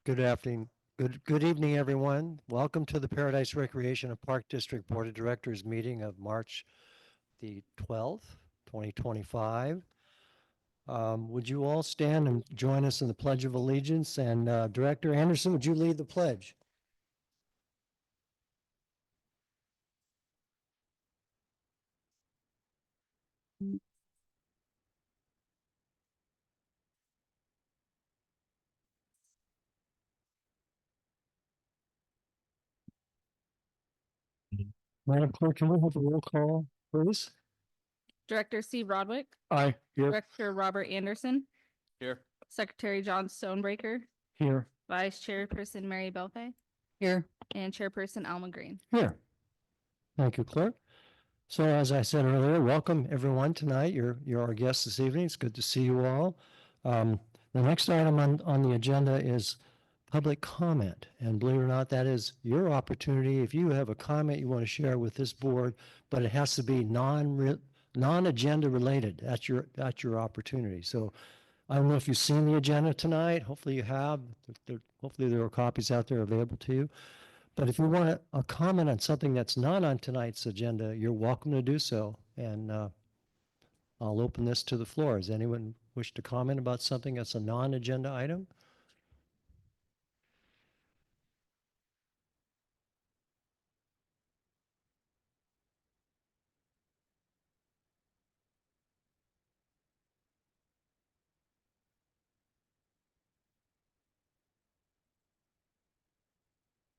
Good afternoon. Good evening, everyone. Welcome to the Paradise Recreation and Park District Board of Directors meeting of March the 12th, 2025. Would you all stand and join us in the Pledge of Allegiance? And Director Anderson, would you lead the pledge? Madam Clerk, can we have a roll call, please? Director Steve Rodwick, Aye. Here. Director Robert Anderson, Here. Secretary John Stonebreaker, Here. Vice Chairperson Mary Belfay, Here. and Chairperson Alma Green. Here. Thank you, Clerk. So as I said earlier, welcome everyone tonight. You're our guests this evening. It's good to see you all. The next item on the agenda is public comment. And believe it or not, that is your opportunity. If you have a comment you want to share with this board, but it has to be non-agenda related, that's your opportunity. So I don't know if you've seen the agenda tonight. Hopefully you have. Hopefully there are copies out there available to you. But if you want a comment on something that's not on tonight's agenda, you're welcome to do so. And I'll open this to the floor. Does anyone wish to comment about something that's a non-agenda item?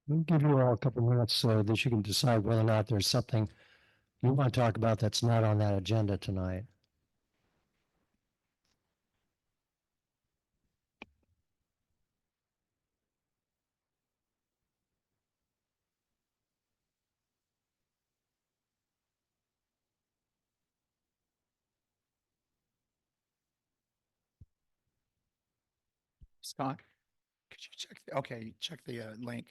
We'll give you all a couple minutes so that you can decide whether or not there's something you want to talk about that's not on that agenda tonight. Scott, could you check? Check the link.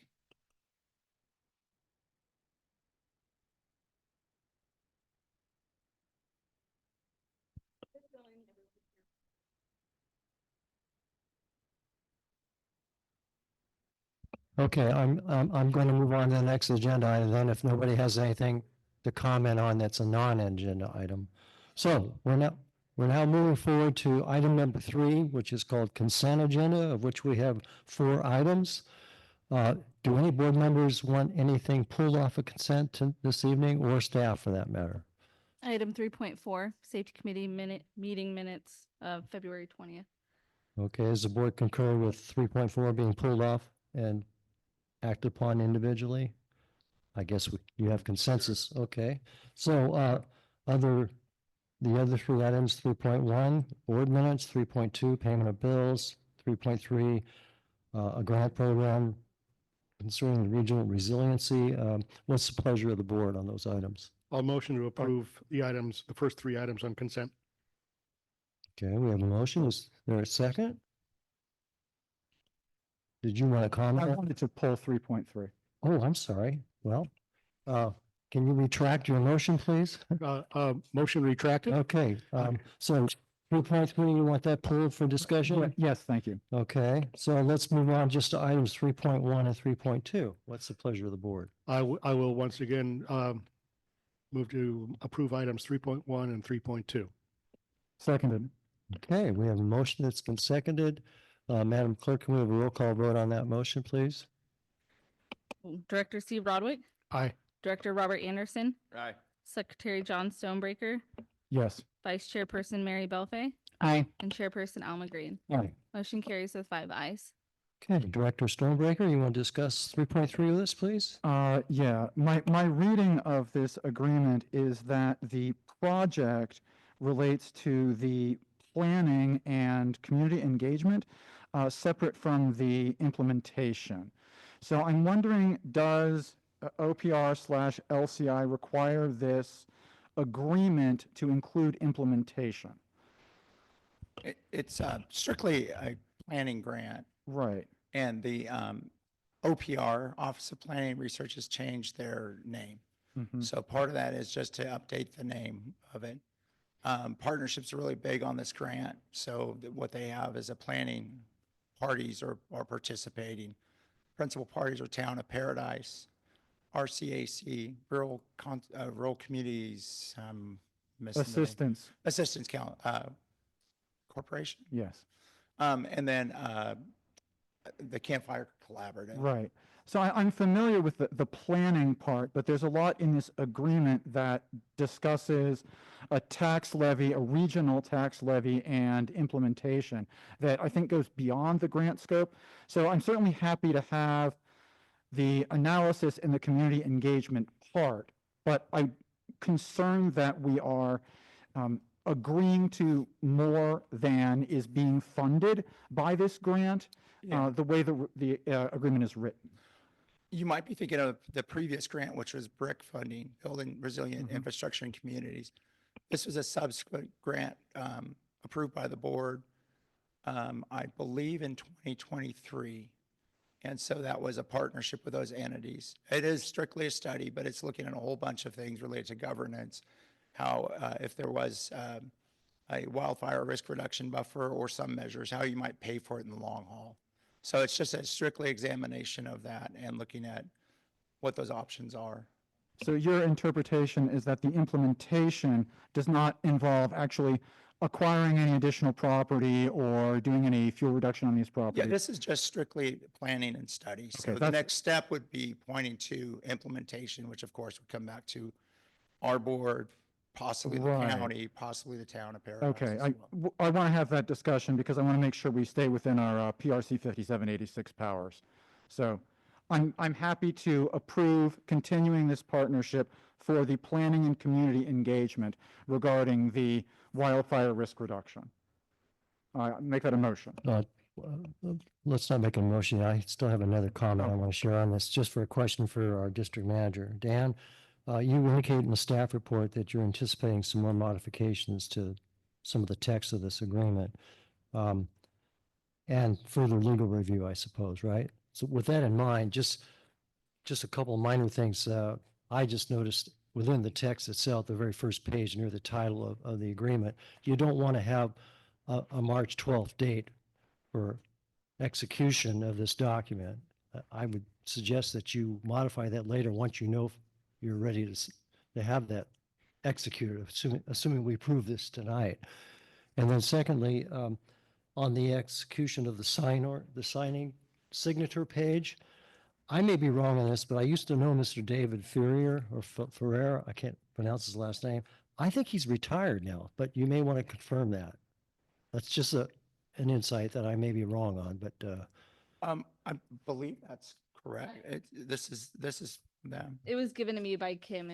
Okay, I'm going to move on to the next agenda item then if nobody has anything to comment on that's a non-agenda item. So we're now moving forward to item number 3, which is called consent agenda, of which we have 4 items. Do any board members want anything pulled off of consent this evening, or staff for that matter? Item 3.4, Safety Committee meeting minutes of February 20th. Okay, does the board concur with 3.4 being pulled off and acted upon individually? I guess you have consensus. Okay. So the other 3 items, 3.1, board minutes, 3.2, payment of bills, 3.3, a grant program concerning regional resiliency. What's the pleasure of the board on those items? I'll motion to approve the items, the first 3 items on consent. Okay, we have a motion. Is there a second? Did you want to I comment? wanted to pull 3.3. Oh, I'm sorry. Well, can you retract your motion, please? Motion retracted. Okay, so 3.3, you want that pulled for discussion? Yes, thank you. Okay, so let's move on just to items 3.1 and 3.2. What's the pleasure of the board? I will once again move to approve items 3.1 and 3.2. Seconded. Okay, we have a motion that's been seconded. Madam Clerk, can we have a roll call vote on that motion, please? Director Steve Rodwick, Aye. Director Robert Anderson, Aye. Secretary John Stonebreaker, Yes. Vice Chairperson Mary Belfay, Aye. and Chairperson Alma Green. Aye. Motion carries with 5 ayes. Okay, Director Stonebreaker, you want to discuss 3.3 with us, please? Yeah, my reading of this agreement is that the project relates to the planning and community engagement, separate from the implementation. So I'm wondering, does OPR/LCI require this agreement to include implementation? It's strictly a planning grant, Right. and the OPR, Office of Planning and Research, has changed their name. Mhm. So part of that is just to update the name of it. Partnerships are really big on this grant. So what they have is a planning parties are participating. Principal parties are Town of Paradise, RCAC, Rural Communities, missing the name. Assistance Corporation, Yes. and then the Campfire Collaborative. Right. So I'm familiar with the planning part, but there's a lot in this agreement that discusses a tax levy, a regional tax levy, and implementation that I think goes beyond the grant scope. So I'm certainly happy to have the analysis and the community engagement part, but I'm concerned that we are agreeing to more than is being funded by this grant, Yeah. the way the agreement is written. You might be thinking of the previous grant, which was BRIC funding, Building Resilient Mhm. Infrastructure in Communities. This was a subsequent grant approved by the board, I believe in 2023. And so that was a partnership with those entities. It is strictly a study, but it's looking at a whole bunch of things related to governance, how if there was a wildfire risk reduction buffer or some measures, how you might pay for it in the long haul. So it's just a strictly examination of that and looking at what those options are. So your interpretation is that the implementation does not involve actually acquiring any additional property or doing any fuel reduction on these Yeah, properties? this is just strictly planning and study. So Okay, the that's- next step would be pointing to implementation, which of course would come back to our board, possibly the Right. county, possibly the Town of Paradise. Okay, as I well. want to have that discussion because I want to make sure we stay within our PRC 5786 powers. So I'm happy to approve continuing this partnership for the planning and community engagement regarding the wildfire risk reduction. Make that a motion. Let's not make a motion. I still have another comment I Okay. want to share on this, just for a question for our district manager. Dan, you indicate in the staff report that you're anticipating some more modifications to some of the text of this agreement. And further legal review, I suppose, right? So with that in mind, just a couple of minor things. I just noticed within the text itself, the very first page near the title of the agreement, you don't want to have a March 12th date for execution of this document. I would suggest that you modify that later once you know you're ready to have that executed, assuming we approve this tonight. And then secondly, on the execution of the signing signature page, I may be wrong on this, but I used to know Mr. David Ferrier or Ferrer. I can't pronounce his last name. I think he's retired now, but you may want to confirm that. That's just an insight that I may be wrong on, but I believe that's correct. This is them. It was given to me by Kim.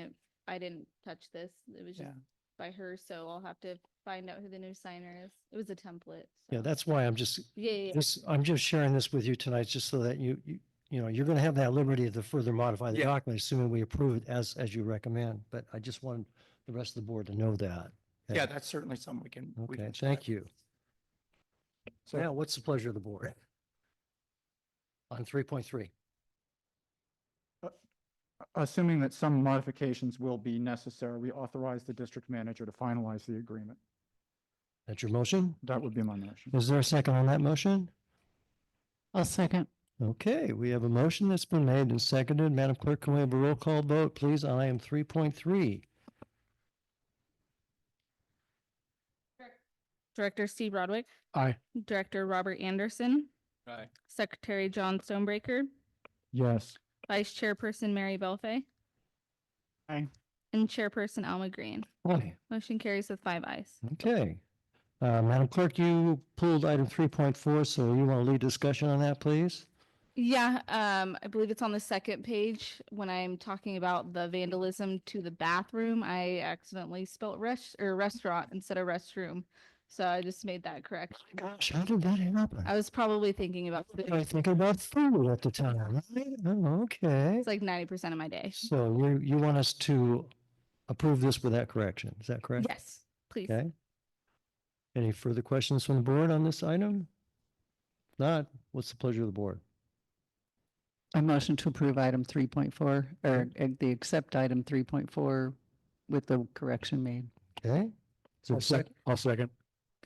I didn't touch this. It was just Yeah. by her, so I'll have to find out who the new signer is. It was a template. yeah, so- that's why I'm just Yeah. I'm just sharing this with you tonight, just so that you know, you're going to have that liberty to further modify the Yeah. document, assuming we approve it as you recommend. But I just wanted the rest of the board to know that. Yeah, that's certainly something we can. Okay, thank you. So So- now, what's the pleasure of the board? On 3.3. Assuming that some modifications will be necessary, we authorize the district manager to finalize the agreement. That's your motion? That would be my motion. Is there a second on that motion? I'll second. Okay, we have a motion that's been made and seconded. Madam Clerk, can we have a roll call vote, please, on item 3.3? Director Steve Rodwick, Aye. Director Robert Anderson, Aye. Secretary John Stonebreaker, Yes. Vice Chairperson Mary Belfay. Aye. And Chairperson Alma Green. Aye. Motion carries with 5 ayes. Okay. Madam Clerk, you pulled item 3.4, so you want to lead discussion on that, please? Yeah, I believe it's on the second page. When I'm talking about the vandalism to the bathroom, I accidentally spelled restaurant instead of restroom. So I just made that correct. Gosh, how did that happen? I was probably thinking about I food. was thinking about food at the time, right? Oh, okay. It's like 90% of my day. So you want us to approve this with that correction, is that correct? Yes, please. Okay. Any further questions from the board on this item? If not, what's the pleasure of the board? I motion to approve item 3.4 or the accept item 3.4 with the correction made. Okay? Is there a I'll second.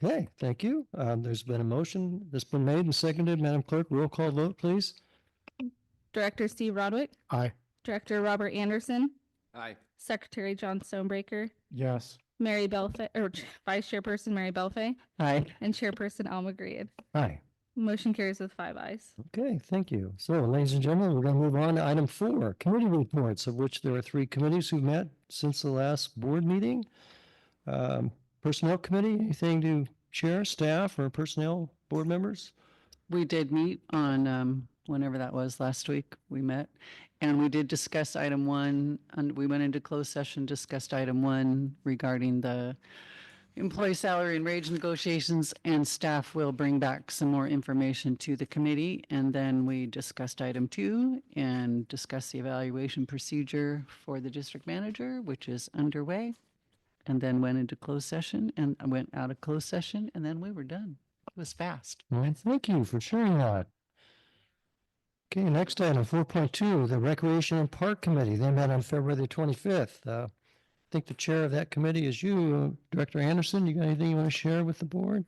Okay, Okay, thank you. There's been a motion that's been made and seconded. Madam Clerk, roll call vote, please. Director Steve Rodwick, Aye. Director Robert Anderson, Aye. Secretary John Stonebreaker, Yes. Mary Belfay, or Vice Chairperson Mary Belfay, Aye. and Chairperson Alma Griad. Aye. Motion carries with 5 ayes. Okay, thank you. So, ladies and gentlemen, we're going to move on to item 4, committee reports, of which there are 3 committees who met since the last board meeting. Personnel Committee, anything to share, staff or personnel board members? We did meet on, whenever that was, last week, we met. And we did discuss item 1, and we went into closed session, discussed item 1 regarding the employee salary and wage negotiations, and staff will bring back some more information to the committee. And then we discussed item 2 and discussed the evaluation procedure for the district manager, which is underway. And then went into closed session and I went out of closed session, and then we were done. It was fast. All right, thank you for sharing that. Okay, next item, 4.2, the Recreation and Park Committee. They met on February the 25th. I think the chair of that committee is you, Director Anderson. You got anything you want to share with the board?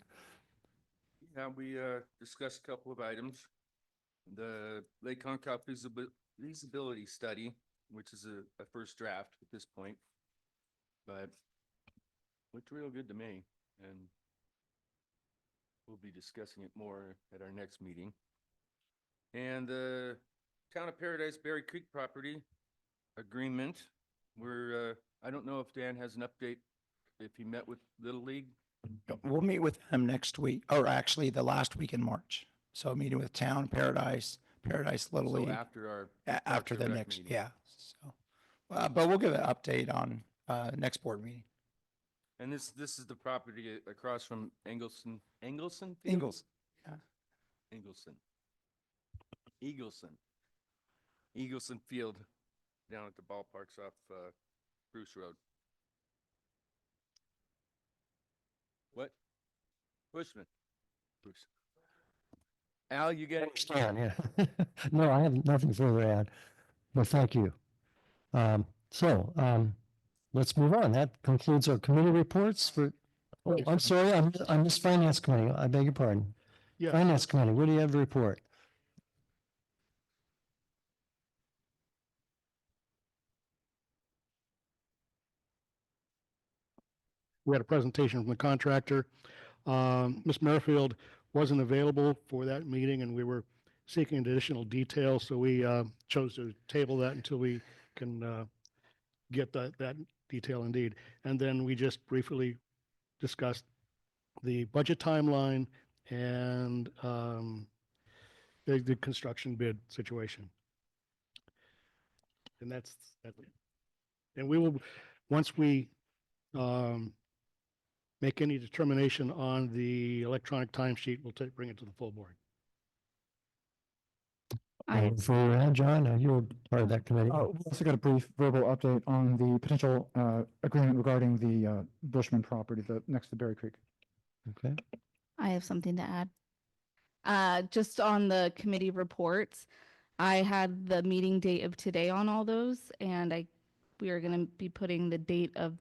Yeah, we discussed a couple of items. The Lake Concom feasibility study, which is a first draft at this point, but looked real good to me, and we'll be discussing it more at our next meeting. And the Town of Paradise Berry Creek property agreement, we're, I don't know if Dan has an update, if he met with Little League. We'll meet with them next week, or actually the last week in March. So meeting with Town, Paradise Little So League, after our. after Parks the and Rec next, meeting. yeah. So, but we'll give an update on next board meeting. And this is the property across from Engelson Field? Ingalls. Eagleson Field down at the ballparks off Bruce Road. What? Bushman. Bruce. Al, you I get it? understand, yeah. No, I have nothing further to add, but thank you. Let's move on. That concludes our committee reports for, oh, I'm sorry, I missed Finance Committee. I beg your pardon. Yeah. Finance Committee, what do you have to report? We had a presentation from the contractor. Ms. Merrifield wasn't available for that meeting, and we were seeking additional details, so we chose to table that until we can get that detail indeed. And then we just briefly discussed the budget timeline and the construction bid situation. And that's it. And we will, once we make any determination on the electronic timesheet, we'll bring it to the full board. Anything further to add, John? You were part of that committee. We also got a brief verbal update on the potential agreement regarding the Bushman property, next to Berry Creek. Okay. I have something to add. Just on the committee reports, I had the meeting date of today on all those, and we are going to be putting the date of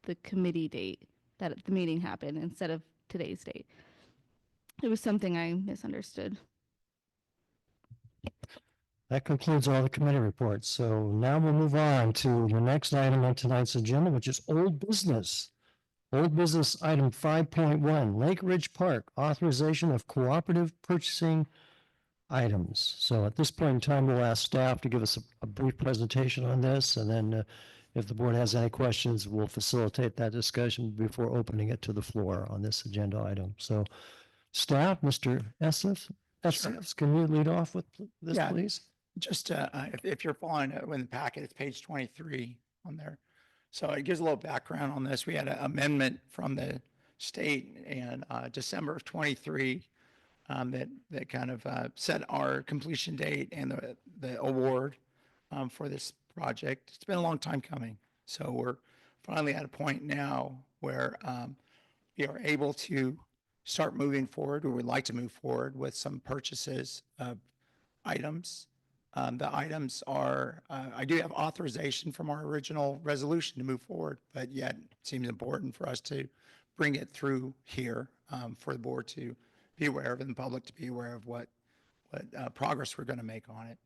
the committee date that the meeting happened instead of today's date. It was something I misunderstood. That concludes all the committee reports. So now we'll move on to the next item on tonight's agenda, which is old business. Old business item 5.1, Lake Ridge Park, authorization of cooperative purchasing items. So at this point in time, we'll ask staff to give us a brief presentation on this, and then if the board has any questions, we'll facilitate that discussion before opening it to the floor on this agenda item. So staff, Mr. Esseff, can you lead off with this, Yeah. please? Just if you're following it in the packet, it's page 23 on there. So it gives a little background on this. We had an amendment from the state in December of 23 that kind of set our completion date and the award for this project. It's been a long time coming. So we're finally at a point now where we are able to start moving forward, or would like to move forward with some purchases of items. The items are, I do have authorization from our original resolution to move forward, but yet it seems important for us to bring it through here for the board to be aware of and the public to be aware of what progress we're going to make on it.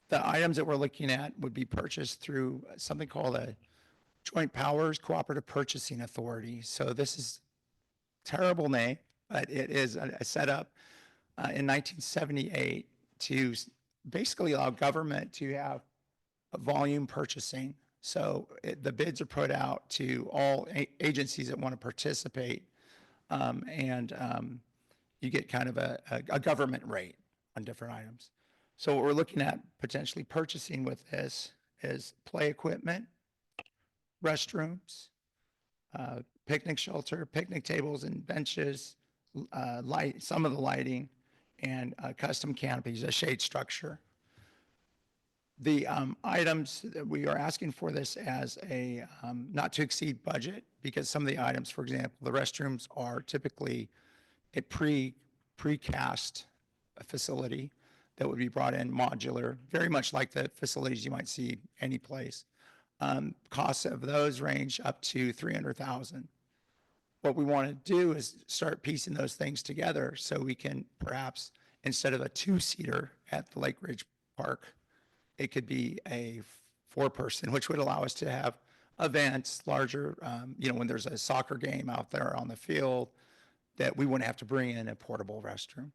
The items that we're looking at would be purchased through something called a Joint Powers Cooperative Purchasing Authority. So this is terrible name, but it is a setup in 1978 to basically allow government to have a volume purchasing. So the bids are put out to all agencies that want to participate, and you get kind of a government rate on different items. So what we're looking at potentially purchasing with this is play equipment, restrooms, picnic shelter, picnic tables and benches, some of the lighting, and custom canopies, a shade structure. The items that we are asking for this as a not to exceed budget, because some of the items, for example, the restrooms are typically a precast facility that would be brought in modular, very much like the facilities you might see any place. Costs of those range up to $300,000. What we want to do is start piecing those things together so we can perhaps, instead of a two-seater at the Lake Ridge Park, it could be a four-person, which would allow us to have events larger, when there's a soccer game out there on the field, that we wouldn't have to bring in a portable restroom.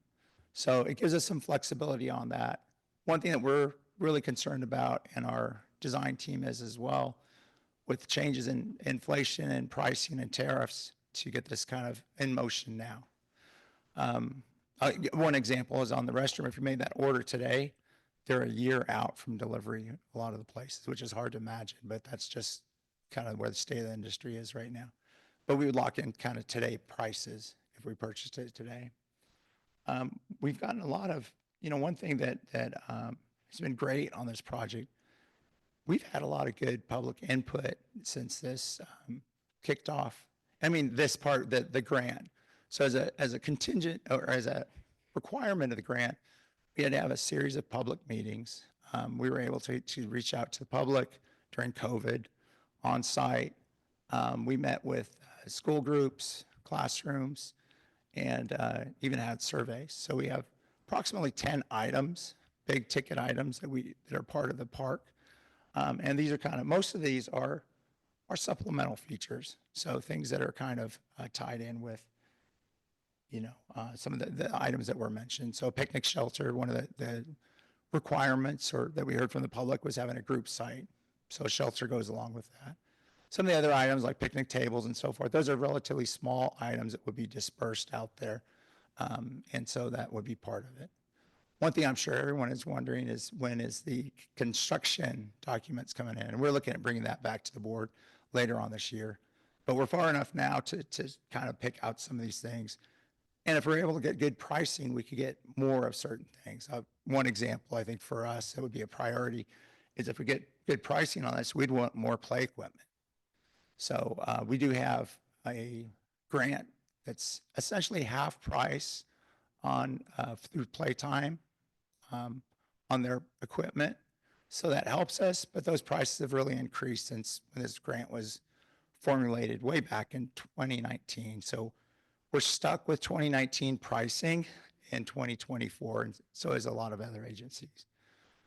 So it gives us some flexibility on that. One thing that we're really concerned about, and our design team is as well, with changes in inflation and pricing and tariffs, to get this kind of in motion now. One example is on the restroom. If you made that order today, they're a year out from delivery, a lot of the places, which is hard to imagine, but that's just kind of where the state of the industry is right now. But we would lock in kind of today prices if we purchased it today. We've gotten a lot of, one thing that has been great on this project, we've had a lot of good public input since this kicked off. I mean, this part, the grant. So as a contingent, or as a requirement of the grant, we had to have a series of public meetings. We were able to reach out to the public during COVID on site. We met with school groups, classrooms, and even had surveys. So we have approximately 10 items, big ticket items that are part of the park. And these are most of these are supplemental features. So things that are kind of tied in with, some of the items that were mentioned. So picnic shelter, one of the requirements that we heard from the public was having a group site. So a shelter goes along with that. Some of the other items like picnic tables and so forth, those are relatively small items that would be dispersed out there. And so that would be part of it. One thing I'm sure everyone is wondering is, when is the construction documents coming in? And we're looking at bringing that back to the board later on this year. But we're far enough now to kind of pick out some of these things. And if we're able to get good pricing, we could get more of certain things. One example, I think for us, that would be a priority, is if we get good pricing on this, we'd want more play equipment. So we do have a grant that's essentially half price on through playtime on their equipment. So that helps us, but those prices have really increased since when this grant was formulated way back in 2019. So we're stuck with 2019 pricing in 2024, and so is a lot of other agencies.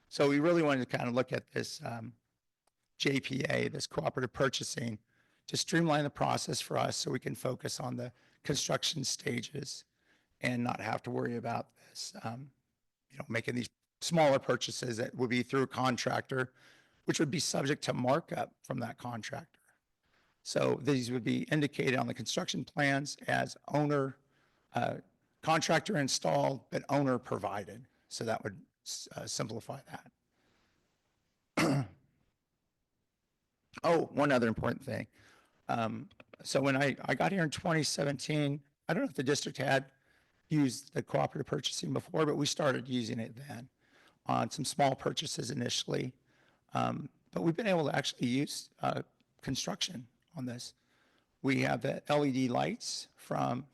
So we really wanted to kind of look at this JPA, this cooperative purchasing, to streamline the process for us so we can focus on the construction stages and not have to worry about this, making these smaller purchases that would be through a contractor, which would be subject to markup from that contractor. So these would be indicated on the construction plans as owner, contractor installed, but owner provided. So that would simplify that. Oh, one other important thing. So when I got here in 2017, I don't know if the district had used the cooperative purchasing before, but we started using it then on some small purchases initially. But we've been able to actually use construction on this. We have the LED lights from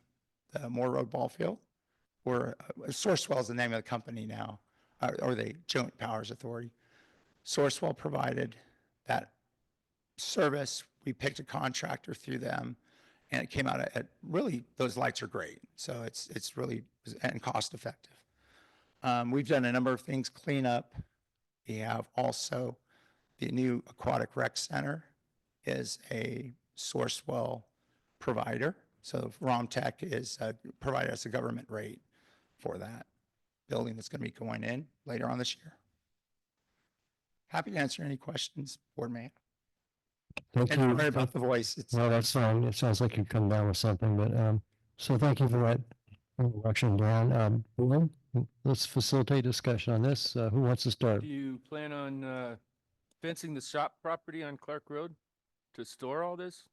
the Moore Road Ball Field, or Sourcewell is the name of the company now, or the Joint Powers Authority. Sourcewell provided that service. We picked a contractor through them, And it came out at really, those lights are great. So it's really, and cost effective. We've done a number of things, cleanup. We have also the new Aquatic Rec Center is a Sourcewell provider. So Romtech is provided us a government rate for that building that's going to be going in later on this year. Happy to answer any questions, Board man. Thank And you. sorry about the voice. It's, No, that's fine. It sounds like you've come down with something, but, so thank you for that introduction, Dan. Board, let's facilitate discussion on this. Who wants to start? Do you plan on fencing the shop property on Clark Road to store all this?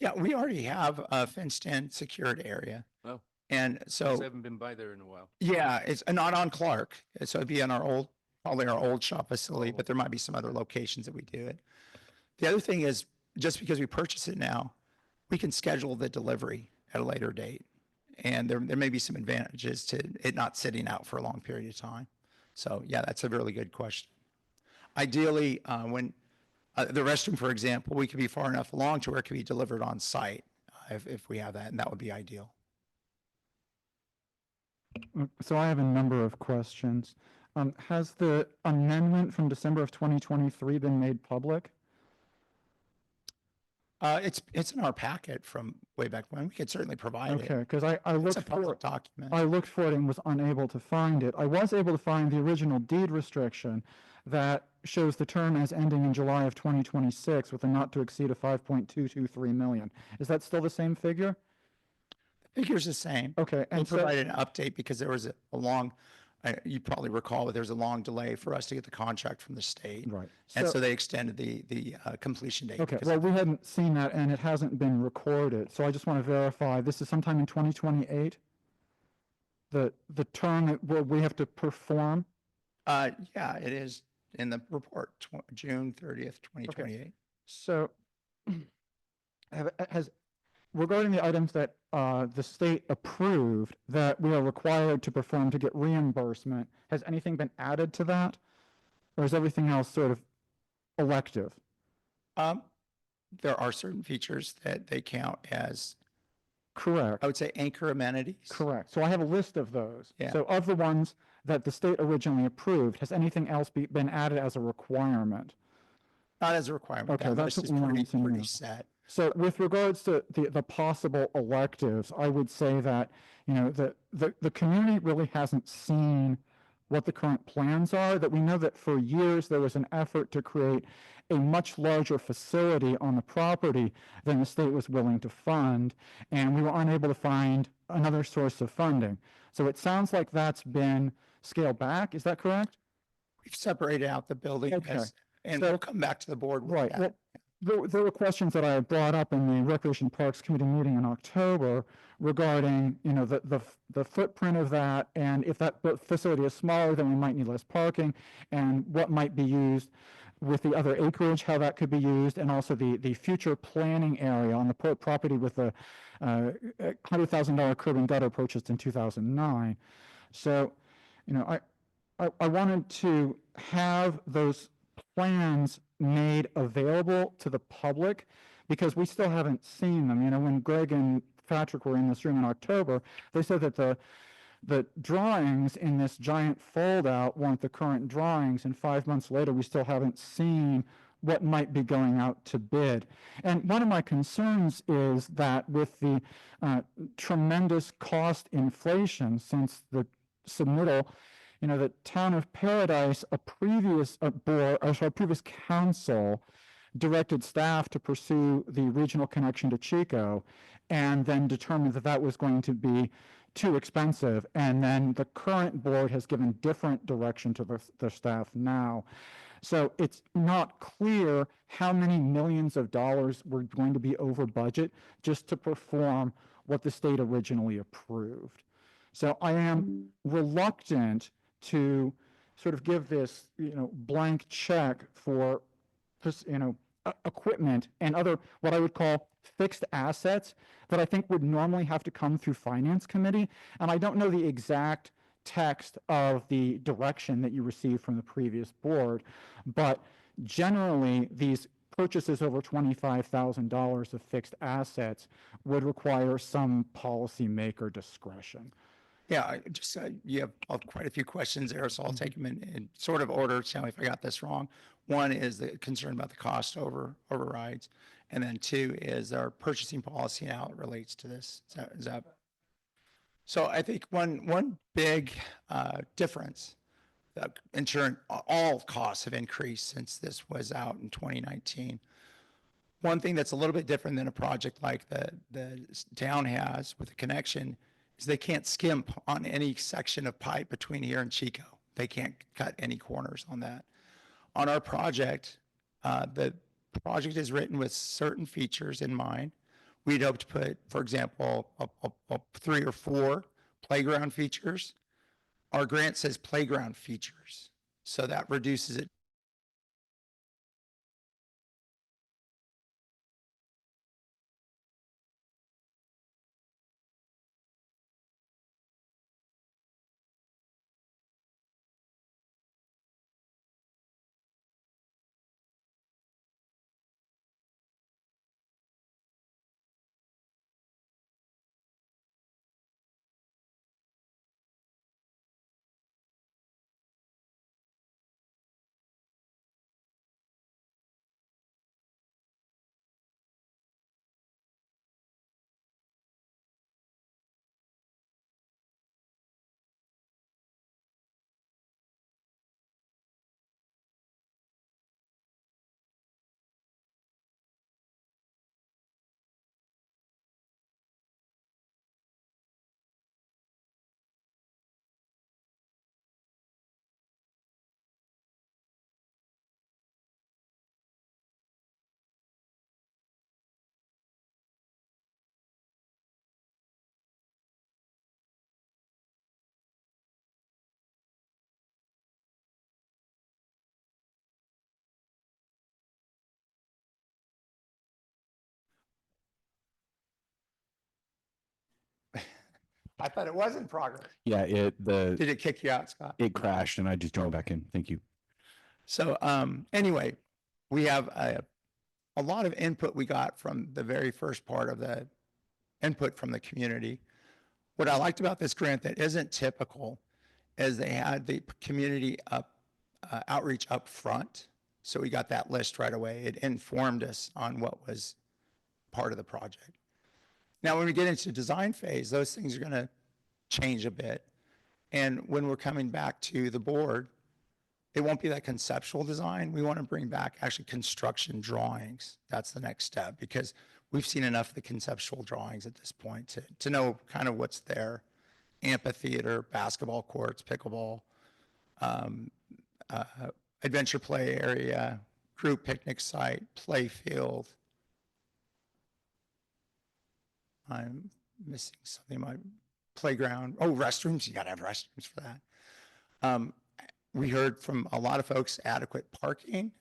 yeah, we already have a fenced in secured area. Oh, And I so, haven't been by there in a while. yeah, it's not on Clark. So it'd be in our old, probably our old shop facility, Oh. but there might be some other locations that we do it. The other thing is, just because we purchase it now, we can schedule the delivery at a later date. And there may be some advantages to it not sitting out for a long period of time. So yeah, that's a really good question. Ideally, when the restroom, for example, we could be far enough along to where it could be delivered on site if we have that, and that would be ideal. So I have a number of questions. Has the amendment from December of 2023 been made public? It's in our packet from way back when. We could certainly provide Okay, it. because I It's looked a for public it. document. I looked for it and was unable to find it. I was able to find the original deed restriction that shows the term as ending in July of 2026 with a not to exceed of 5.223 million. Is that still the same figure? The figure's the same. Okay, We'll and so, provide an update because there was a long, you probably recall, but there was a long delay for us to get the contract from the state. right. And so they extended the completion date. Okay, because well, we hadn't seen that and it hasn't been recorded, so I just want to verify, this is sometime in 2028? The term that we have to perform? yeah, it is in the report, June 30th, 2028. So, regarding the items that the state approved that we are required to perform to get reimbursement, has anything been added to that? Or is everything else sort of elective? There are certain features that they count as, Correct. I would say, anchor amenities. Correct. So I have a list of those. Yeah. So of the ones that the state originally approved, has anything else been added as a requirement? Not as a requirement. Okay, That that's list is what we pretty, wanted to know. pretty set. So with regards to the possible electives, I would say that, you know, the community really hasn't seen what the current plans are, that we know that for years there was an effort to create a much larger facility on the property than the state was willing to fund, and we were unable to find another source of funding. So it sounds like that's been scaled back. Is that correct? We've separated out the building Okay. and So- we'll come back to the board with Right. that. Well, there were questions that I had brought up in the Recreation Parks Committee meeting in October regarding, you know, the footprint of that, and if that facility is smaller, then we might need less parking, and what might be used with the other acreage, how that could be used, and also the future planning area on the port property with the $100,000 curb and gutter purchased in 2009. So, you know, I wanted to have those plans made available to the public because we still haven't seen them. You know, when Greg and Patrick were in this room in October, they said that the drawings in this giant fold-out weren't the current drawings, and 5 months later, we still haven't seen what might be going out to bid. And one of my concerns is that with the tremendous cost inflation since the submittal, you know, the town of Paradise, a previous previous council directed staff to pursue the regional connection to Chico, and then determined that that was going to be too expensive. And then the current board has given different direction to the staff now. So it's not clear how many millions of dollars we're going to be over budget just to perform what the state originally approved. So I am reluctant to sort of give this, you know, blank check for, you know, equipment and other what I would call fixed assets that I think would normally have to come through Finance Committee. And I don't know the exact text of the direction that you received from the previous board, but generally these purchases over $25,000 of fixed assets would require some policymaker discretion. Yeah, you have quite a few questions there, so I'll take them in sort of order. Tell me if I got this wrong. One is the concern about the cost overrides. And then two is our purchasing policy and how it relates to this. Is that? So I think one big difference, insurance, all costs have increased since this was out in 2019. One thing that's a little bit different than a project like the town has with the connection is they can't skimp on any section of pipe between here and Chico. They can't cut any corners on that. On our project, the project is written with certain features in mind. We'd hope to put, for example, 3 or 4 playground features. Our grant says playground features, so that reduces it. I thought it was in progress. Yeah, Did it kick you out, Scott? it crashed and I just joined back in. Thank you. So anyway, we have a lot of input we got from the very first part of the input from the community. What I liked about this grant that isn't typical is they had the community outreach up front. So we got that list right away. It informed us on what was part of the project. Now, when we get into design phase, those things are going to change a bit. And when we're coming back to the board, it won't be that conceptual design. We want to bring back actually construction drawings. That's the next step, because we've seen enough of the conceptual drawings at this point to know kind of what's there. Amphitheater, basketball courts, pickleball, adventure play area, group picnic site, play field. I'm missing something. My playground. Oh, restrooms. You got to have restrooms for that. We heard from a lot of folks adequate parking.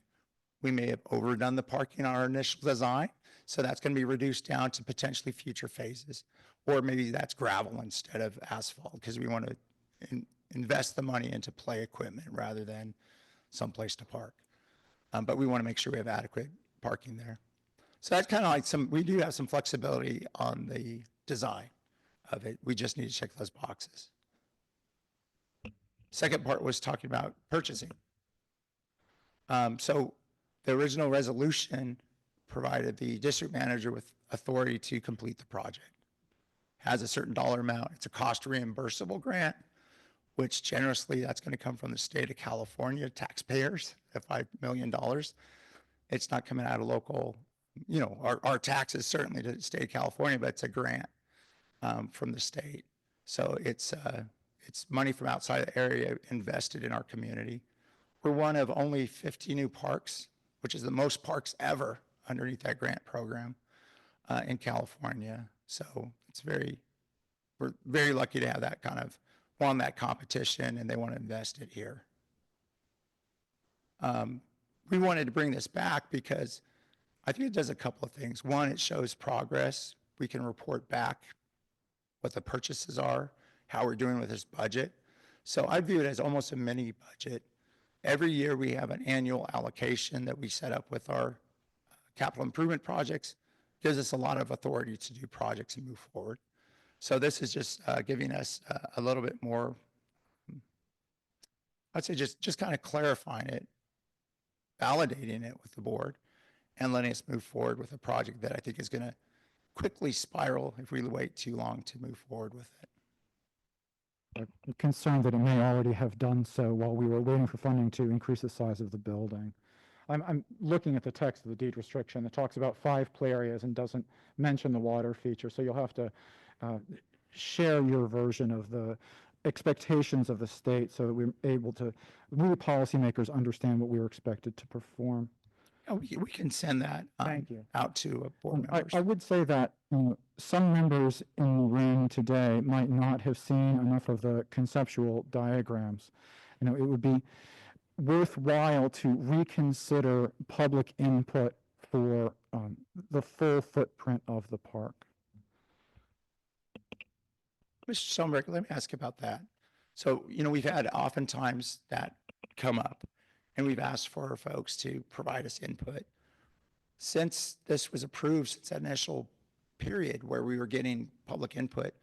We may have overdone the parking on our initial design, so that's going to be reduced down to potentially future phases. Or maybe that's gravel instead of asphalt, because we want to invest the money into play equipment rather than someplace to park. But we want to make sure we have adequate parking there. So that's kind of like we do have some flexibility on the design of it. We just need to check those boxes. Second part was talking about purchasing. So the original resolution provided the district manager with authority to complete the project. Has a certain dollar amount. It's a cost reimbursable grant, which generously that's going to come from the state of California taxpayers at $5 million. It's not coming out of local, our taxes certainly to the state of California, but it's a grant from the state. So it's money from outside the area invested in our community. We're one of only 50 new parks, which is the most parks ever underneath that grant program in California. So we're very lucky to have that kind of won that competition, and they want to invest it here. We wanted to bring this back because I think it does a couple of things. One, it shows progress. We can report back what the purchases are, how we're doing with this budget. So I view it as almost a mini budget. Every year we have an annual allocation that we set up with our capital improvement projects, gives us a lot of authority to do projects and move forward. So this is just giving us a little bit more, I'd say just kind of clarifying it, validating it with the board, and letting us move forward with a project that I think is going to quickly spiral if we wait too long to move forward with it. I'm concerned that it may already have done so while we were waiting for funding to increase the size of the building. I'm looking at the text of the deed restriction that talks about 5 play areas and doesn't mention the water feature. So you'll have to share your version of the expectations of the state so that we policymakers understand what we were expected to perform. Yeah, we can send that Thank you. out to board members. I would say that some members in the room today might not have seen enough of the conceptual diagrams. It would be worthwhile to reconsider public input for the full footprint of the park. Mr. Stoneberg, let me ask about that. So, we've had oftentimes that come up, and we've asked for folks to provide us input. Since this was approved, since that initial period where we were getting public input,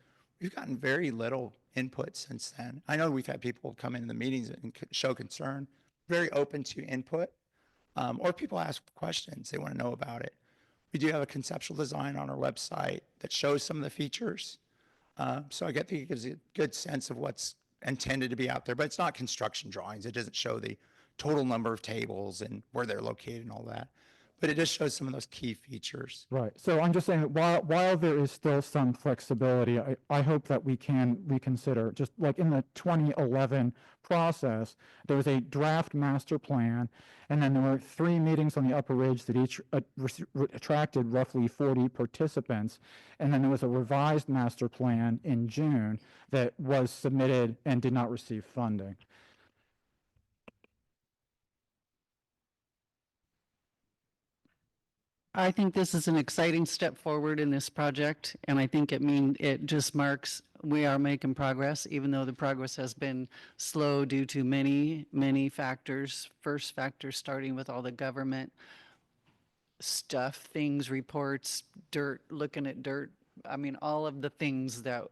we've gotten very little input since then. I know we've had people come into the meetings and show concern, very open to input, or people ask questions, they want to know about it. We do have a conceptual design on our website that shows some of the features. So I think it gives a good sense of what's intended to be out there, but it's not construction drawings. It doesn't show the total number of tables and where they're located and all that. But it just shows some of those key features. Right. So I'm just saying that while there is still some flexibility, I hope that we can reconsider. Just like in the 2011 process, there was a draft master plan, and then there were 3 meetings on the Upper Ridge that each attracted roughly 40 participants. And then there was a revised master plan in June that was submitted and did not receive funding. I think this is an exciting step forward in this project, and I think it just marks we are making progress, even though the progress has been slow due to many, many factors. First factor starting with all the government stuff, things, reports, dirt, looking at dirt. I mean, all of the things that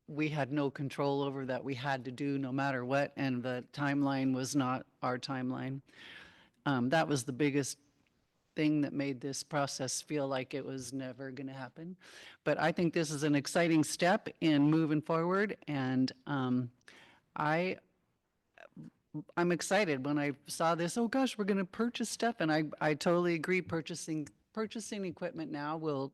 we had no control over that we had to do no matter what, and the timeline was not our timeline. That was the biggest thing that made this process feel like it was never going to happen. But I think this is an exciting step in moving forward, and I'm excited when I saw this. Oh gosh, we're going to purchase stuff, and I totally agree. Purchasing equipment now will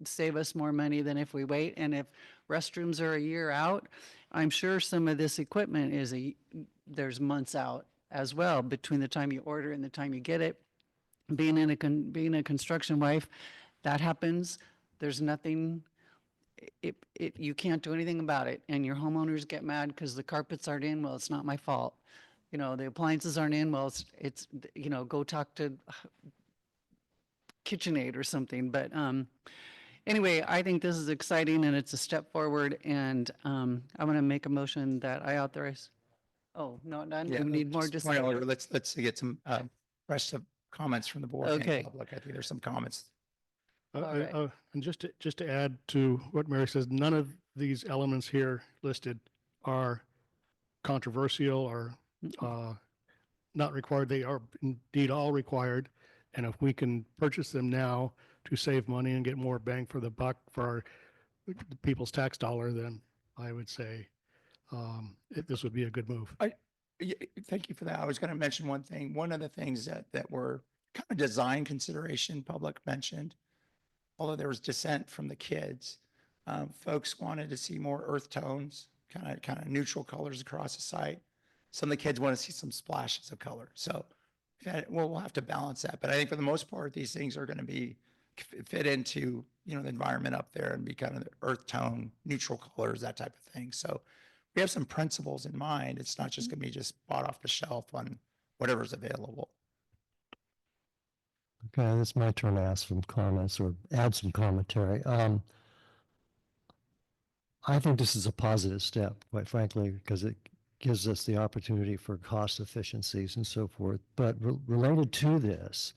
save us more money than if we wait. And if restrooms are a year out, I'm sure some of this equipment there's months out as well between the time you order and the time you get it. Being a construction wife, that happens. There's nothing, you can't do anything about it. And your homeowners get mad because the carpets aren't in. Well, it's not my fault. The appliances aren't in. Well, it's go talk to KitchenAid or something. But anyway, I think this is exciting and it's a step forward. And I'm going to make a motion that I authorize. Oh, no, done. Yeah, We need more just point discussion. over. Let's get some rest of comments from the board Okay. and public. I think there's some comments. All right. And just to add to what Mary says, none of these elements here listed are controversial or not required. They are indeed all required. And if we can purchase them now to save money and get more bang for the buck for our people's tax dollar, then I would say this would be a good move. Yeah, thank you for that. I was going to mention one thing. One of the things that were kind of design consideration public mentioned, although there was dissent from the kids, folks wanted to see more earth tones, kind of neutral colors across the site. Some of the kids want to see some splashes of color. So we'll have to balance that. But I think for the most part, these things are going to fit into, the environment up there and be kind of the earth tone, neutral colors, that type of thing. So we have some principles in mind. It's not just going to be just bought off the shelf on whatever's available. Okay, it's my turn to ask some comments or add some commentary. I think this is a positive step, quite frankly, because it gives us the opportunity for cost efficiencies and so forth. But related to this,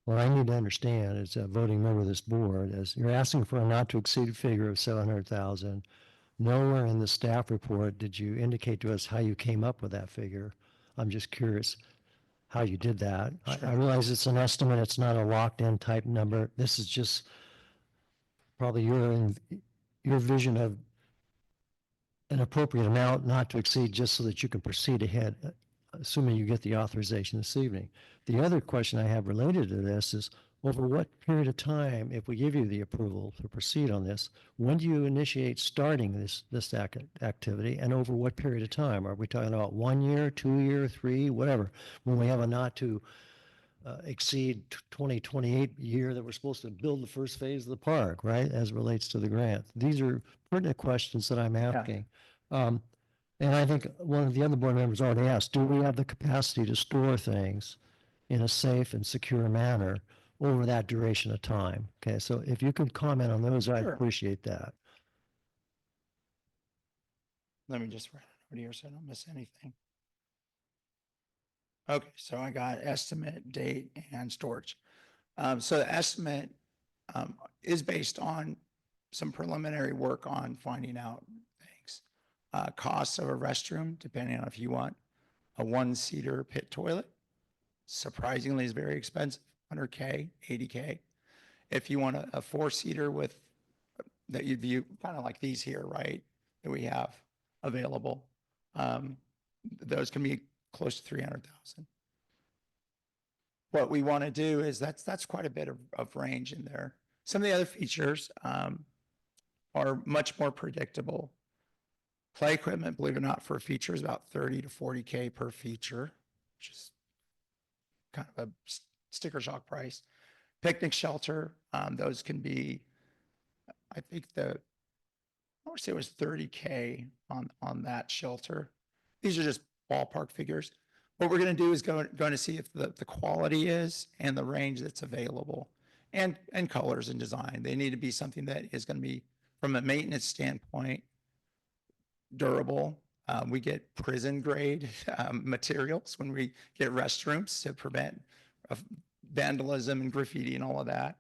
what I need to understand as a voting member of this board is you're asking for a not to exceed figure of 700,000. Nowhere in the staff report did you indicate to us how you came up with that figure. I'm just curious how you did that. I Sure. realize it's an estimate, it's not a locked-in type number. This is just probably your vision of an appropriate amount not to exceed just so that you can proceed ahead, assuming you get the authorization this evening. The other question I have related to this is over what period of time, if we give you the approval to proceed on this, when do you initiate starting this activity and over what period of time? Are we talking about 1 year, 2 year, 3, whatever, when we have a not to exceed 2028 year that we're supposed to build the first phase of the park, right, as it relates to the grant? These are pertinent questions that I'm asking. And I think one of the other board members already asked, do we have the capacity to store things in a safe and secure manner over that duration of time? Okay, so if you could comment on those, I'd Sure. appreciate that. Let me just write it over here so I don't miss anything. Okay, so I got estimate, date, and storage. So the estimate is based on some preliminary work on finding out things. Costs of a restroom, depending on if you want a one-seater pit toilet, surprisingly is very expensive, 100K, 80K. If you want a four-seater with, that you'd view kind of like these here, right, that we have available, those can be close to 300,000. What we want to do is that's quite a bit of range in there. Some of the other features are much more predictable. Play equipment, believe it or not, for a feature is about 30 to 40K per feature, which is kind of a sticker shock price. Picnic shelter, those can be, I think I want to say it was 30K on that shelter. These are just ballpark figures. What we're going to do is going to see if the quality is and the range that's available and colors and design. They need to be something that is going to be, from a maintenance standpoint, durable. We get prison grade materials when we get restrooms to prevent vandalism and graffiti and all of that.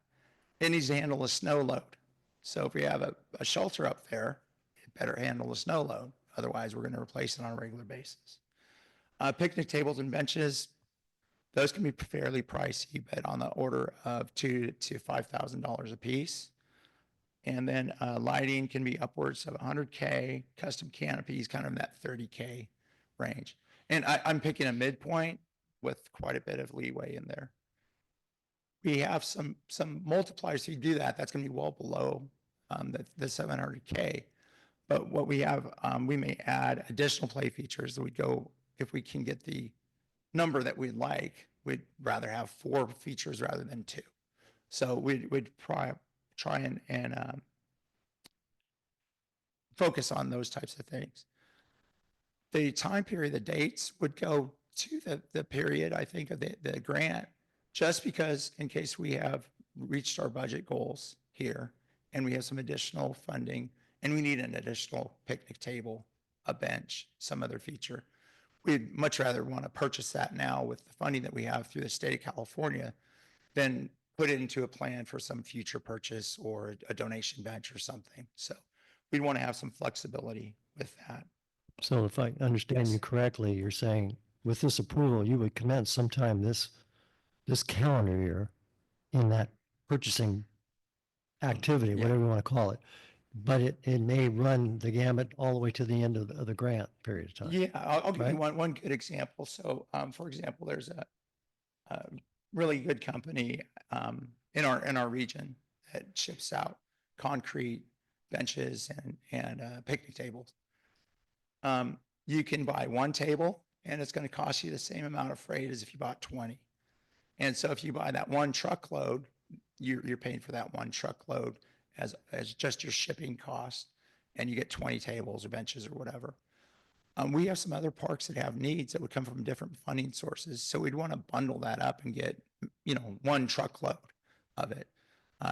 It needs to handle a snow load. So if we have a shelter up there, it better handle the snow load. Otherwise, we're going to replace it on a regular basis. Picnic tables and benches, those can be fairly pricey, but on the order of $2,000 to $5,000 a piece. And then lighting can be upwards of 100K, custom canopies kind of in that 30K range. And I'm picking a midpoint with quite a bit of leeway in there. We have some multipliers. So you do that, that's going to be well below the 700K. But what we have, we may add additional play features that would go, if we can get the number that we'd like, we'd rather have 4 features rather than 2. So we'd try and focus on those types of things. The time period, the dates would go to the period, I think, of the grant, just because in case we have reached our budget goals here and we have some additional funding and we need an additional picnic table, a bench, some other feature, we'd much rather want to purchase that now with the funding that we have through the state of California than put it into a plan for some future purchase or a donation bench or something. So we'd want to have some flexibility with that. So if I understand you Yes. correctly, you're saying with this approval, you would commence sometime this calendar year in that purchasing activity, Yeah. whatever you want to call it. But it may run the gamut all the way to the end of the grant period of time. Yeah, I'll give you right? one good example. So, for example, there's a really good company in our region that ships out concrete benches and picnic tables. You can buy one table and it's going to cost you the same amount of freight as if you bought 20. And so if you buy that one truckload, you're paying for that one truckload as just your shipping cost, and you get 20 tables or benches or whatever. We have some other parks that have needs that would come from different funding sources. So we'd want to bundle that up and get, one truckload of it.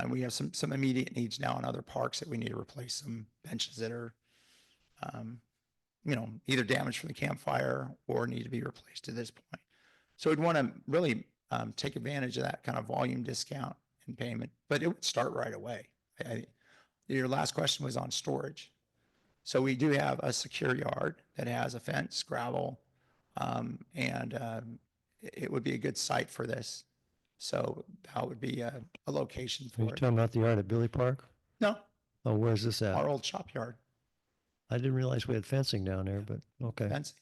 We have some immediate needs now in other parks that we need to replace some benches that are, either damaged from the campfire or need to be replaced at this point. So we'd want to really take advantage of that kind of volume discount and payment, but it would start right away. Your last question was on storage. So we do have a secure yard that has a fence, gravel, and it would be a good site for this. So that would be a location Are you for it. talking about the yard at Billy Park? No, Oh, where's this at? our old shop yard, I didn't realize we had fencing down there, but okay, fencing.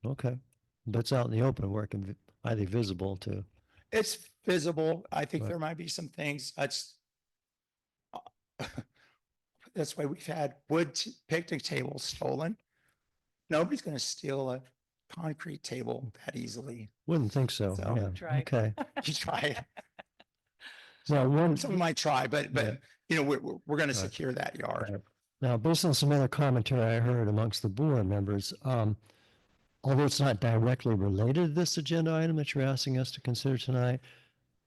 okay. But it's out in the open where it can be highly visible too. It's visible. I think Right. there might be some things that's why we've had picnic tables stolen. Nobody's going to steal a concrete table that easily. Wouldn't think so. So- Yeah. Try. Okay. You try it. Now, one, Someone might try, but, Yeah. you know, we're going to Right. secure that yard. Right. Now, based on some other commentary I heard amongst the board members, although it's not directly related to this agenda item that you're asking us to consider tonight,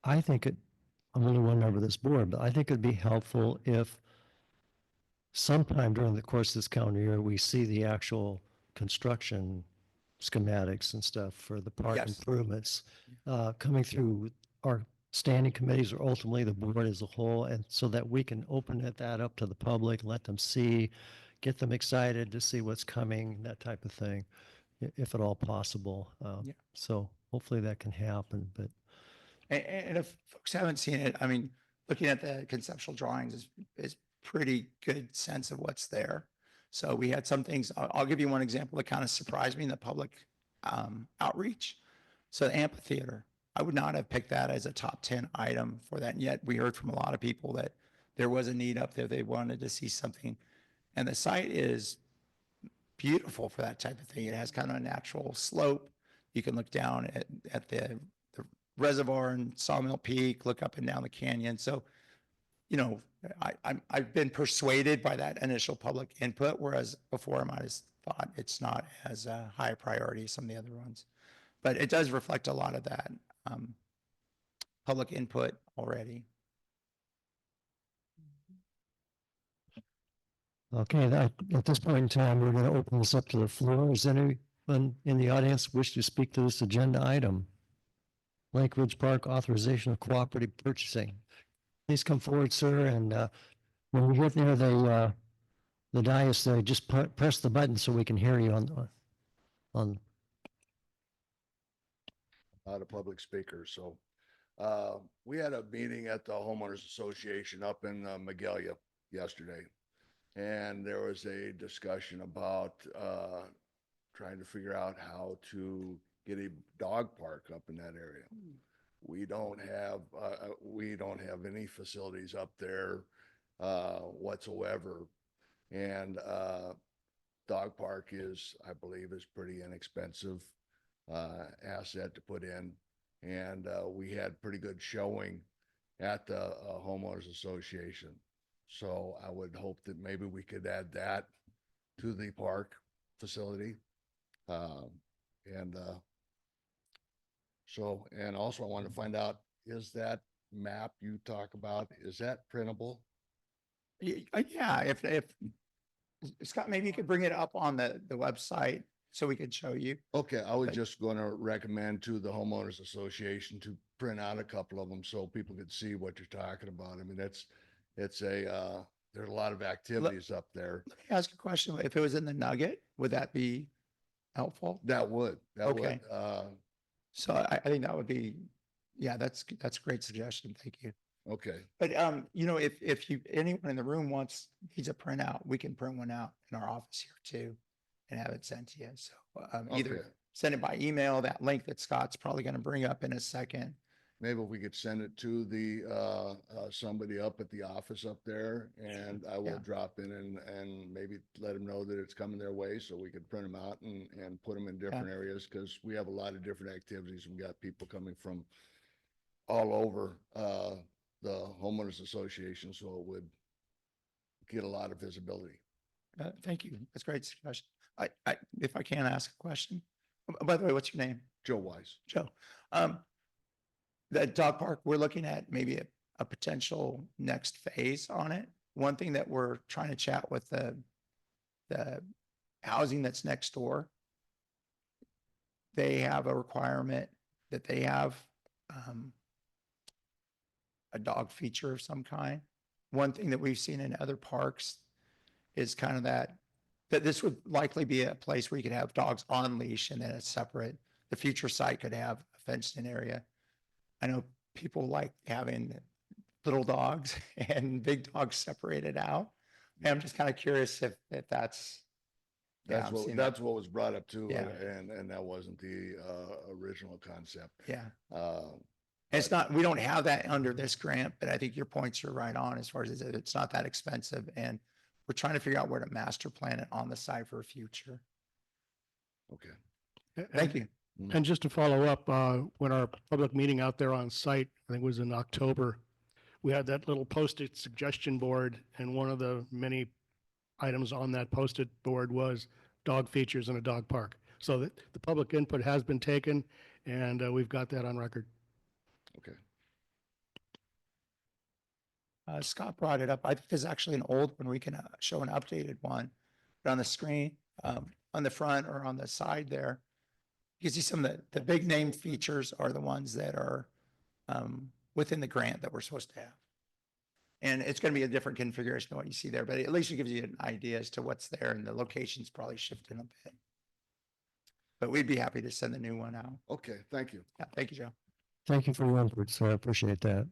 I think I'm only one member of this board, but I think it'd be helpful if sometime during the course of this calendar year, we see the actual construction schematics and stuff for the park Yes. improvements coming through our standing committees or ultimately the board as a whole, and so that we can open that up to the public, let them see, get them excited to see what's coming, that type of thing, if at all possible. Yeah. So hopefully that can happen, but And if folks haven't seen it, I mean, looking at the conceptual drawings is pretty good sense of what's there. So we had some things, I'll give you one example that kind of surprised me in the public outreach. So the amphitheater, I would not have picked that as a top 10 item for that. And yet we heard from a lot of people that there was a need up there. They wanted to see something. And the site is beautiful for that type of thing. It has kind of a natural slope. You can look down at the reservoir and Sawmill Peak, look up and down the canyon. So, you know, I've been persuaded by that initial public input, whereas before I might have thought it's not as high a priority as some of the other ones. But it does reflect a lot of that public input already. okay, at this point in time, we're going to open this up to the floor. Is anyone in the audience wish to speak to this agenda item? Lake Ridge Park authorization of cooperative purchasing. Please come forward, sir, and when we get near the dais, just press the button so we can hear you on. Not a public speaker, so we had a meeting at the homeowners association up in Magalia yesterday. And there was a discussion about trying to figure out how to get a dog park up in that area. We don't have any facilities up there whatsoever. And dog park is, I believe, is pretty inexpensive asset to put in. And we had pretty good showing at the homeowners association. So I would hope that maybe we could add that to the park facility. And also I want to find out, is that map you talk about, is that printable? Yeah, if Scott, maybe you could bring it up on the website so we could show you. Okay, I was But- just going to recommend to the homeowners association to print out a couple of them so people could see what you're talking about. I mean, there's a lot of activities up there. Let me ask a question. If it was in the Nugget, would that be helpful? That would. Okay. So I think that would be, yeah, that's a great suggestion. Thank you. Okay, But you know, if anyone in the room needs a printout, we can print one out in our office here too and have it sent to you. So Okay. either send it by email, that link that Scott's probably going to bring up in a second. maybe if we could send it to the somebody up at the office up there, and I will Yeah. drop in and maybe let them know that it's coming their way so we could print them out and put them in different areas, because we have a lot of different activities. We've got people coming from all over the homeowners association, so it would get a lot of visibility. Thank you. That's a great suggestion. If I can ask a question. By the way, what's your name? Joe Wise. Joe. The dog park, we're looking at maybe a potential next phase on it. One thing that we're trying to chat with the housing that's next door. They have a requirement that they have a dog feature of some kind. One thing that we've seen in other parks is kind of that this would likely be a place where you could have dogs on leash and then a separate, the future site could have a fenced in area. I know people like having little dogs and big dogs separated out. And I'm just kind of curious if that's, yeah, That's I'm what, seeing that's what was brought up too. Yeah. And that wasn't the, original concept. yeah. Uh, It's but- not, we don't have that under this grant, but I think your points are right on as far as it's not that expensive. And we're trying to figure out where to master plan it on the site for a future. Okay. Thank you. And just to follow up, when our public meeting out there on site, I think it was in October, we had that little posted suggestion board, and one of the many items on that posted board was dog features in a dog park. So that the public input has been taken, and we've got that on record. Okay. Scott brought it up. I think there's actually an old one. We can show an updated one. But on the screen, on the front or on the side there, you can see some of the big name features are the ones that are within the grant that we're supposed to have. And it's going to be a different configuration than what you see there, but at least it gives you an idea as to what's there, and the location's probably shifting a bit. But we'd be happy to send the new one out. Okay, thank you. Yeah, thank you, Joe. Thank you for your input, sir. I appreciate that.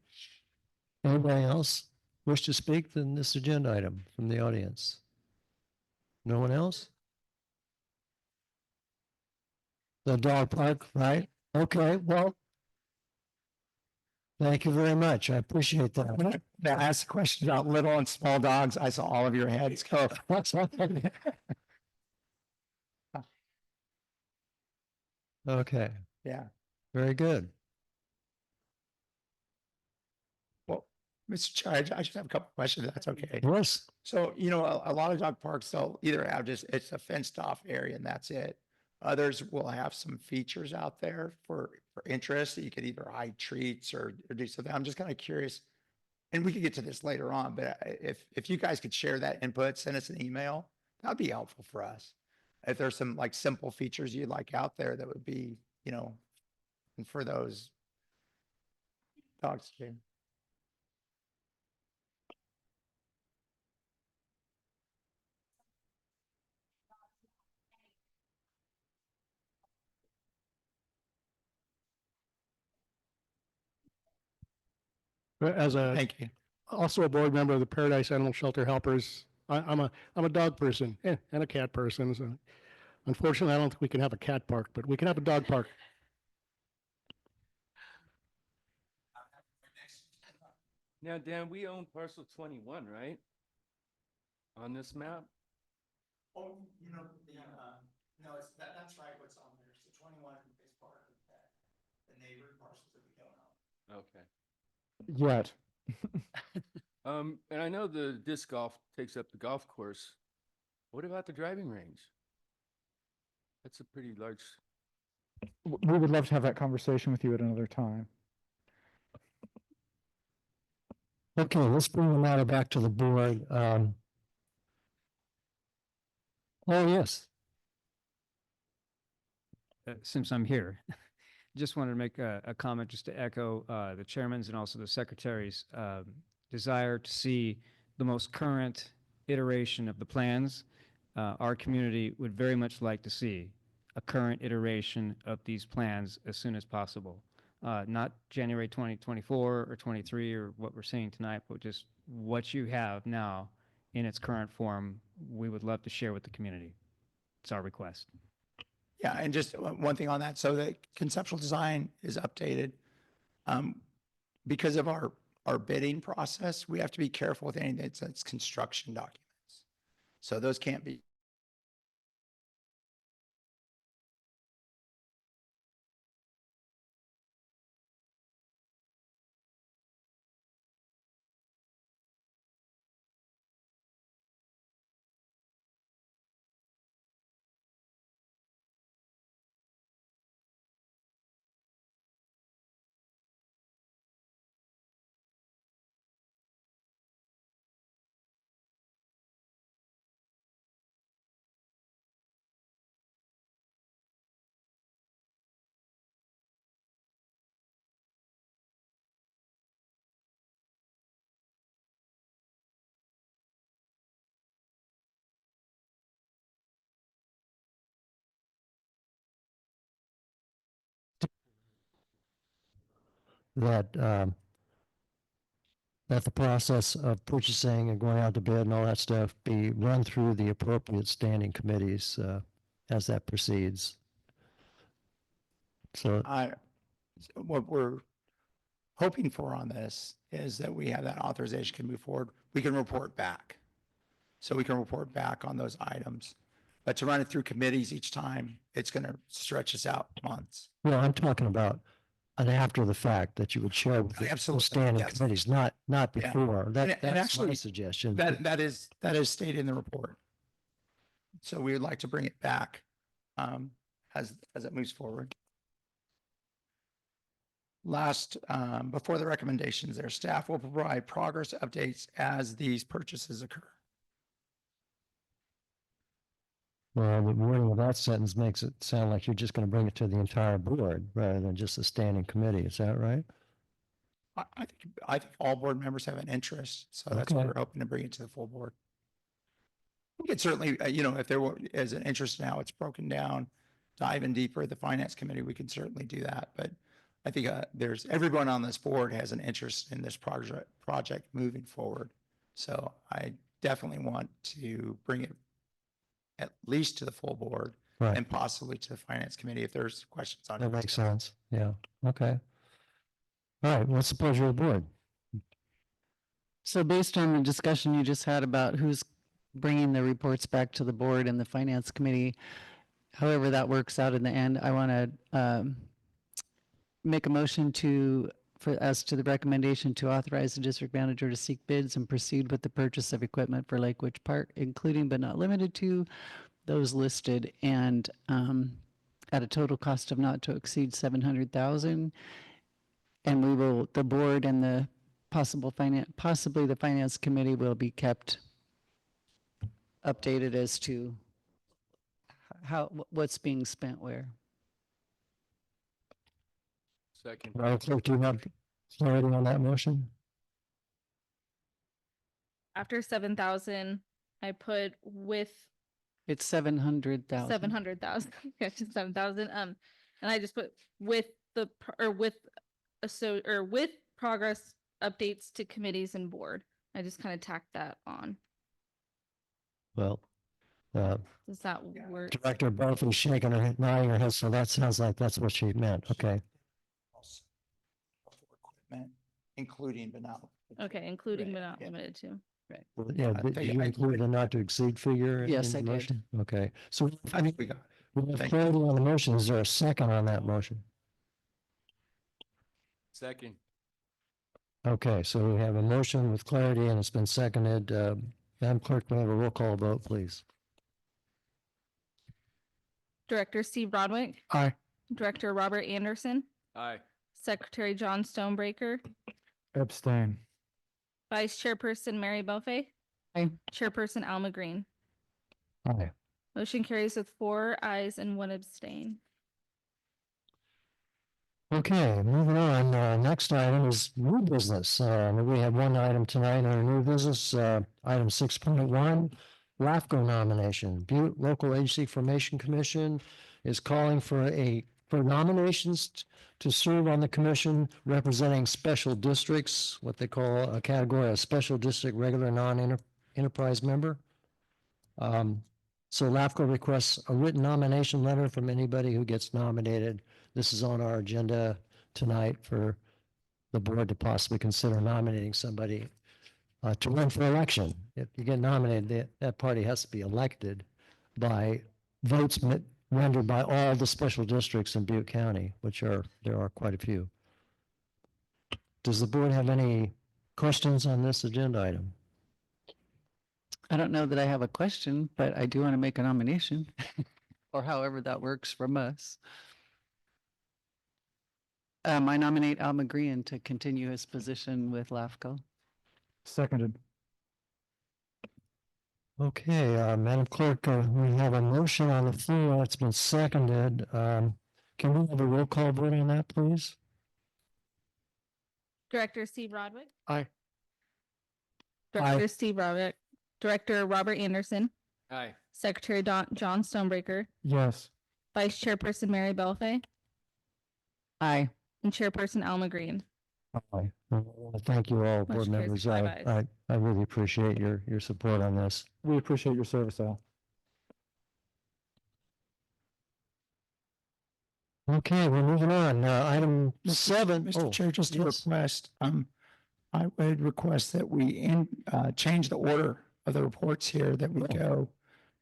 Anybody else wish to speak in this agenda item from the audience? No one else? The dog park, right? Okay, well, thank you very much. I appreciate that. When I asked the question about little and small dogs, I saw all of your heads go. Okay, Yeah. very good. Well, Mr. Chair, I just have a couple of questions. if That's okay. Yes, So, a lot of dog parks, they'll either have just, it's a fenced off area and that's it. Others will have some features out there for interest that you could either hide treats or do something. I'm just kind of curious. And we could get to this later on, but if you guys could share that input, send us an email, that'd be helpful for us. If there's some like simple features you'd like out there that would be, and for those dogs too. As a, Thank you. also a board member of the Paradise Animal Shelter Helpers, I'm a dog person and a cat person. So unfortunately, I don't think we can have a cat park, but we can have a dog park. Now, Dan, we own parcel 21, right? On this map? Oh, no, it's that's right. What's on there? So 21 is part of that. The neighbor parcels that we don't own. Okay. Yet. And I know the disc golf takes up the golf course. What about the driving range? That's a pretty large, We would love to have that conversation with you at another time. okay, let's bring the matter back to the board. Oh, yes, Since I'm here, just wanted to make a comment just to echo the chairman's and also the secretary's desire to see the most current iteration of the plans. Our community would very much like to see a current iteration of these plans as soon as possible. Not January 2024 or 23 or what we're seeing tonight, but just what you have now in its current form, we would love to share with the community. It's our request. Yeah, and just one thing on that. So the conceptual design is updated. Because of our bidding process, we have to be careful with anything that's construction documents. So those can't be that, that the process of purchasing and going out to bid and all that stuff be run through the appropriate standing committees, as that proceeds. So, What we're hoping for on this is that we have that authorization can move forward. We can report back. So we can report back on those items. But to run it through committees each time, it's going to stretch us out months. well, I'm talking about an after the fact that you would share with the Absolutely, standing yes. committees, not Yeah. before. And That's my actually, suggestion. That is stated in the report. So we would like to bring it back as it moves forward. Last, before the recommendations there, staff will provide progress updates as these purchases occur. Well, the wording of that sentence makes it sound like you're just going to bring it to the entire board rather than just a standing committee. Is that right? I think all board members have an interest, so that's why Okay. we're hoping to bring it to the full board. We could certainly, if there is an interest now, it's broken down, dive in deeper at the finance committee, we can certainly do that. But I think everyone on this board has an interest in this project moving forward. So I definitely want to bring it at least to the full board Right. and possibly to the finance committee if there's questions on it. That makes sense. Yeah. Okay. All right. What's the pleasure of the board? So based on the discussion you just had about who's bringing the reports back to the board and the finance committee, however that works out in the end, I want to make a motion as to the recommendation to authorize the district manager to seek bids and proceed with the purchase of equipment for Lake Witch Park, including but not limited to those listed, and at a total cost of not to exceed 700,000. And the board and the possibly the finance committee will be kept updated as to what's being spent where. Second. Madam Clerk, do you have clarity on that motion? After 7,000, I put with It's 700,000. 700,000, yeah, just 7,000. And I just put with with progress updates to committees and board. I just kind of tacked that on. Well, Does that work? Director Barth is shaking her head, nodding her head, so that sounds like that's what she meant. Okay. Equipment, including but not. Okay, including but not Yeah. limited to. Well, yeah, I did think you I- include a not to exceed figure? Yes, in I the did. motion? Okay. So, I mean, We got it. we have Thank clarity on the motion. Is there a second on that motion? Second. Okay, so we have a motion with clarity and it's been seconded. Madam Clerk, may I have a roll call vote, please? Director Steve Broadwick, Aye. Director Robert Anderson, Aye. Secretary John Stonebreaker, Abstain. Vice Chairperson Mary Belfay. Aye. Chairperson Alma Green. Aye. Motion carries with 4 ayes and 1 abstain. Okay, moving on. Next item is new business. We have one item tonight under new business, item 6.1, LAFCO nomination. Butte Local Agency Formation Commission is calling for nominations to serve on the commission representing special districts, what they call a category of special district regular non-enterprise member. So LAFCO requests a written nomination letter from anybody who gets nominated. This is on our agenda tonight for the board to possibly consider nominating somebody to run for election. If you get nominated, that party has to be elected by votes rendered by all the special districts in Butte County, there are quite a few. Does the board have any questions on this agenda item? I don't know that I have a question, but I do want to make a nomination or however that works from us. I nominate Al McGrean to continue his position with LAFCO. Seconded. Okay, Madam Clerk, we have a motion on the floor. It's been seconded. Can we have a roll call vote on that, please? Director Steve Broadwick. Aye. Director Steve Broadwick. Director Robert Anderson. Aye. Secretary John Stonebreaker. Yes. Vice Chairperson Mary Belfay. Aye. And Chairperson Alma Green. Aye. Thank you all, board Motion carries members. with 5 I, ayes. I really appreciate your support on this. We appreciate your service, Al. Okay, we're moving on. Item Mr. 7. Mr. Oh, Chair, just a yes. request, I would request that we change the order of the reports here, that we Oh. go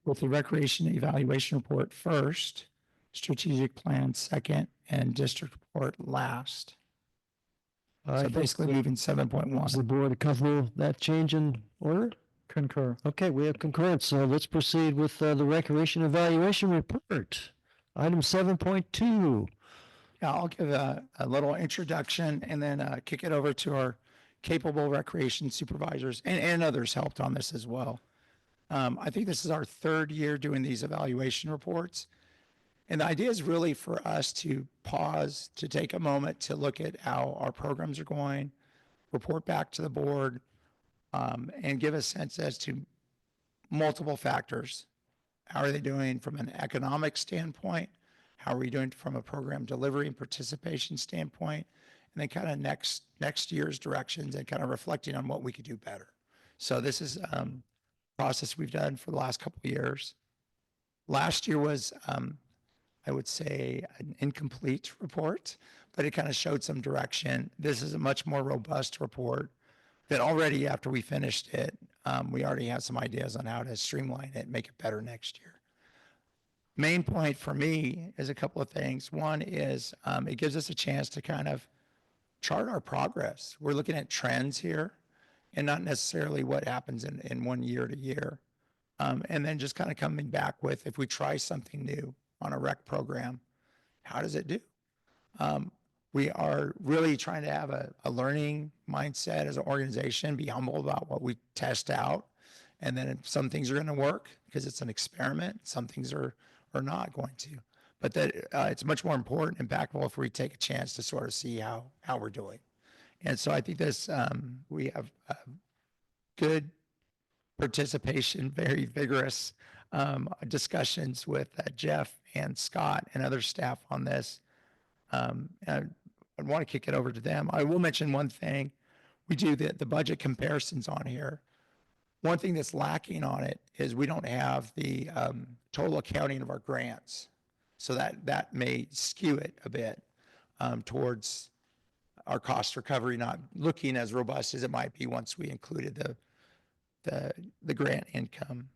with the recreation evaluation report first, strategic plan second, and district report last. I So think basically moving 7.1. is the board comfortable that change in order? Concur. Okay, we have concurrence, so let's proceed with the recreation evaluation report. Item 7.2. Yeah, I'll give a little introduction and then kick it over to our capable recreation supervisors, and others helped on this as well. I think this is our third year doing these evaluation reports. And the idea is really for us to pause, to take a moment to look at how our programs are going, report back to the board, and give a sense as to multiple factors. How are they doing from an economic standpoint? How are we doing from a program delivery and participation standpoint? And then kind of next year's directions and kind of reflecting on what we could do better. So this is process we've done for the last couple of years. Last year was, I would say, an incomplete report, but it kind of showed some direction. This is a much more robust report that already after we finished it, we already have some ideas on how to streamline it and make it better next year. Main point for me is a couple of things. One is it gives us a chance to kind of chart our progress. We're looking at trends here and not necessarily what happens in one year to year. And then just kind of coming back with, if we try something new on a rec program, how does it do? We are really trying to have a learning mindset as an organization, be humble about what we test out. And then some things are going to work because it's an experiment. Some things are not going to. But that it's much more important, impactful if we take a chance to sort of see how we're doing. And so I think this, we have good participation, very vigorous discussions with Jeff and Scott and other staff on this. And I want to kick it over to them. I will mention one thing. We do the budget comparisons on here. One thing that's lacking on it is we don't have the total accounting of our grants. So that may skew it a bit towards our cost recovery not looking as robust as it might be once we included the grant income.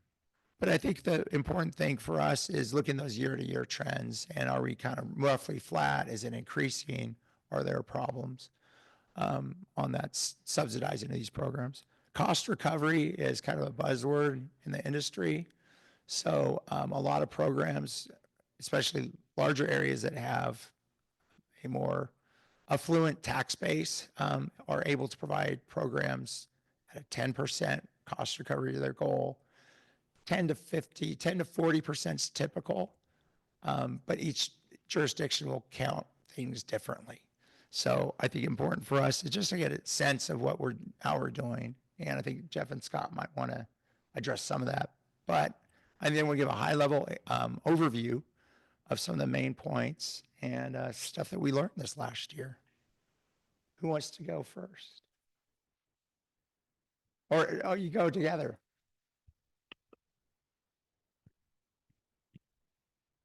But I think the important thing for us is looking those year-to-year trends, and are we kind of roughly flat? Is it increasing? Are there problems on that subsidizing of these programs? Cost recovery is kind of a buzzword in the industry. So a lot of programs, especially larger areas that have a more affluent tax base, are able to provide programs at a 10% cost recovery to their goal. 10 to 40% is typical, but each jurisdiction will count things differently. So I think important for us is just to get a sense of how we're doing. And I think Jeff and Scott might want to address some of that. But I then we'll give a high level overview of some of the main points and stuff that we learned this last year. Who wants to go first? Or you go together.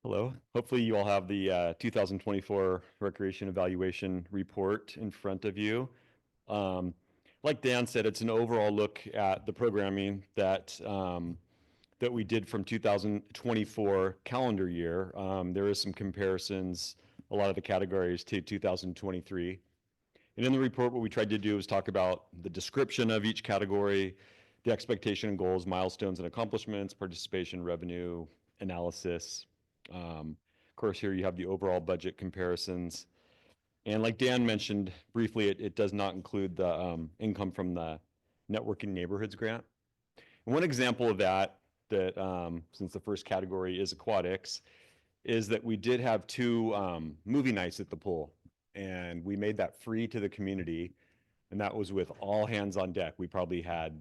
Hello. Hopefully you all have the 2024 Recreation Evaluation Report in front of you. Like Dan said, it's an overall look at the programming that that we did from 2024 calendar year. There is some comparisons, a lot of the categories to 2023. And in the report, what we tried to do is talk about the description of each category, the expectation and goals, milestones and accomplishments, participation, revenue, analysis. Of course, here you have the overall budget comparisons. And like Dan mentioned briefly, it does not include the income from the Networking Neighborhoods grant. And one example of that, since the first category is aquatics, is that we did have 2 movie nights at the pool. And we made that free to the community. And that was with all hands on deck. We probably had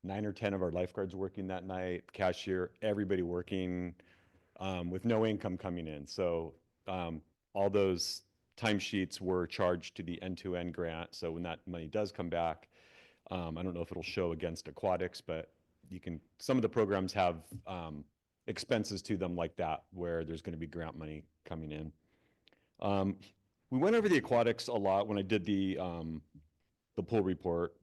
9 or 10 of our lifeguards working that night, cashier, everybody working with no income coming in. So all those timesheets were charged to the end-to-end grant. So when that money does come back, I don't know if it'll show against aquatics, but some of the programs have expenses to them like that, where there's going to be grant money coming in. We went over the aquatics a lot when I did the pool report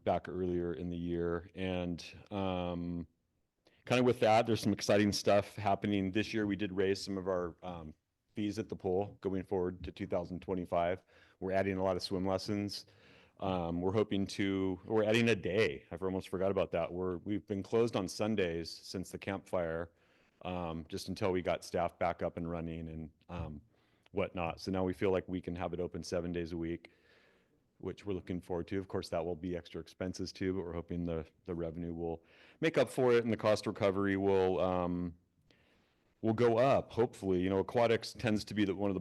back earlier in the year. And kind of with that, there's some exciting stuff happening this year. We did raise some of our fees at the pool going forward to 2025. We're adding a lot of swim lessons. We're adding a day. I've almost forgot about that. We've been closed on Sundays since the campfire, just until we got staff back up and running and whatnot. So now we feel like we can have it open 7 days a week, which we're looking forward to. Of course, that will be extra expenses too, but we're hoping the revenue will make up for it and the cost recovery will go up, hopefully. Aquatics tends to be one of the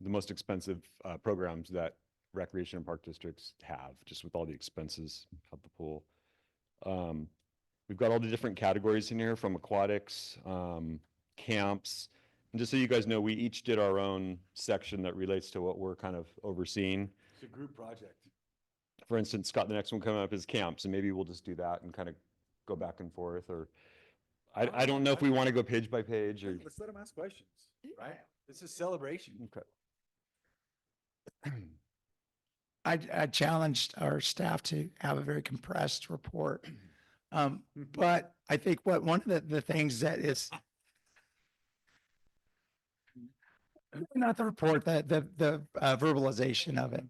most expensive programs that recreation and park districts have, just with all the expenses of the pool. We've got all the different categories in here, from aquatics, camps. And just so you guys know, we each did our own section that relates to what we're kind of overseeing. It's a group project. For instance, Scott, the next one coming up is camps, and maybe we'll just do that and kind of go back and forth. Or I don't know if we want to go page by page or. Let's let them ask questions, right? This is celebration. Okay. I challenged our staff to have a very compressed report. But I think one of the things that is not the report, the verbalization of it.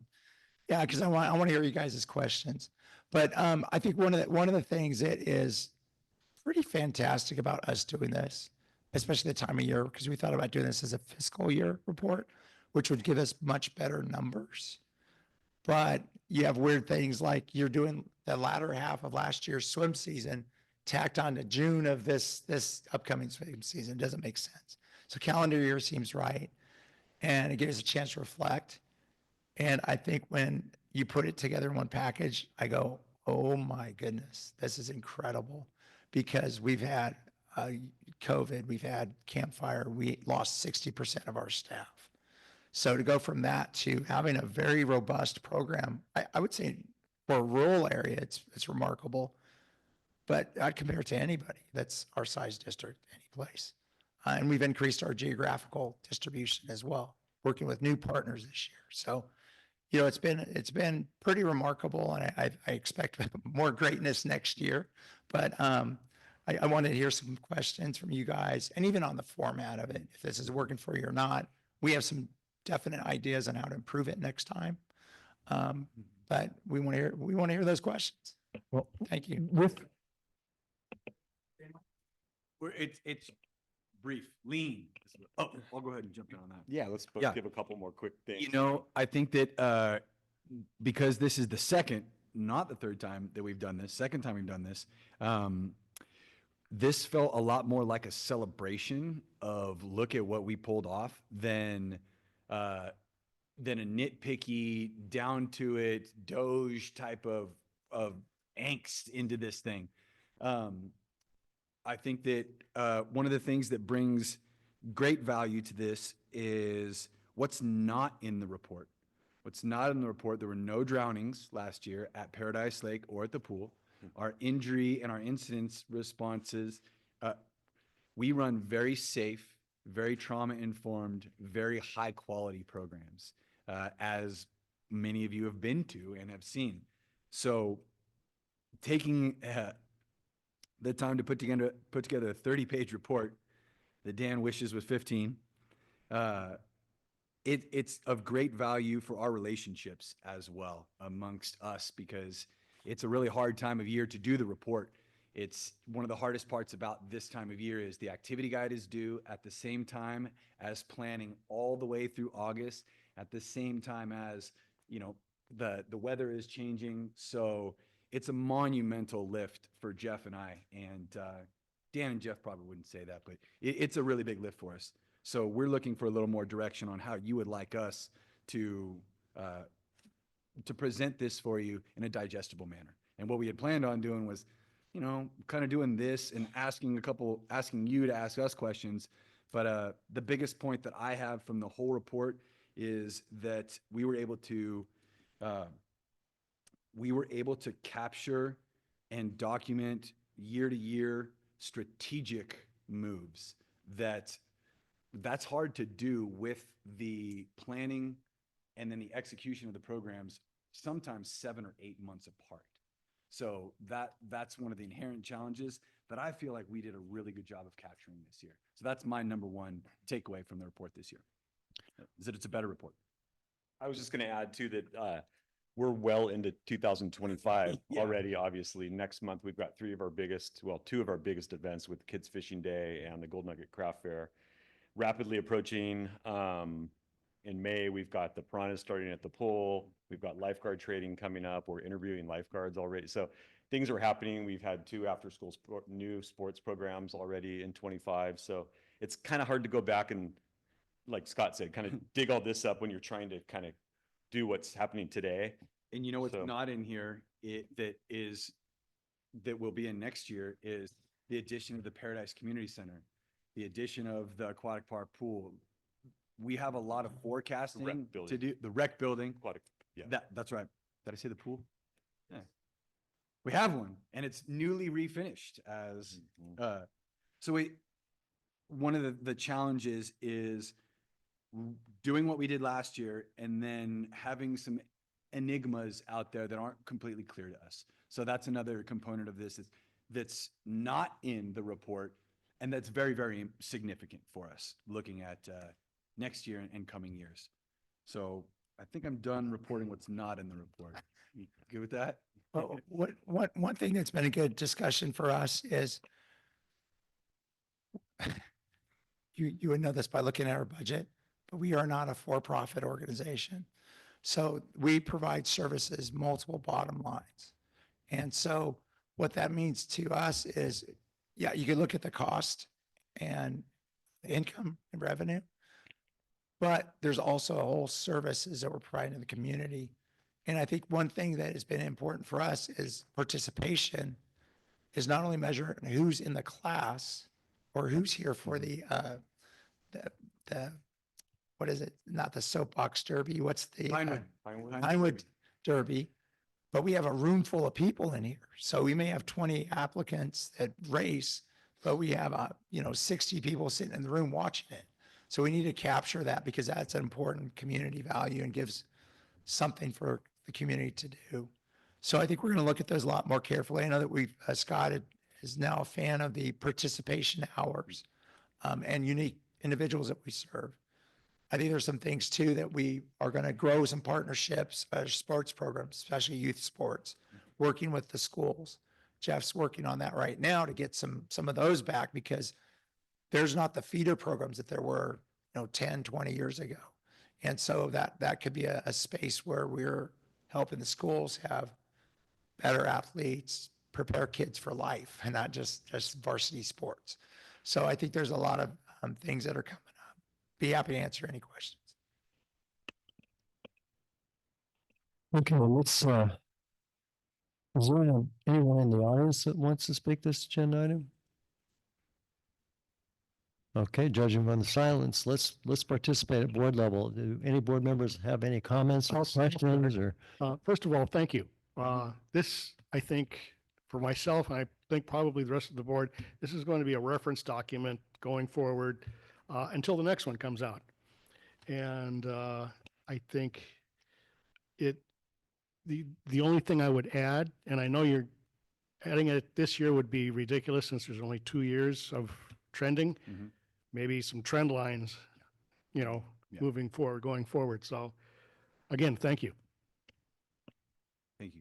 Yeah, because I want to hear you guys' questions. But I think one of the things that is pretty fantastic about us doing this, especially the time of year, because we thought about doing this as a fiscal year report, which would give us much better numbers. But you have weird things like you're doing the latter half of last year's swim season tacked on to June of this upcoming swim season. It doesn't make sense. So calendar year seems right. And it gives us a chance to reflect. And I think when you put it together in one package, I go, oh my goodness, this is incredible. Because we've had COVID, we've had campfire, we lost 60% of our staff. So to go from that to having a very robust program, I would say for a rural area, it's remarkable. But I'd compare it to anybody that's our size district, any place. And we've increased our geographical distribution as well, working with new partners this year. So, it's been pretty remarkable, and I expect more greatness next year. But I wanted to hear some questions from you guys, and even on the format of it, if this is working for you or not. We have some definite ideas on how to improve it next time. But we want to hear those questions. Well, Thank you. It's brief, lean. Oh, I'll go ahead and jump in on that. Yeah, let's Yeah. give a couple more quick things. I think that because this is the second, not the third time that we've done this, second time we've done this, this felt a lot more like a celebration of look at what we pulled off than a nitpicky, down to it, Doge type of angst into this thing. I think that one of the things that brings great value to this is what's not in the report. What's not in the report, there were no drownings last year at Paradise Lake or at the pool. Our injury and our incidents responses, we run very safe, very trauma-informed, very high-quality programs, as many of you have been to and have seen. So taking the time to put together a 30-page report that Dan wishes was 15, it's of great value for our relationships as well amongst us, because it's a really hard time of year to do the report. It's one of the hardest parts about this time of year is the activity guide is due at the same time as planning all the way through August, at the same time as, the weather is changing. So it's a monumental lift for Jeff and I, and Dan and Jeff probably wouldn't say that, but it's a really big lift for us. So we're looking for a little more direction on how you would like us to present this for you in a digestible manner. And what we had planned on doing was, kind of doing this and asking you to ask us questions But the biggest point that I have from the whole report is that we were able to capture and document year-to-year strategic moves that's hard to do with the planning and then the execution of the programs, sometimes 7 or 8 months apart. So that's one of the inherent challenges that I feel like we did a really good job of capturing this year. So that's my number one takeaway from the report this year, is that it's a better report. I was just going to add too that we're well into 2025 Yeah. already. Obviously, next month we've got two of our biggest events with Kids Fishing Day and the Gold Nugget Craft Fair. Rapidly approaching. In May, we've got the piranhas starting at the pool. We've got lifeguard training coming up. We're interviewing lifeguards already. So things are happening. We've had 2 after-school new sports programs already in 25. So it's kind of hard to go back and, like Scott said, kind of dig all this up when you're trying to kind of do what's happening today. And you know what's So- not in here, that will be in next year, is the addition of the Paradise Community Center, the addition of the aquatic park pool. We have a lot of forecasting to building. do. The rec building. Aquatic, yeah. That's right. Did I say the pool? Yeah. We have one, and it's newly refinished as, so one of the challenges is doing what we did last year and then having some enigmas out there that aren't completely clear to us. So that's another component of this that's not in the report, and that's very, very significant for us looking at next year and coming years. So I think I'm done reporting what's not in the report. You good with that? Well, one thing that's been a good discussion for us is you would know this by looking at our budget, but we are not a for-profit organization. So we provide services, multiple bottom lines. And so what that means to us is, yeah, you can look at the cost and the income and revenue, but there's also a whole services that we're providing to the community. And I think one thing that has been important for us is participation is not only measuring who's in the class or who's here for the what is it? Not the soapbox derby. What's the Pinewood Derby? But we have a room full of people in here. So we may have 20 applicants that race, but we have 60 people sitting in the room watching it. So we need to capture that because that's an important community value and gives something for the community to do. So I think we're going to look at those a lot more carefully. I know that Scott is now a fan of the participation hours and unique individuals that we serve. I think there's some things too that we are going to grow some partnerships, sports programs, especially youth sports, working with the schools. Jeff's working on that right now to get some of those back because there's not the feeder programs that there were 10, 20 years ago. And so that could be a space where we're helping the schools have better athletes, prepare kids for life and not just varsity sports. So I think there's a lot of things that are coming up. Be happy to answer any questions. Okay, let's, is there anyone in the audience that wants to speak this agenda item? Okay, judging from the silence, let's participate at board level. Do any board members have any comments or questions or? First of all, thank you. This, I think, for myself, and I think probably the rest of the board, this is going to be a reference document going forward until the next one comes out. And I think the only thing I would add, and I know you're adding it this year would be ridiculous since there's only 2 years of trending, maybe some trend lines, moving forward, going forward. So again, thank you. Thank you.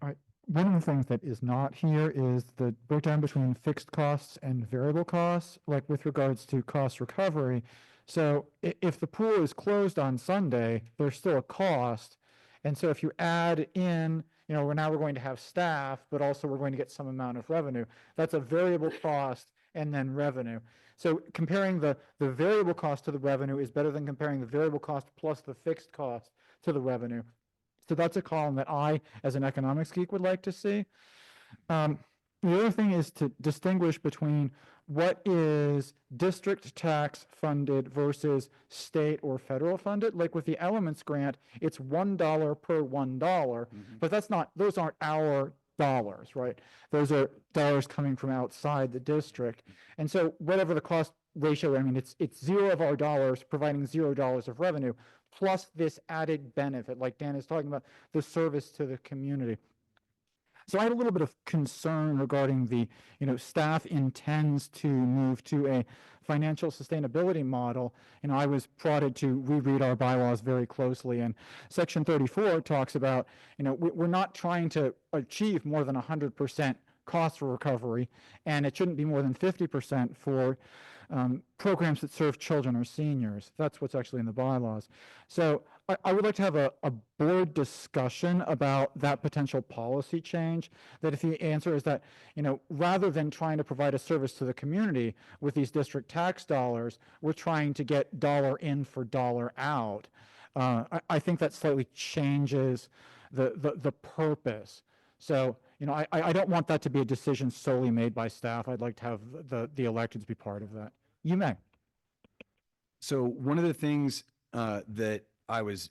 All right. One of the things that is not here is the breakdown between fixed costs and variable costs, like with regards to cost recovery. So if the pool is closed on Sunday, there's still a cost. And so if you add in, now we're going to have staff, but also we're going to get some amount of revenue. That's a variable cost and then revenue. So comparing the variable cost to the revenue is better than comparing the variable cost plus the fixed cost to the revenue. So that's a column that I, as an economics geek, would like to see. The other thing is to distinguish between what is district tax funded versus state or federal funded. Like with the Elements grant, it's $1 per $1, but those aren't our dollars, right? Those are dollars coming from outside the district. And so whatever the cost ratio, I mean, it's zero of our dollars providing $0 of revenue, plus this added benefit, like Dan is talking about, the service to the community. So I had a little bit of concern regarding the, staff intends to move to a financial sustainability model. I was prodded to reread our bylaws very closely, and Section 34 talks about, we're not trying to achieve more than 100% cost recovery, and it shouldn't be more than 50% for programs that serve children or seniors. That's what's actually in the bylaws. So I would like to have a board discussion about that potential policy change, that if the answer is that, rather than trying to provide a service to the community with these district tax dollars, we're trying to get dollar in for dollar out. I think that slightly changes the purpose. So, I don't want that to be a decision solely made by staff. I'd like to have the electeds be part of that. You may. So one of the things that I was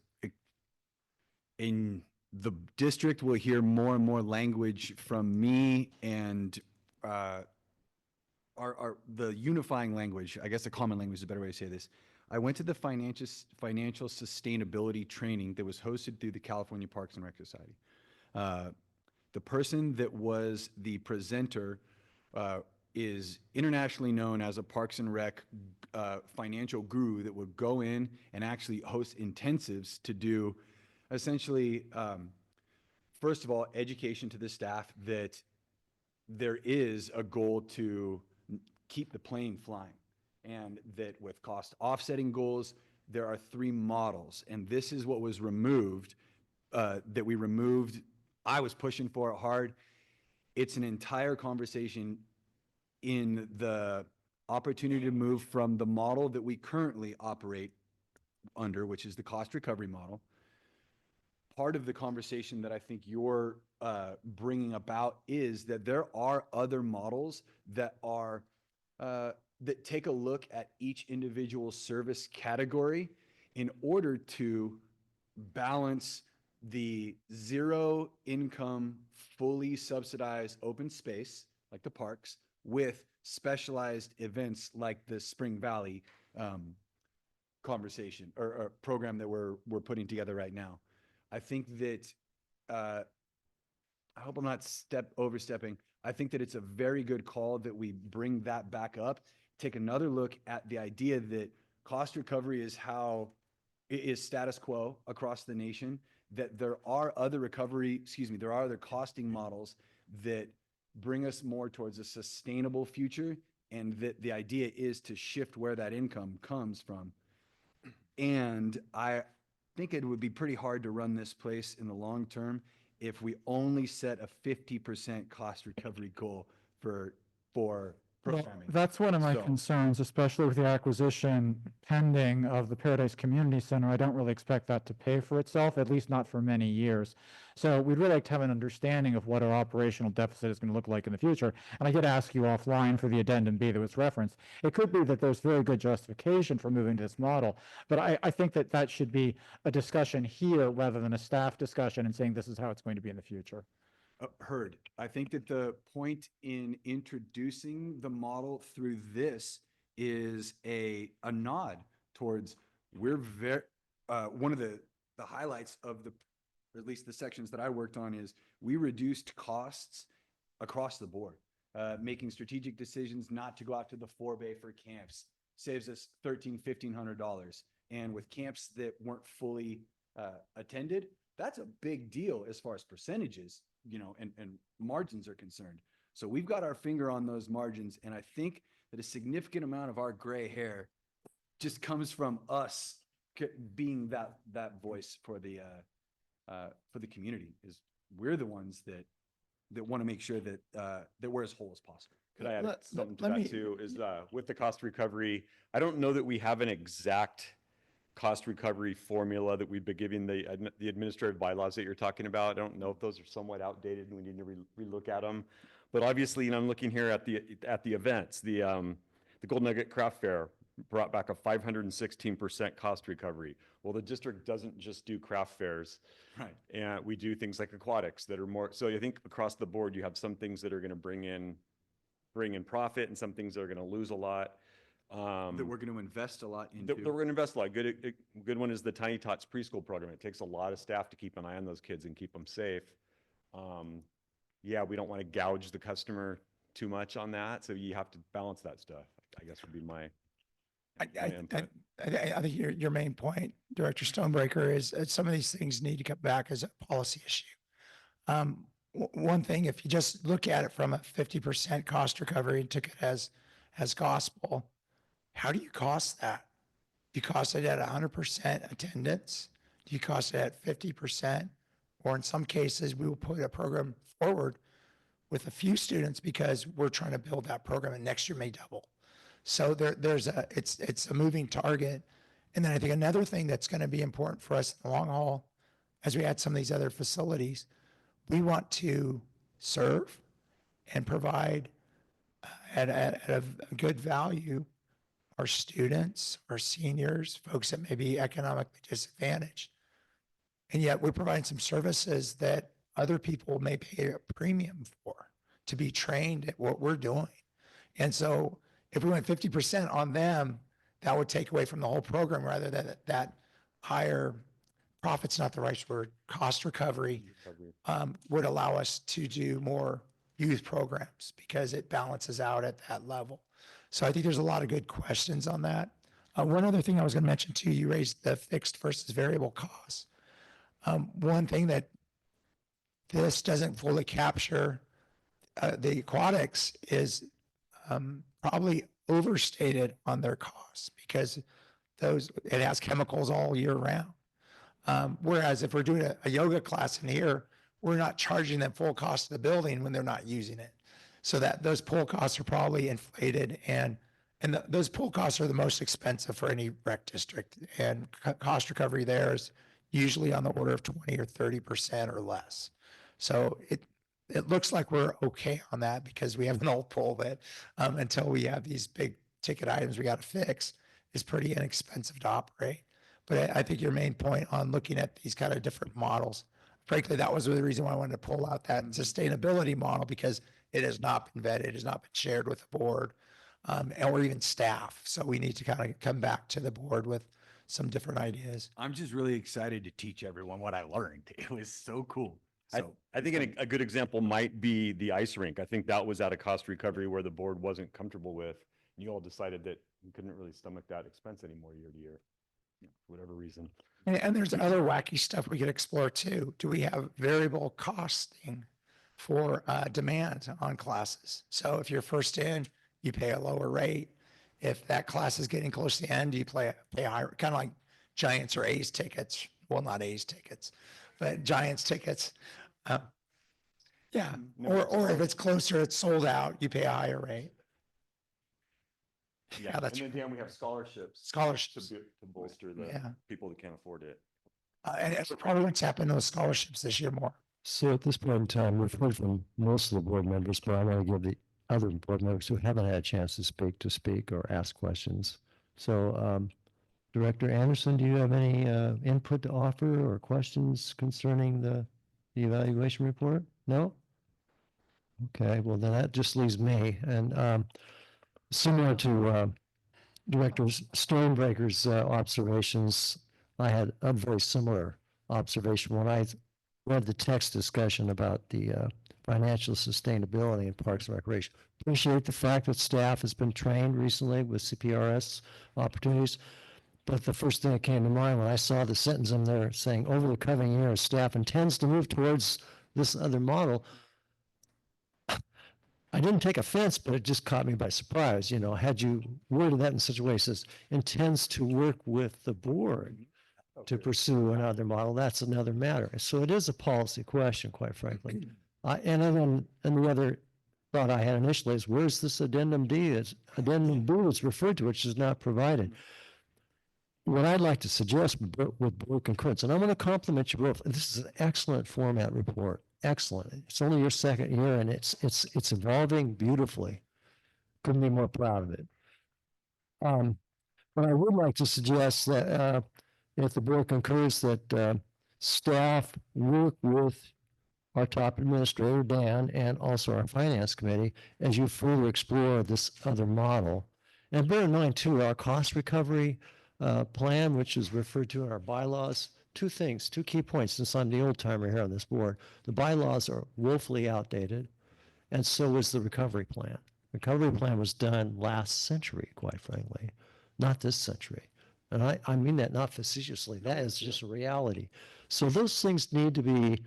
in the district will hear more and more language from me and the unifying language, I guess the common language is a better way to say this. I went to the financial sustainability training that was hosted through the California Parks and Rec Society. The person that was the presenter is internationally known as a Parks and Rec financial guru that would go in and actually host intensives to do essentially, first of all, education to the staff that there is a goal to keep the plane flying, and that with cost offsetting goals, there are 3 models. And this is what was removed, that we removed. I was pushing for it hard. It's an entire conversation in the opportunity to move from the model that we currently operate under, which is the cost recovery model. Part of the conversation that I think you're bringing about is that there are other models that are that take a look at each individual service category in order to balance the zero income, fully subsidized open space, like the parks, with specialized events like the Spring Valley conversation or program that we're putting together right now. I think that, I hope I'm not overstepping. I think that it's a very good call that we bring that back up, take another look at the idea that cost recovery is how it is status quo across the nation, that there are other there are other costing models that bring us more towards a sustainable future, and that the idea is to shift where that income comes from. And I think it would be pretty hard to run this place in the long term if we only set a 50% cost recovery goal for programming. That's one of my So- concerns, especially with the acquisition pending of the Paradise Community Center. I don't really expect that to pay for itself, at least not for many years. So we'd really like to have an understanding of what our operational deficit is going to look like in the future. And I did ask you offline for the addendum B that was referenced. It could be that there's very good justification for moving to this model, but I think that that should be a discussion here rather than a staff discussion and saying this is how it's going to be in the future. Heard. I think that the point in introducing the model through this is a nod towards we're very one of the highlights of the, or at least the sections that I worked on, is we reduced costs across the board, making strategic decisions not to go out to the 4-bay for camps saves us $1,500. And with camps that weren't fully attended, that's a big deal as far as percentages, and margins are concerned. So we've got our finger on those margins, and I think that a significant amount of our gray hair just comes from us being that voice for the community. Is we're the ones that want to make sure that that we're as whole as possible. Could I add something to that too? Is with the cost recovery, I don't know that we have an exact cost recovery formula that we've been giving the administrative bylaws that you're talking about. I don't know if those are somewhat outdated and we need to relook at them. But obviously, I'm looking here at the events, the Gold Nugget Craft Fair brought back a 516% cost recovery. Well, the district doesn't just do craft fairs. Right. And we do things like aquatics that are more, so I think across the board, you have some things that are going to bring in profit and some things that are going to lose a lot. That we're going to invest a lot into. That we're going to invest a lot. Good one is the Tiny Tots preschool program. It takes a lot of staff to keep an eye on those kids and keep them safe. Yeah, we don't want to gouge the customer too much on that, so you have to balance that stuff, I guess would be my input. I think your main point, Director Stonebreaker, is some of these things need to come back as a policy issue. One thing, if you just look at it from a 50% cost recovery and took it as gospel, how do you cost that? Do you cost it at 100% attendance? Do you cost it at 50%? Or in some cases, we will put a program forward with a few students because we're trying to build that program and next year may double. So it's a moving target. And then I think another thing that's going to be important for us in the long haul, as we add some of these other facilities, we want to serve and provide at a good value our students, our seniors, folks that may be economically disadvantaged. And yet we're providing some services that other people may pay a premium for to be trained at what we're doing. And so if we went 50% on them, that would take away from the whole program rather than that higher profit's not the right word, cost recovery would allow us to do more youth programs because it balances out at that level. So I think there's a lot of good questions on that. One other thing I was going to mention too, you raised the fixed versus variable costs. One thing that this doesn't fully capture, the aquatics is probably overstated on their costs because it has chemicals all year round. Whereas if we're doing a yoga class in here, we're not charging them full cost of the building when they're not using it. So that those pool costs are probably inflated and those pool costs are the most expensive for any rec district and cost recovery there is usually on the order of 20 or 30% or less. So it looks like we're okay on that because we have an old pool that until we have these big ticket items we got to fix is pretty inexpensive to operate. But I think your main point on looking at these kind of different models, frankly, that was the reason why I wanted to pull out that sustainability model because it has not been vetted, has not been shared with the board or even staff. So we need to kind of come back to the board with some different ideas. I'm just really excited to teach everyone what I learned. It was so cool. So I think a good example might be the ice rink. I think that was at a cost recovery where the board wasn't comfortable with. You all decided that you couldn't really stomach that expense anymore year to year, for whatever reason. And there's other wacky stuff we could explore too. Do we have variable costing for demand on classes? So if you're first in, you pay a lower rate. If that class is getting close to the end, you pay higher, kind of like Giants or A's tickets. Well, not A's tickets, but Giants tickets. Yeah. Or if it's closer, it's sold out, you pay a higher rate. Yeah, that's and then Dan, we have scholarships. Scholarships. To bolster the people that can't afford it. And we're probably going to tap into those scholarships this year more. So at this point in time, we've heard from most of the board members, but I want to give the other board members who haven't had a chance to speak or ask questions. So Director Anderson, do you have any input to offer or questions concerning the evaluation report? No? Okay, well then that just leaves me. And similar to Director Stonebreaker's observations, I had a very similar observation when I read the text discussion about the financial sustainability in Parks and Recreation. Appreciate the fact that staff has been trained recently with CPRS opportunities. But the first thing that came to mind when I saw the sentence in there saying, over the coming years, staff intends to move towards this other model, I didn't take offense, but it just caught me by surprise. You know, had you worded that in such a way, it says, intends to work with the board to pursue another model, that's another matter. So it is a policy question, quite frankly. And then the other thought I had initially is, where's this addendum D? Addendum B that's referred to, which is not provided. What I'd like to suggest with board concurrence, and I'm going to compliment you both, this is an excellent format report. excellent. It's only your second year and it's evolving beautifully. Couldn't be more proud of it. But I would like to suggest that if the board concurs that staff work with our top administrator, Dan, and also our finance committee as you further explore this other model. And bear in mind too, our cost recovery plan, which is referred to in our bylaws, two things, two key points, since I'm the old timer here on this board. The bylaws are woefully outdated, and so is the recovery plan. Recovery plan was done last century, quite frankly, not this century. And I mean that not facetiously, that is just a reality. So those things need to be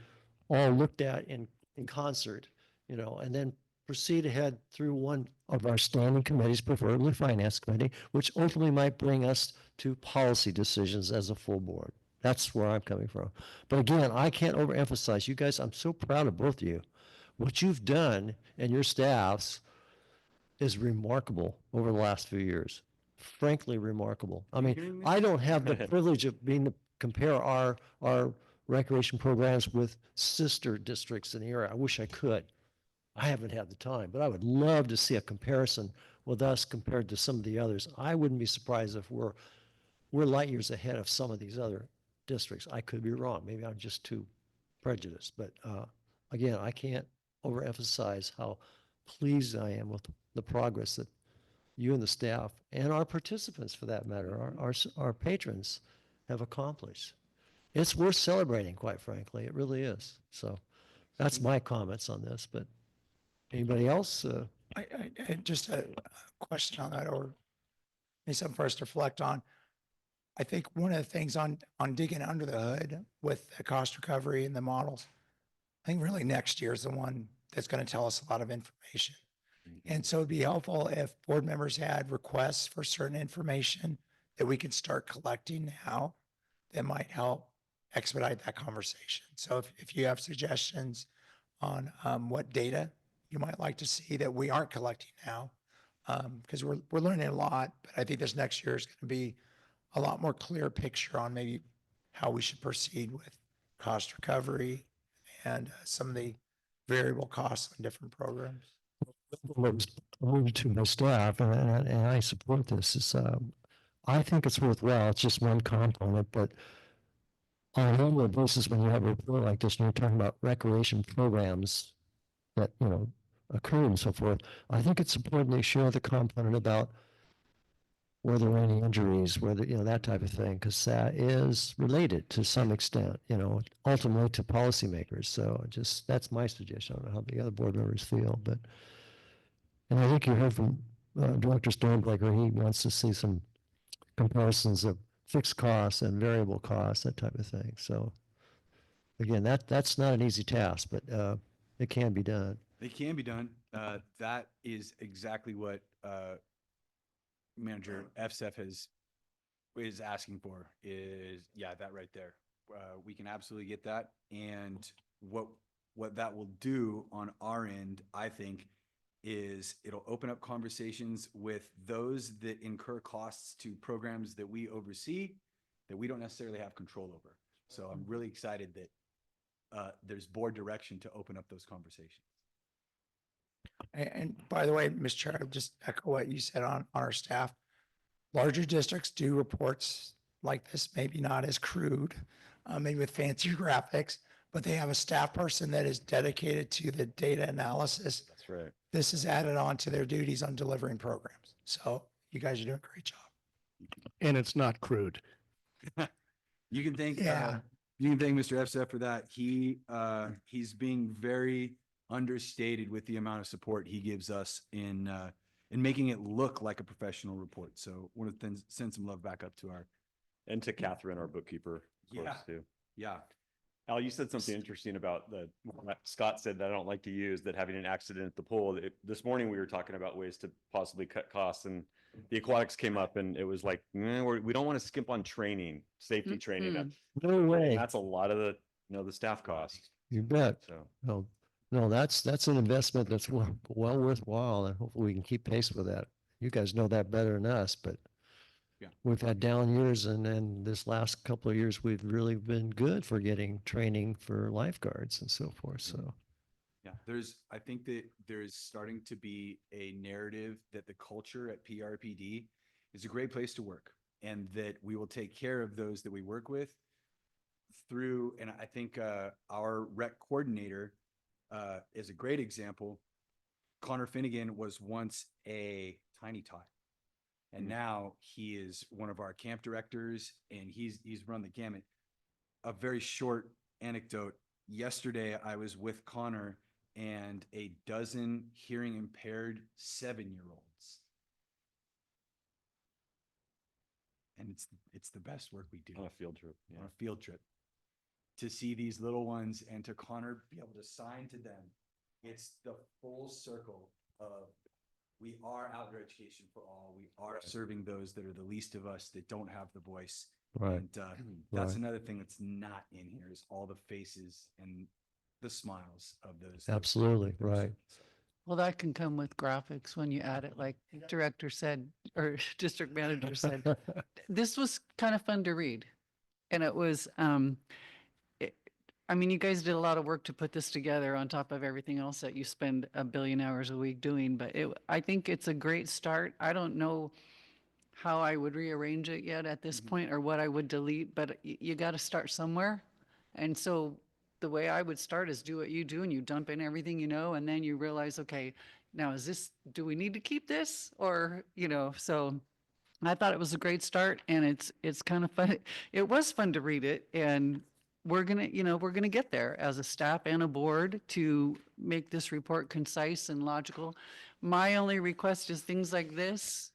all looked at in concert, you know, and then proceed ahead through one of our standing committees, preferably finance committee, which ultimately might bring us to policy decisions as a full board. That's where I'm coming from. But again, I can't overemphasize, you guys, I'm so proud of both of you. What you've done and your staffs is remarkable over the last few years. Frankly, remarkable. I mean, I don't have the privilege of being to compare our recreation programs with sister districts in the area. I wish I could. I haven't had the time, but I would love to see a comparison with us compared to some of the others. I wouldn't be surprised if we're light years ahead of some of these other districts. I could be wrong. Maybe I'm just too prejudiced, but again, I can't overemphasize how pleased I am with the progress that you and the staff and our participants, for that matter, our patrons have accomplished. It's worth celebrating, quite frankly. It really is. So that's my comments on this, but anybody else? I just a question on that, or maybe something for us to reflect on. I think one of the things on digging under the hood with the cost recovery and the models, I think really next year is the one that's going to tell us a lot of information. And so it'd be helpful if board members had requests for certain information that we could start collecting now that might help expedite that conversation. So if you have suggestions on what data you might like to see that we aren't collecting now, because we're learning a lot, but I think this next year is going to be a lot more clear picture on maybe how we should proceed with cost recovery and some of the variable costs on different programs. What was alluded to by staff, and I support this, is I think it's worthwhile. It's just one component, but on an annual basis, when you have a report like this, and you're talking about recreation programs that, you know, occur and so forth, I think it's important to share the component about were there any injuries, whether, you know, that type of thing, because that is related to some extent, you know, ultimately to policymakers. So just, that's my suggestion. I don't know how the other board members feel, but, and I think you heard from Director Stormblaker, he wants to see some comparisons of fixed costs and variable costs, that type of thing. So again, that's not an easy task, but it can be done. It can be done. That is exactly what Manager FSEF is asking for, is, yeah, that right there. We can absolutely get that. And what that will do on our end, I think, is it'll open up conversations with those that incur costs to programs that we oversee that we don't necessarily have control over. So I'm really excited that there's board direction to open up those conversations. And by the way, Mr. Chair, I would just echo what you said on our staff. Larger districts do reports like this, maybe not as crude, maybe with fancier graphics, but they have a staff person that is dedicated to the data analysis. That's right. This is added on to their duties on delivering programs. So you guys are doing a great job. And it's not crude. You can thank Yeah. you can thank Mr. FSF for that. He's being very understated with the amount of support he gives us in making it look like a professional report. So want to send some love back up to our And to Catherine, our bookkeeper, of course, Yeah. too. yeah. Al, you said something interesting about what Scott said that I don't like to use, that having an accident at the pool. This morning we were talking about ways to possibly cut costs, and the aquatics came up, and it was like, we don't want to skimp on training, safety training. No And way. that's a lot of the, the staff costs. You bet. So No, that's an investment that's well worthwhile, and hopefully we can keep pace with that. You guys know that better than us, but Yeah. we've had down years, and then this last couple of years, we've really been good for getting training for lifeguards and so forth. So, Yeah, I think that there's starting to be a narrative that the culture at PRPD is a great place to work and that we will take care of those that we work with through, and I think our rec coordinator is a great example. Connor Finnegan was once a tiny tot, and now he is one of our camp directors, and he's run the gamut. A very short anecdote. Yesterday, I was with Connor and a dozen hearing impaired 7-year-olds. And it's the best work we do On a field trip. Yeah. on a field trip. To see these little ones and to Connor be able to sign to them. It's the full circle of we are outdoor education for all. We are serving those that are the least of us that don't have the voice. right. And that's Right. another thing that's not in here is all the faces and the smiles of those. Absolutely. Right. Well, that can come with graphics when you add it, like director said, or district manager said. This was kind of fun to read. And it was, I mean, you guys did a lot of work to put this together on top of everything else that you spend a billion hours a week doing, but I think it's a great start. I don't know how I would rearrange it yet at this point or what I would delete, but you got to start somewhere. And so the way I would start is do what you do and you dump in everything you know, and then you realize, okay, now do we need to keep this? Or, so I thought it was a great start and it's kind of fun. It was fun to read it, and we're gonna get there as a staff and a board to make this report concise and logical. My only request is things like this.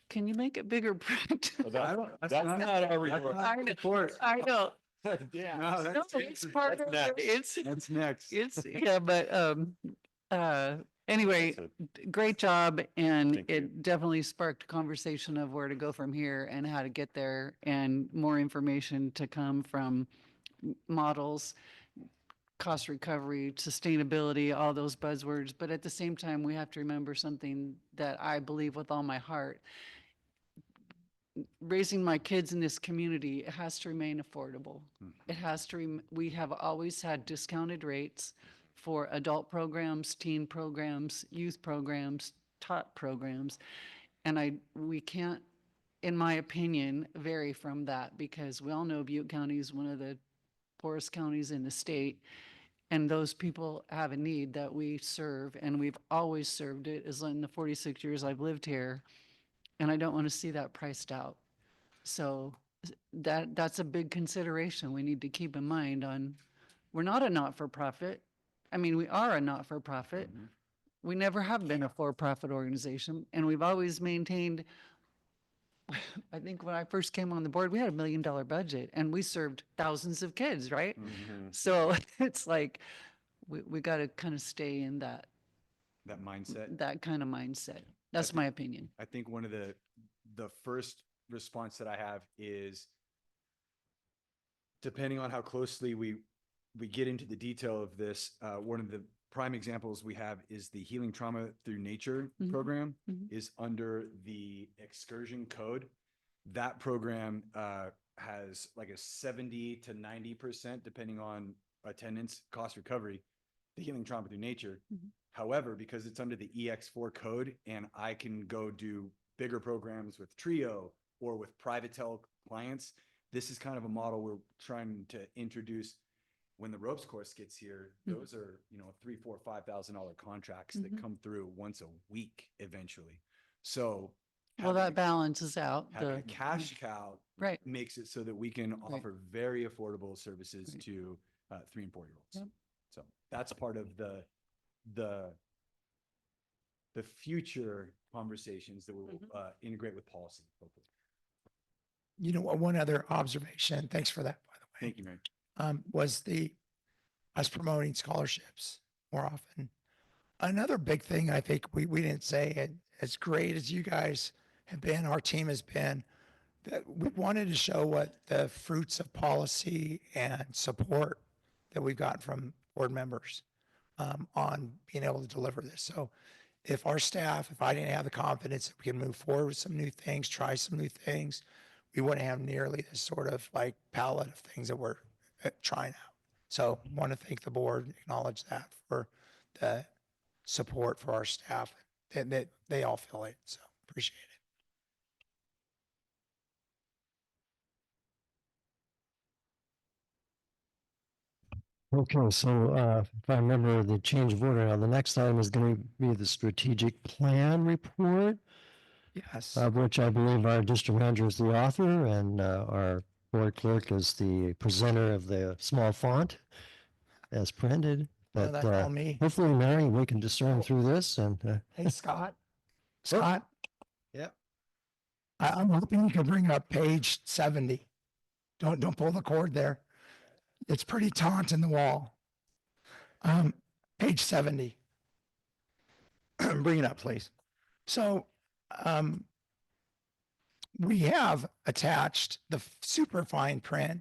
Can you make it bigger print? That's not our report. I know. Yeah. No, No, that's, it's part of next. that's next. yeah, but anyway, That's great job, and Thank you. it definitely sparked conversation of where to go from here and how to get there, and more information to come from models, cost recovery, sustainability, all those buzzwords. But at the same time, we have to remember something that I believe with all my heart. Raising my kids in this community, it has to remain affordable. It has to, we have always had discounted rates for adult programs, teen programs, youth programs, tot programs. And we can't, in my opinion, vary from that, because we all know Butte County is one of the poorest counties in the state. And those people have a need that we serve, and we've always served it as in the 46 years I've lived here. And I don't want to see that priced out. So that's a big consideration we need to keep in mind we're not a not-for-profit. I mean, we are a not-for-profit. We never have been a for-profit organization, and we've always maintained, I think when I first came on the board, we had $1 million budget and we served thousands of kids, right? So it's like, we got to kind of stay in that mindset. kind of mindset. That's my opinion. I think one of the first response that I have is, depending on how closely we get into the detail of this, one of the prime examples we have is the Healing Trauma Through Nature program is under the excursion code. That program has like a 70 to 90%, depending on attendance, cost recovery, the Healing Trauma Through Nature. However, because it's under the EX4 code and I can go do bigger programs with Trio or with private tel clients, this is kind of a model we're trying to introduce. When the ropes course gets here, those are, $3,000, $4,000, $5,000 contracts that come through once a week eventually. So Well, that balances out. having a cash cow Right. makes it so that we can offer very affordable services to 3 and 4-year-olds. Yep. So that's part of the future conversations that we'll integrate with policy, hopefully. One other observation, thanks for that, by the way. Thank you, Mary. Was us promoting scholarships more often. Another big thing I think we didn't say, and as great as you guys have been, our team has been, that we wanted to show what the fruits of policy and support that we've gotten from board members on being able to deliver this. So if our staff, if I didn't have the confidence that we can move forward with some new things, try some new things, we wouldn't have nearly this sort of like palette of things that we're trying out. So want to thank the board, acknowledge that for the support for our staff, that they all feel it. So appreciate it. Okay, so if I remember the change of order, now the next item is going to be the strategic plan report, Yes. of which I believe our district manager is the author and our board clerk is the presenter of the small font as printed. No, But that's all me. hopefully, Mary, we can discern through this and Hey, Scott. Scott, yeah. I'm hoping you can bring up page 70. Don't pull the cord there. It's pretty taunt in the wall. Page 70. Bring it up, please. So, we have attached the super fine print.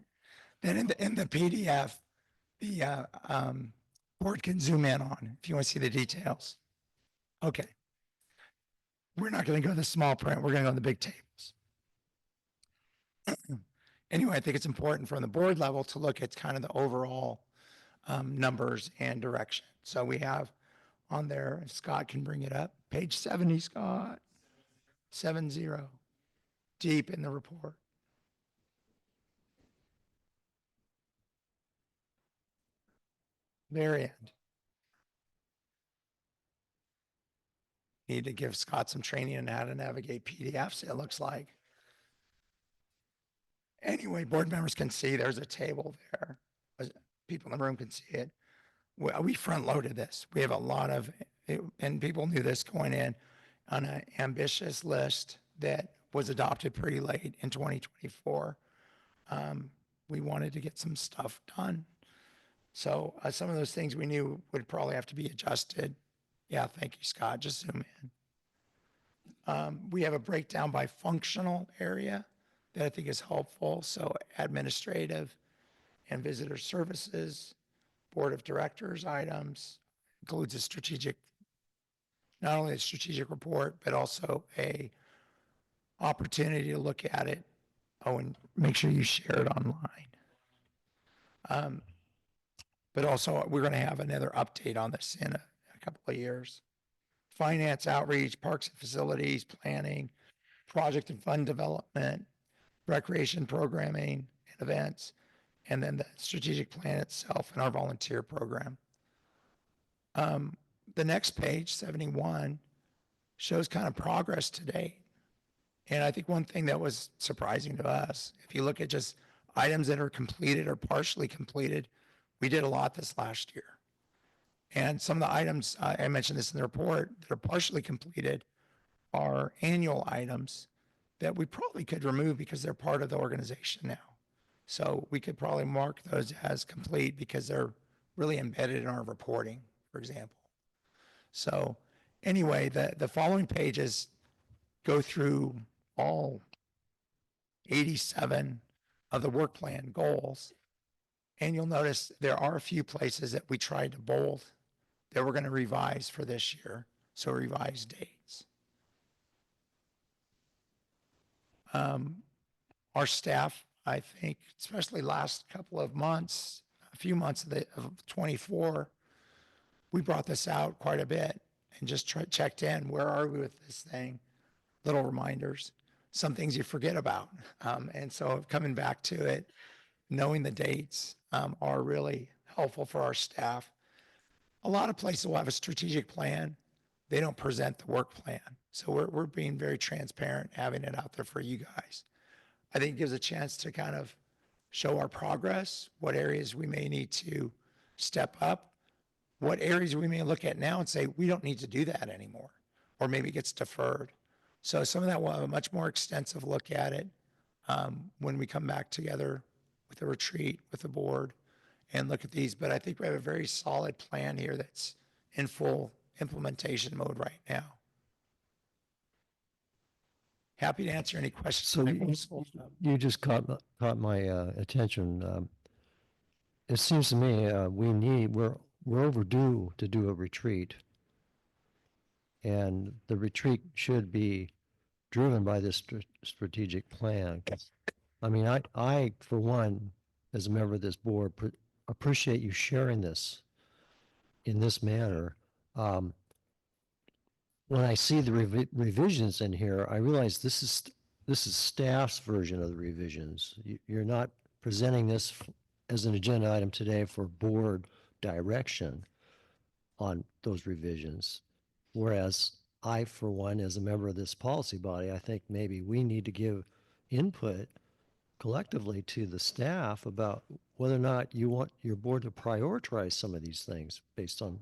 Then in the PDF, the board can zoom in on if you want to see the details. Okay. We're not going to go to the small print. We're going to go to the big tables. Anyway, I think it's important from the board level to look at kind of the overall numbers and direction. So we have on there, if Scott can bring it up, page 70, Scott, 70, deep in the report. Very end. Need to give Scott some training on how to navigate PDFs, it looks like. Anyway, board members can see there's a table there. People in the room can see it. We front loaded this. We have a lot of, and people knew this going in on an ambitious list that was adopted pretty late in 2024. We wanted to get some stuff done. So some of those things we knew would probably have to be adjusted. Yeah, thank you, Scott. Just zoom in. We have a breakdown by functional area that I think is helpful. So administrative and visitor services, board of directors items, includes a strategic, not only a strategic report, but also a opportunity to look at it. Oh, and make sure you share it online. But also we're going to have another update on this in a couple of years. Finance, outreach, parks and facilities, planning, project and fund development, recreation programming and events, and then the strategic plan itself and our volunteer program. The next page, 71, shows kind of progress to date. And I think one thing that was surprising to us, if you look at just items that are completed or partially completed, we did a lot this last year. And some of the items, I mentioned this in the report, that are partially completed are annual items that we probably could remove because they're part of the organization now. So we could probably mark those as complete because they're really embedded in our reporting, for example. So anyway, the following pages go through all 87 of the work plan goals. And you'll notice there are a few places that we tried to bold that we're going to revise for this year. So revised dates. Our staff, I think, especially last couple of months, a few months of 24, we brought this out quite a bit and just checked in. Where are we with this thing? Little reminders, some things you forget about. And so coming back to it, knowing the dates are really helpful for our staff. A lot of places will have a strategic plan. They don't present the work plan. So we're being very transparent, having it out there for you guys. I think it gives a chance to kind of show our progress, what areas we may need to step up, what areas we may look at now and say, we don't need to do that anymore, or maybe it gets deferred. So some of that will have a much more extensive look at it when we come back together with a retreat with the board and look at these. But I think we have a very solid plan here that's in full implementation mode right now. Happy to answer any questions. So you just caught my attention. It seems to me we're overdue to do a retreat. And the retreat should be driven by this strategic plan. I mean, I, for one, as a member of this board, appreciate you sharing this in this manner. When I see the revisions in here, I realize this is staff's version of the revisions. You're not presenting this as an agenda item today for board direction on those revisions. Whereas I, for one, as a member of this policy body, I think maybe we need to give input collectively to the staff about whether or not you want your board to prioritize some of these things based on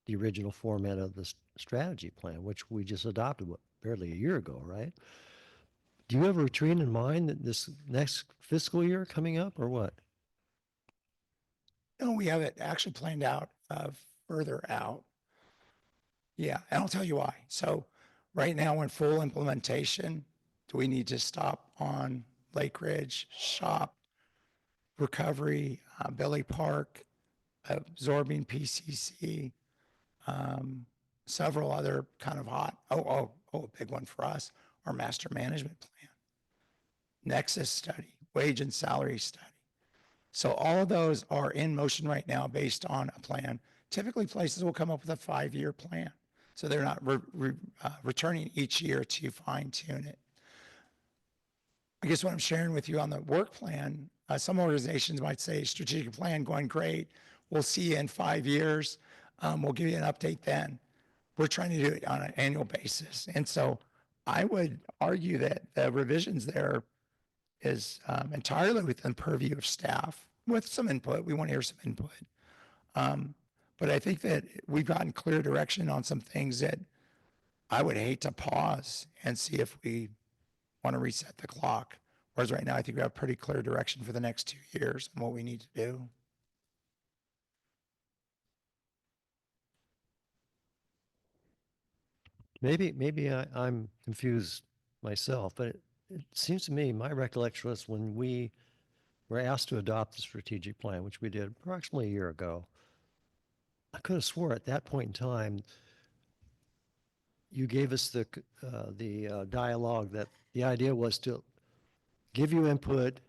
the original format of the strategy plan, which we just adopted barely a year ago, right? Do you have a retreat in mind that this next fiscal year coming up or what? No, we have it actually planned out further out. Yeah, and I'll tell you why. So right now in full implementation, do we need to stop on Lake Ridge, Shop, Recovery, Billy Park, absorbing PCC, several other kind of hot, a big one for us, our master management plan, nexus study, wage and salary study. So all of those are in motion right now based on a plan. Typically places will come up with a 5-year plan. So they're not returning each year to fine tune it. I guess what I'm sharing with you on the work plan, some organizations might say strategic plan going great. We'll see you in 5 years. We'll give you an update then. We're trying to do it on an annual basis. And so I would argue that the revisions there is entirely within purview of staff with some input. We want to hear some input. But I think that we've gotten clear direction on some things that I would hate to pause and see if we want to reset the clock. Whereas right now, I think we have pretty clear direction for the next 2 years and what we need to do. Maybe I'm confused myself, but it seems to me, my recollection was when we were asked to adopt the strategic plan, which we did approximately a year ago, I could have swore at that point in time, you gave us the dialogue that the idea was to give you input,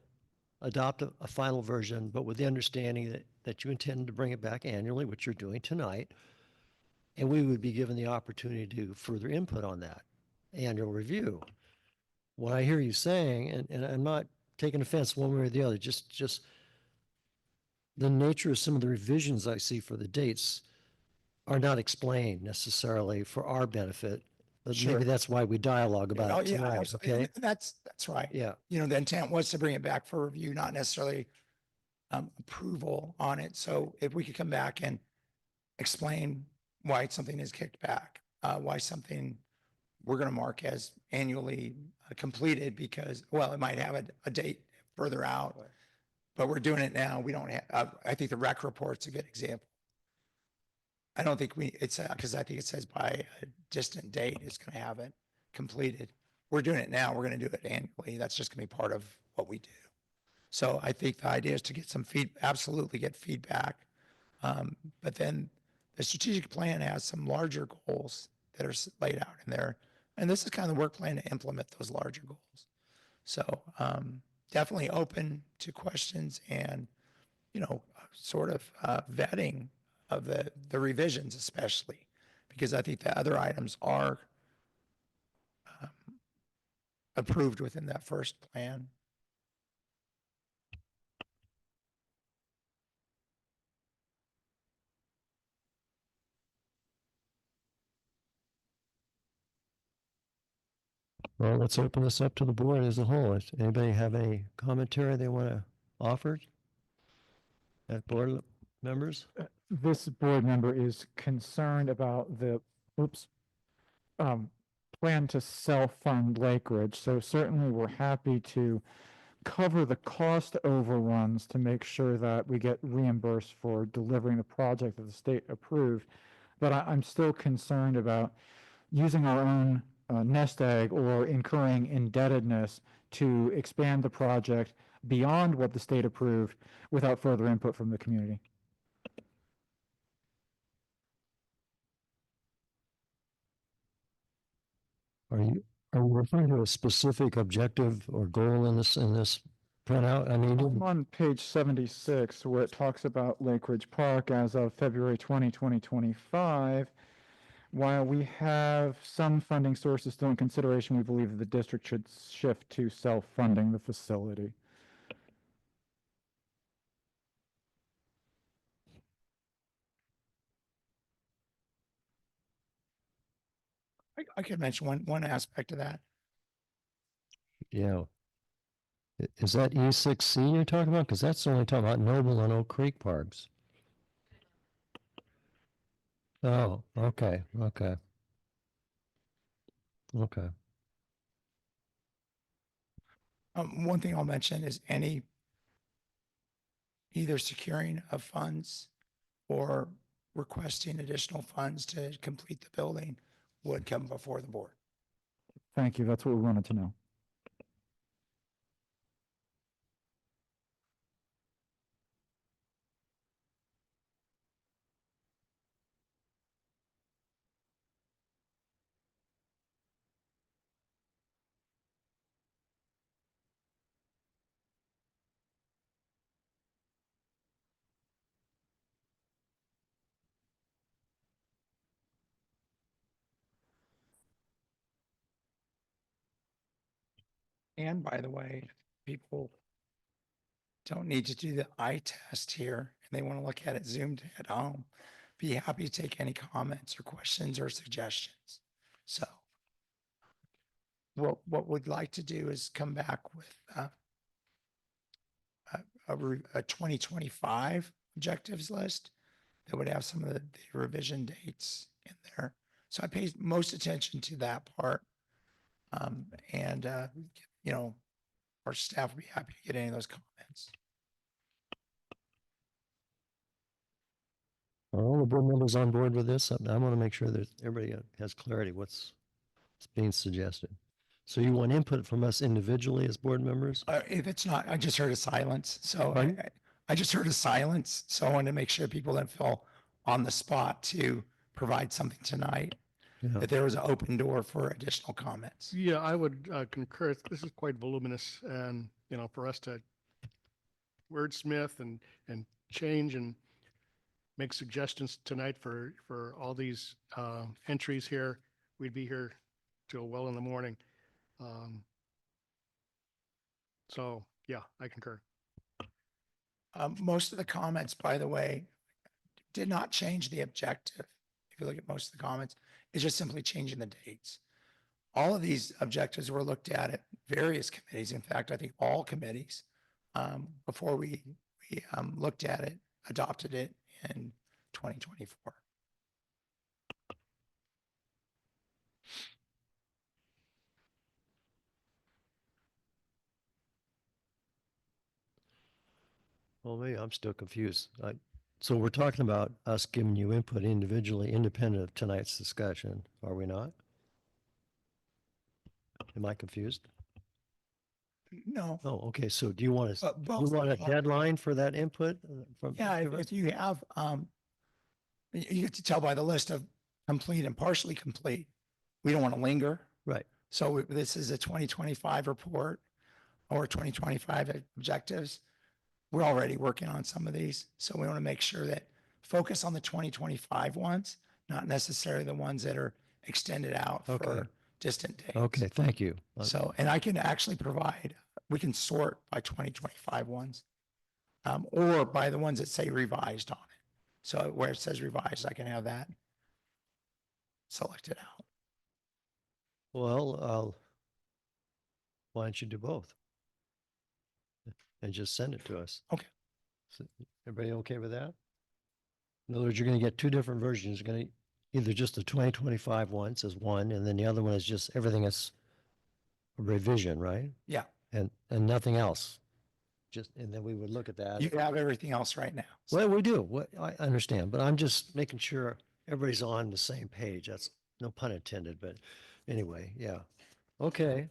adopt a final version, but with the understanding that you intend to bring it back annually, which you're doing tonight, and we would be given the opportunity to further input on that annual review. What I hear you saying, and I'm not taking offense one way or the other, just the nature of some of the revisions I see for the dates are not explained necessarily for our benefit. But Sure. maybe that's why we dialogue about Oh, it yeah, tonight, absolutely. okay? And that's right. Yeah. You know, the intent was to bring it back for review, not necessarily approval on it. So if we could come back and explain why something is kicked back, why something we're going to mark as annually completed because, well, it might have a date further out, but we're doing it now. We don't have, I think the rec report's a good example. I don't think it's because I think it says by a distant date, it's going to have it completed. We're doing it now. We're going to do it annually. That's just going to be part of what we do. So I think the idea is to get some absolutely get feedback. But then the strategic plan has some larger goals that are laid out in there. And this is kind of the work plan to implement those larger goals. So definitely open to questions and, you know, sort of vetting of the revisions, especially because I think the other items are approved within that first plan. Well, let's open this up to the board as a whole. Does anybody have any commentary they want to offer? At board members? This board member is concerned about the, plan to self-fund Lake Ridge. So certainly we're happy to cover the cost overruns to make sure that we get reimbursed for delivering the project that the state approved. But I'm still concerned about using our own nest egg or incurring indebtedness to expand the project beyond what the state approved without further input from the community. Are you referring to a specific objective or goal in this printout? I mean, I'm on page 76, where it talks about Lake Ridge Park as of February 2025. While we have some funding sources still in consideration, we believe that the district should shift to self-funding the facility. I could mention one aspect of that. yeah. Is that E6C you're talking about? Because that's only talking about Noble and Oak Creek parks. Oh, okay, okay. Okay. One thing I'll mention is any either securing of funds or requesting additional funds to complete the building would come before the board. Thank you. That's what we wanted to know. And by the way, people don't need to do the eye test here and they want to look at it zoomed at home. Be happy to take any comments or questions or suggestions. So what we'd like to do is come back with a 2025 objectives list that would have some of the revision dates in there. So I pay most attention to that part. And, you know, our staff would be happy to get any of those comments. Are all the board members on board with this? I want to make sure that everybody has clarity what's being suggested. So you want input from us individually as board members? If it's not, I just heard a silence. So Pardon? I just heard a silence. So I wanted to make sure people didn't feel on the spot to provide something tonight, Yeah. that there was an open door for additional comments. Yeah, I would concur. This is quite voluminous and, you know, for us to wordsmith and change and make suggestions tonight for all these entries here, we'd be here till well in the morning. So, yeah, I concur. Most of the comments, by the way, did not change the objective. If you look at most of the comments, it's just simply changing the dates. All of these objectives were looked at various committees. In fact, I think all committees, before we looked at it, adopted it in 2024. Well, maybe I'm still confused. So we're talking about us giving you input individually, independent of tonight's discussion, are we not? Am I confused? No. Oh, okay. So do you want to, you both want a are. deadline for that input from? Yeah, if you have, you get to tell by the list of complete and partially complete. We don't want to linger. Right. So this is a 2025 report or 2025 objectives. We're already working on some of these. So we want to make sure that focus on the 2025 ones, not necessarily the ones that are extended out Okay. for distant dates. Okay, thank you. So, and I can actually provide, we can sort by 2025 ones, or by the ones that say revised on it. So where it says revised, I can have that selected out. Well, why don't you do both? And just send it to us. Okay. So, everybody okay with that? In other words, you're going to get two different versions. You're going to either just the 2025 one says one, and then the other one is just everything is a revision, right? Yeah. And nothing else. Just, and then we would look at that. You have everything else right now. So Well, we do. What I understand, but I'm just making sure everybody's on the same page. That's no pun intended, but anyway, yeah. Okay.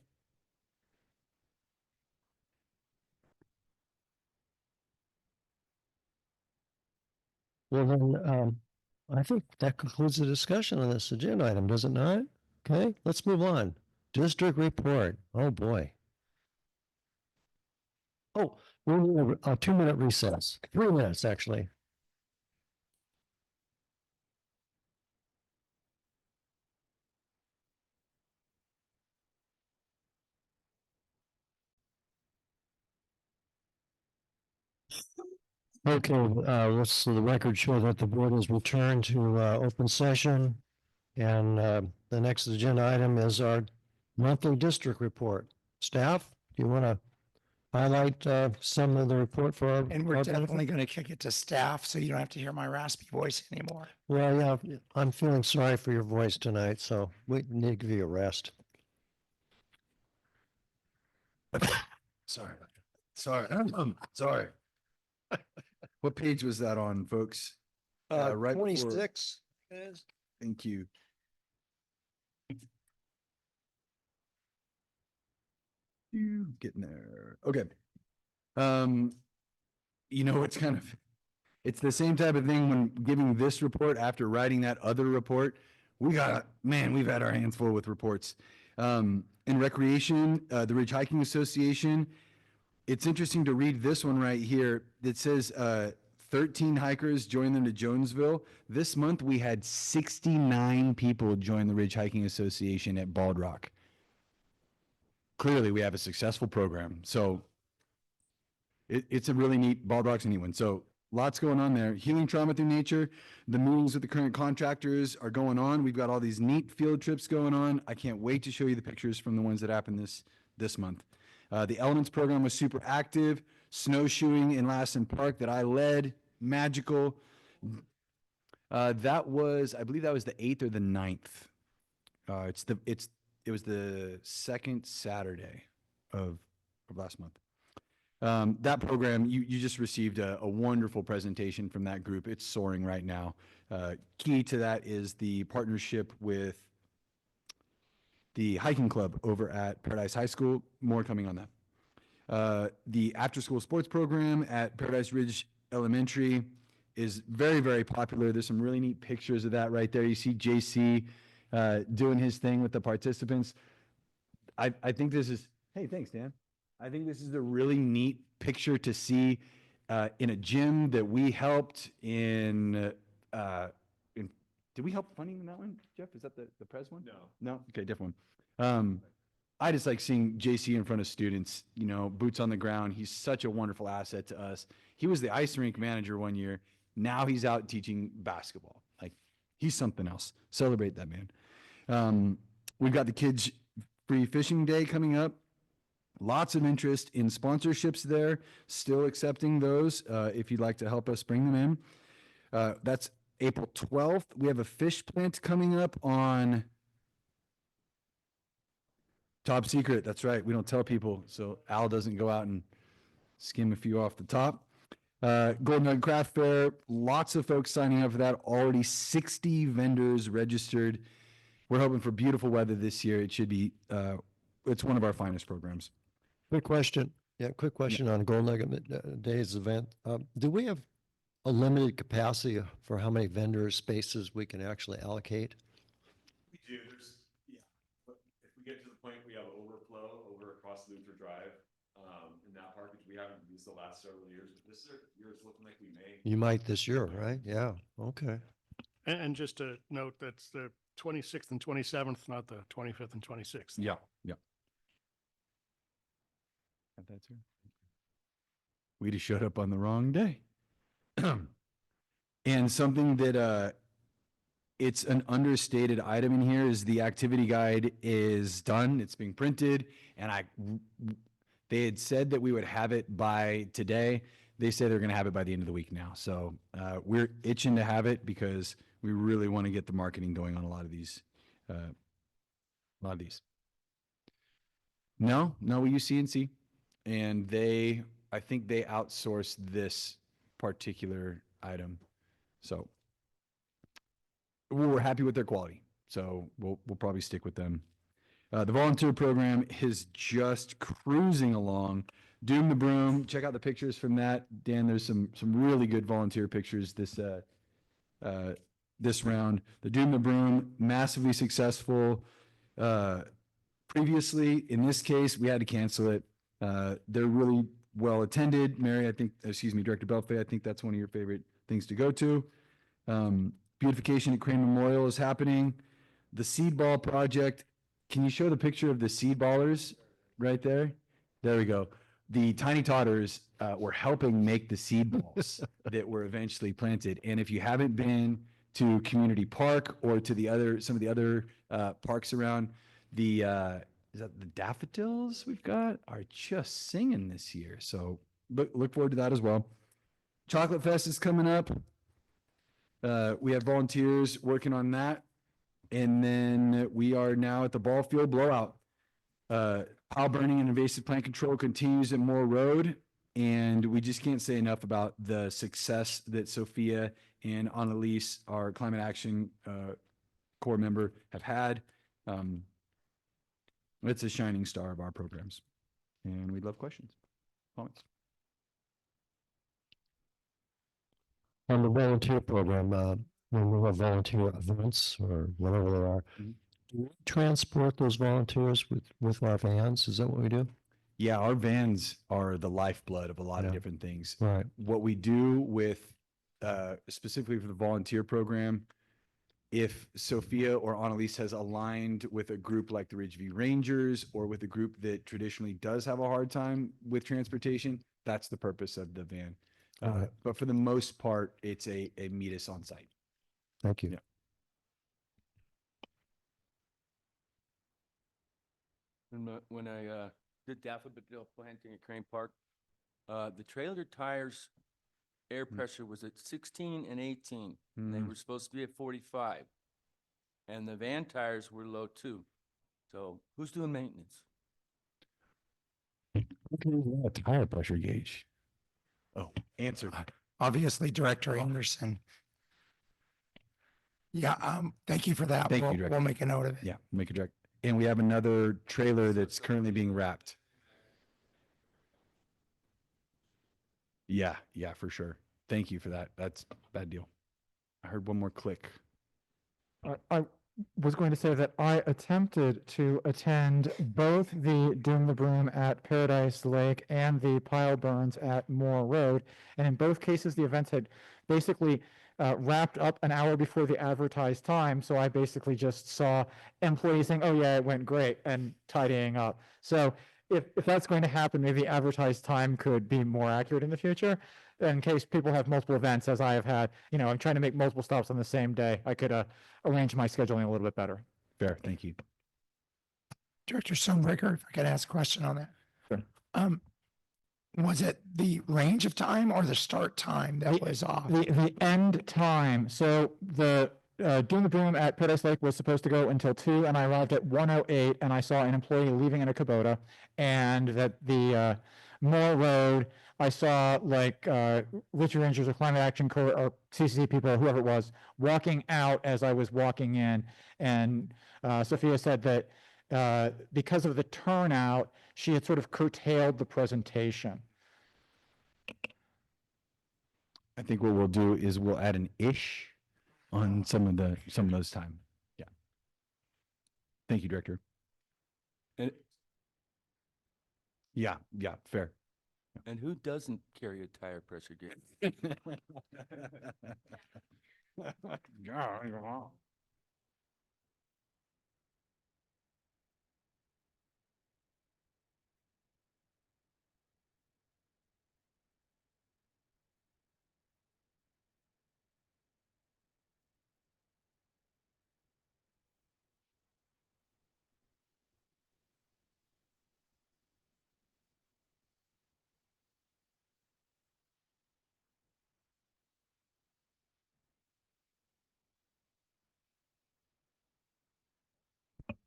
Well, then, I think that concludes the discussion on this agenda item, does it not? Okay, let's move on. District report. Oh, boy. Oh, we need a 2-minute recess. 3 minutes, actually. Okay, let's the record show that the board has returned to open session. And the next agenda item is our monthly district report. Staff, do you want to highlight some of the report for our And we're our benefit? definitely going to kick it to staff, so you don't have to hear my raspy voice anymore. Well, yeah, I'm feeling sorry for your voice tonight, so we need to give you a rest. Sorry. Sorry. Sorry. What page was that on, folks? Right before- 26 is. Thank you. Getting there. Okay. You know, it's the same type of thing when giving this report after writing that other report. We've had our hands full with reports. In recreation, the Ridge Hiking Association, it's interesting to read this one right here. It says 13 hikers joined them to Jonesville. This month, we had 69 people join the Ridge Hiking Association at Bald Rock. Clearly, we have a successful program. So it's a really neat, Bald Rock's a neat one. So lots going on there. Healing trauma through nature. The meetings with the current contractors are going on. We've got all these neat field trips going on. I can't wait to show you the pictures from the ones that happened this month. The Elements program was super active. Snowshoeing in Lassen Park that I led, magical. I believe that was the 8th or the 9th. It was the second Saturday of last month. That program, you just received a wonderful presentation from that group. It's soaring right now. Key to that is the partnership with the hiking club over at Paradise High School. More coming on that. The after-school sports program at Paradise Ridge Elementary is very, very popular. There's some really neat pictures of that right there. You see JC doing his thing with the participants. I think this is, hey, thanks, Dan. I think this is a really neat picture to see in a gym that we helped in did we help funding in that one, Jeff? Is that the Pres one? No? Okay, different one. I just like seeing JC in front of students, you know, boots on the ground. He's such a wonderful asset to us. He was the ice rink manager one year. Now he's out teaching basketball. Like, he's something else. Celebrate that man. We've got the Kids Free Fishing Day coming up. Lots of interest in sponsorships there. Still accepting those if you'd like to help us bring them in. That's April 12th. We have a fish plant coming up on top secret. That's right. We don't tell people, so Al doesn't go out and skim a few off the top. Golden Nugget Craft Fair. Lots of folks signing up for that. Already 60 vendors registered. We're hoping for beautiful weather this year. It should be, it's one of our finest programs. Quick question. Yeah, quick question on Gold Nugget Days event. Do we have a limited capacity for how many vendor spaces we can actually allocate? We do. But if we get to the point we have overflow over across Luther Drive in that park, which we haven't used the last several years, but this year it's looking like we may. You might this year, right? Yeah. Okay. And just to note, that's the 26th and 27th, not the 25th and 26th. Yeah. That's here. We just showed up on the wrong day. And something that it's an understated item in here is the activity guide is done. It's being printed, and they had said that we would have it by today. They say they're going to have it by the end of the week now. So we're itching to have it because we really want to get the marketing going on a lot of these. No, we use CNC, and I think they outsource this particular item. So we're happy with their quality. So we'll probably stick with them. The volunteer program is just cruising along. Doom the Broom. Check out the pictures from that. Dan, there's some really good volunteer pictures this round. The Doom the Broom, massively successful. previously. In this case, we had to cancel it. They're really well attended. Mary, Director Belfay, I think that's one of your favorite things to go to. Beautification at Crane Memorial is happening. The seed ball project, can you show the picture of the seed ballers right there? There we go. The Tiny Totters were helping make the seed balls that were eventually planted. And if you haven't been to Community Park or to some of the other parks around, is that the daffodils we've got are just singing this year. So look forward to that as well. Chocolate Fest is coming up. We have volunteers working on that. And then we are now at the ball field blowout. Pile burning and invasive plant control continues at Moore Road. And we just can't say enough about the success that Sophia and Annalise, our climate action Corps member, have had. It's a shining star of our programs. And we'd love questions, comments. On the volunteer program, when we have volunteer events or whatever they are, Mhm. do we transport those volunteers with our vans? Is that what we do? Yeah, our vans are the lifeblood of a lot of Yeah. different things. Right. What we do with, specifically for the volunteer program, if Sophia or Annalise has aligned with a group like the Ridgeview Rangers or with a group that traditionally does have a hard time with transportation, that's the purpose of the van. Alright. But for the most part, it's a meet us on site. Thank you. Yeah. When I did daffodil planting at Crane Park, the trailer tires air pressure was at 16 and 18. And they Mm. were supposed to be at 45. And the van tires were low too. So who's doing maintenance? A tire pressure gauge. Oh, answer. Obviously, Director Anderson. Yeah, thank you for that. Thank you, We'll Director. make a note of it. Yeah, make a direct. And we have another trailer that's currently being wrapped. Yeah, for sure. Thank you for that. That's a bad deal. I heard one more click. I was going to say that I attempted to attend both the Doom the Broom at Paradise Lake and the pile burns at Moore Road. And in both cases, the events had basically wrapped up an hour before the advertised time. So I basically just saw employees saying, oh yeah, it went great, and tidying up. So if that's going to happen, maybe the advertised time could be more accurate in the future. In case people have multiple events, as I have had, I'm trying to make multiple stops on the same day. I could arrange my scheduling a little bit better. Fair, thank you. Director Stonebraker, if I could ask a question on that. Sure. Was it the range of time or the start time that The- was off? The end time. So the Doom the Broom at Paradise Lake was supposed to go until 2, and I arrived at 1:08, and I saw an employee leaving in a Kubota, and that the Moore Road, I saw Richard Rangers or Climate Action Corps or CCC people or whoever it was walking out as I was walking in, and Sophia said that because of the turnout, she had sort of curtailed the presentation. I think what we'll do is we'll add an ish on some of those time. Yeah. Thank you, Director. And yeah, fair. And who doesn't carry a tire pressure gauge?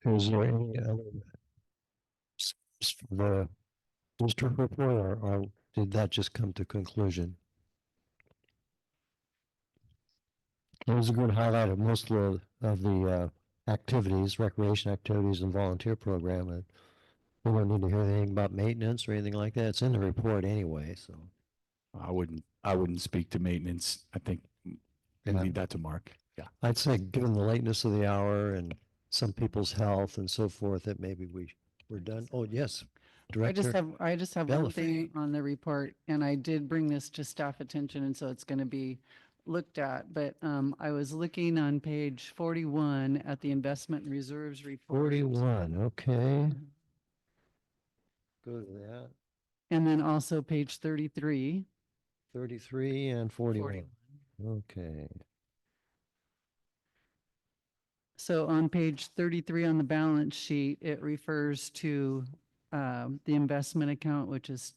Is there any other for the district report, or did that just come to conclusion? It was a good highlight of most of the activities, recreation activities and volunteer program. And we don't need to hear anything about maintenance or anything like that. It's in the report anyway, so. I wouldn't speak to maintenance. I think Yeah. leave that to Mark. Yeah. I'd say, given the lateness of the hour and some people's health and so forth, that maybe we're done. Oh, yes, I just Director. have one Belliff. thing on the report, and I did bring this to staff attention, and so it's going to be looked at. But I was looking on page 41 at the investment reserves report. 41, okay. Go to that. And then also page 33. 33 and 41. Okay. So on page 33 on the balance sheet, it refers to the investment account, which is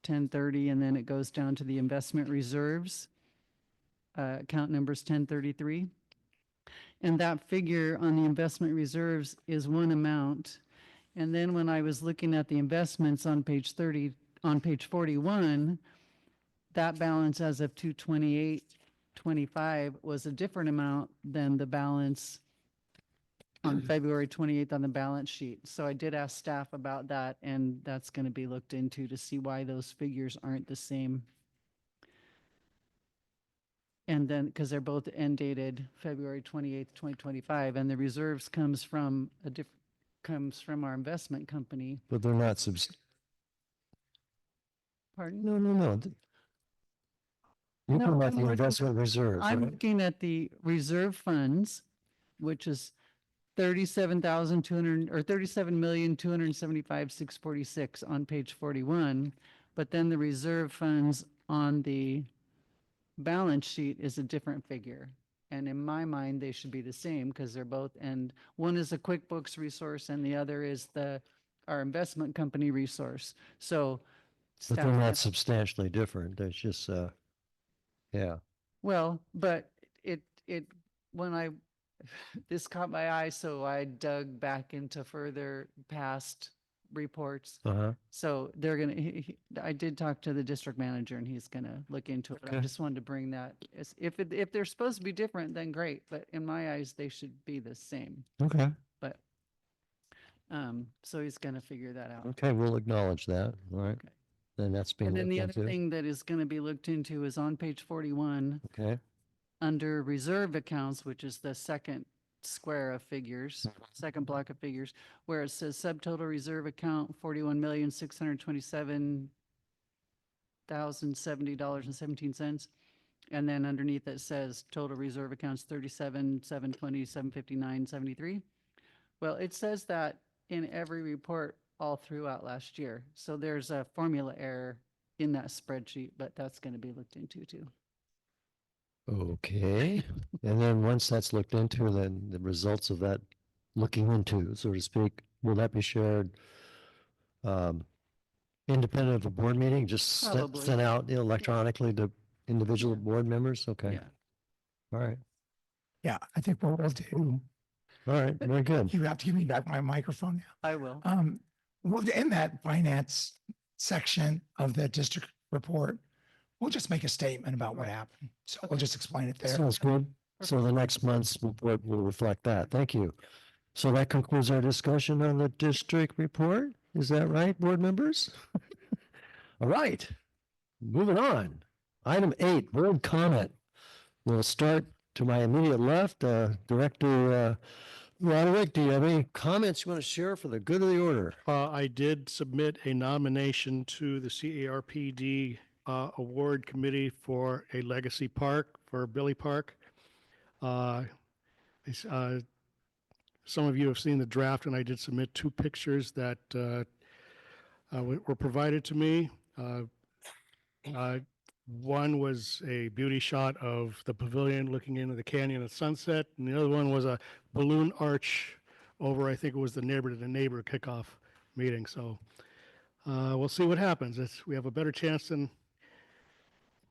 1030, and then it goes down to the investment reserves. Account number's 1033. And that figure on the investment reserves is one amount. And then when I was looking at the investments on page 41, that balance as of 2/28/25 was a different amount than the balance on February 28th on the balance sheet. So I did ask staff about that, and that's going to be looked into to see why those figures aren't the same. And then, because they're both end dated February 28th, 2025, and the reserves comes from our investment company. But they're not Pardon? No. You're No, talking about I'm the looking- investment reserves, I'm right? looking at the reserve funds, which is 37,200 or 37,275,646 on page 41. But then the reserve funds on the balance sheet is a different figure. And in my mind, they should be the same because they're both, and one is a QuickBooks resource and the other is our investment company resource. So But staff they're not had- substantially different. There's just, yeah. Well, but when this caught my eye, so I dug back into further past reports. Uh-huh. So they're I did talk to the district manager and he's gonna look into it. I Okay. just wanted to bring that, if they're supposed to be different, then great, but in my eyes, they should be the same. Okay. But, so he's gonna figure that out. Okay, we'll acknowledge that. All right. Okay. Then that's being And then looked the other into. thing that is gonna be looked into is on page 41. Okay. Under reserve accounts, which is the second square of figures, second block of figures, where it says subtotal reserve account $41,627,070.17. And then underneath it says total reserve accounts 37,720,759.73. Well, it says that in every report all throughout last year. So there's a formula error in that spreadsheet, but that's going to be looked into too. Okay. And then once that's looked into, then the results of that looking into, so to speak, will that be shared independent of a board meeting, just Probably. sent out electronically to individual Yeah. board members? Okay. Yeah. All right. Yeah, I think what we'll do, All right. Very good. you have to give me back my microphone now. I will. Well, in that finance section of the district report, we'll just make a statement about what happened. So we'll just explain it there. Sounds good. So the next month's report will reflect that. Thank you. So that concludes our discussion on the district report. Is that right, board members? All right, moving on. Item 8, board comment. We'll start to my immediate left. Director Roderick, do you have any comments you want to share for the good of the order? I did submit a nomination to the CARPD Award Committee for a legacy park for Billy Park. Some of you have seen the draft, and I did submit 2 pictures that were provided to me. One was a beauty shot of the pavilion looking into the canyon at sunset, and the other one was a balloon arch over, I think it was the neighbor kickoff meeting. So we'll see what happens. We have a better chance than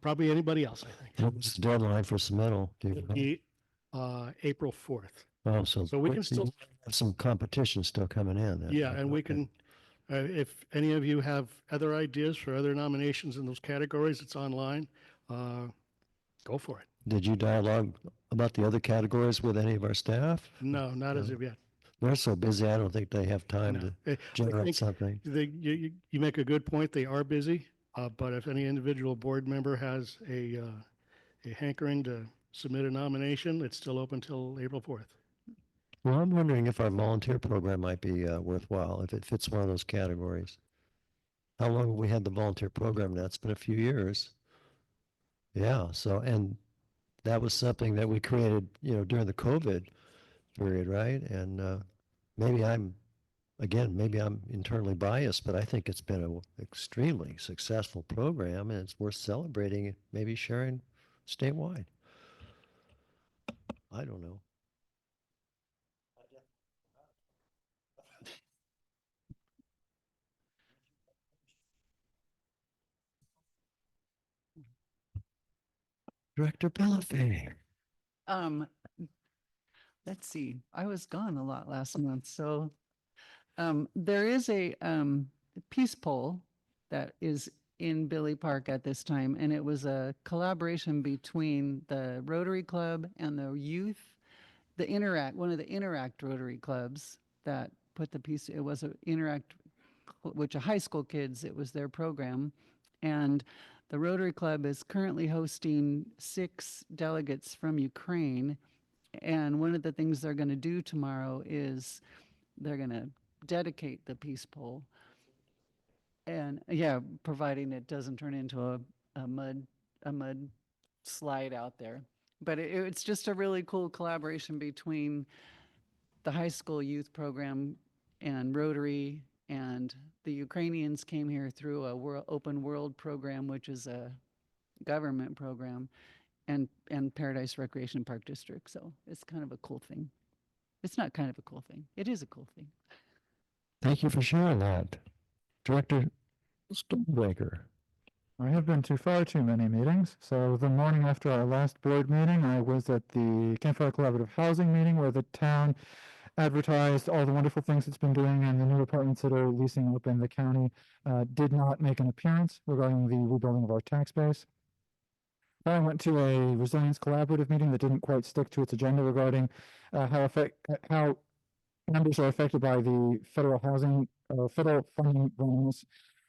probably anybody else, I think. What was the deadline for submittal? Do you know? The, April 4th. Oh, So we can still, have some competition still coming in. then. yeah, and we Okay. can, if any of you have other ideas for other nominations in those categories, it's online. Go for it. Did you dialogue about the other categories with any of our staff? No, not as No. of yet. They're so busy, I don't think they have time No. to I generate think something. You make a good point. They are busy, but if any individual board member has a hankering to submit a nomination, it's still open till April 4th. Well, I'm wondering if our volunteer program might be worthwhile, if it fits one of those categories. How long have we had the volunteer program now? It's been a few years. Yeah, so, and that was something that we created, during the COVID period, right? And maybe maybe I'm internally biased, but I think it's been an extremely successful program and it's worth celebrating, maybe sharing statewide. I don't know. Director Pelafay. Um, let's see, I was gone a lot last month, so there is a peace pole that is in Billy Park at this time, and it was a collaboration between the Rotary Club and the youth, one of the Interact Rotary Clubs that put the piece. It was a Interact, which are high school kids. It was their program, and the Rotary Club is currently hosting 6 delegates from Ukraine. And one of the things they're going to do tomorrow is they're going to dedicate the peace pole. And yeah, providing it doesn't turn into a mud slide out there. But it's just a really cool collaboration between the high school youth program and Rotary, and the Ukrainians came here through a open world program, which is a government program, and Paradise Recreation Park District. So it's kind of a cool thing. It's not kind of a cool thing. It is a cool thing. Thank you for sharing that. Director Stormbreaker. I have been to far too many meetings. So the morning after our last board meeting, I was at the Campfire Collaborative Housing meeting where the town advertised all the wonderful things it's been doing and the new apartments that are leasing up in the county. Did not make an appearance regarding the rebuilding of our tax base. I went to a Resilience Collaborative meeting that didn't quite stick to its agenda regarding how members are affected by the federal funding bonus.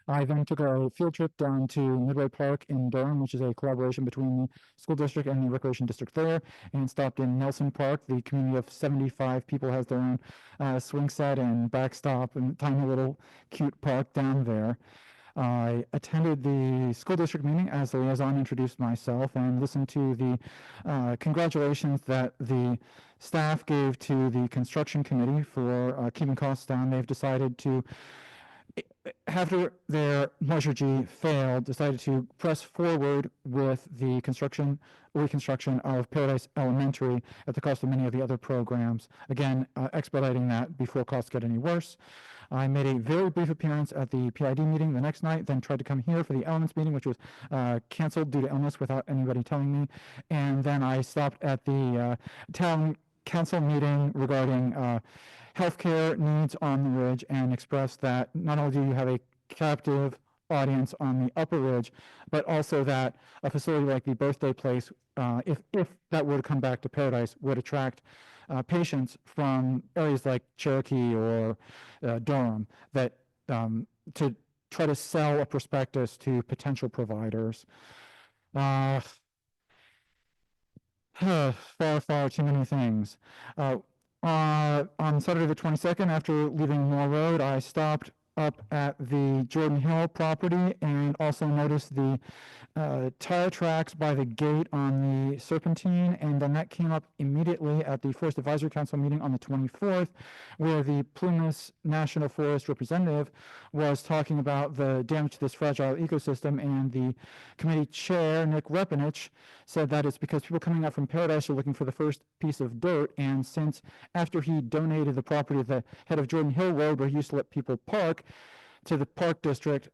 I then took a field trip down to Midway Park in Durham, which is a collaboration between the school district and the recreation district there, and stopped in Nelson Park. The community of 75 people has their own swing set and backstop and tiny little cute park down there. I attended the school district meeting as the liaison, introduced myself, and listened to the congratulations that the staff gave to the construction committee for keeping costs down. They've decided to, after their Measure G failed, decided to press forward with the reconstruction of Paradise Elementary at the cost of many of the other programs. Again, expediting that before costs get any worse. I made a very brief appearance at the PID meeting the next night, then tried to come here for the Elements meeting, which was canceled due to illness without anybody telling me. And then I stopped at the town council meeting regarding healthcare needs on the ridge and expressed that not only do you have a captive audience on the upper ridge, but also that a facility like the birthday place, if that were to come back to Paradise, would attract patients from areas like Cherokee or Durham, that to try to sell a prospectus to potential providers. Far too many things. On Saturday the 22nd, after leaving Moore Road, I stopped up at the Jordan Hill property and also noticed the tire tracks by the gate on the Serpentine, and then that came up immediately at the Forest Advisory Council meeting on the 24th, where the Plumas National Forest representative was talking about the damage to this fragile ecosystem, and the committee chair, Nick Repinich, said that it's because people coming out from Paradise are looking for the first piece of dirt, and since after he donated the property at the head of Jordan Hill Road, where he used to let people park, to the park district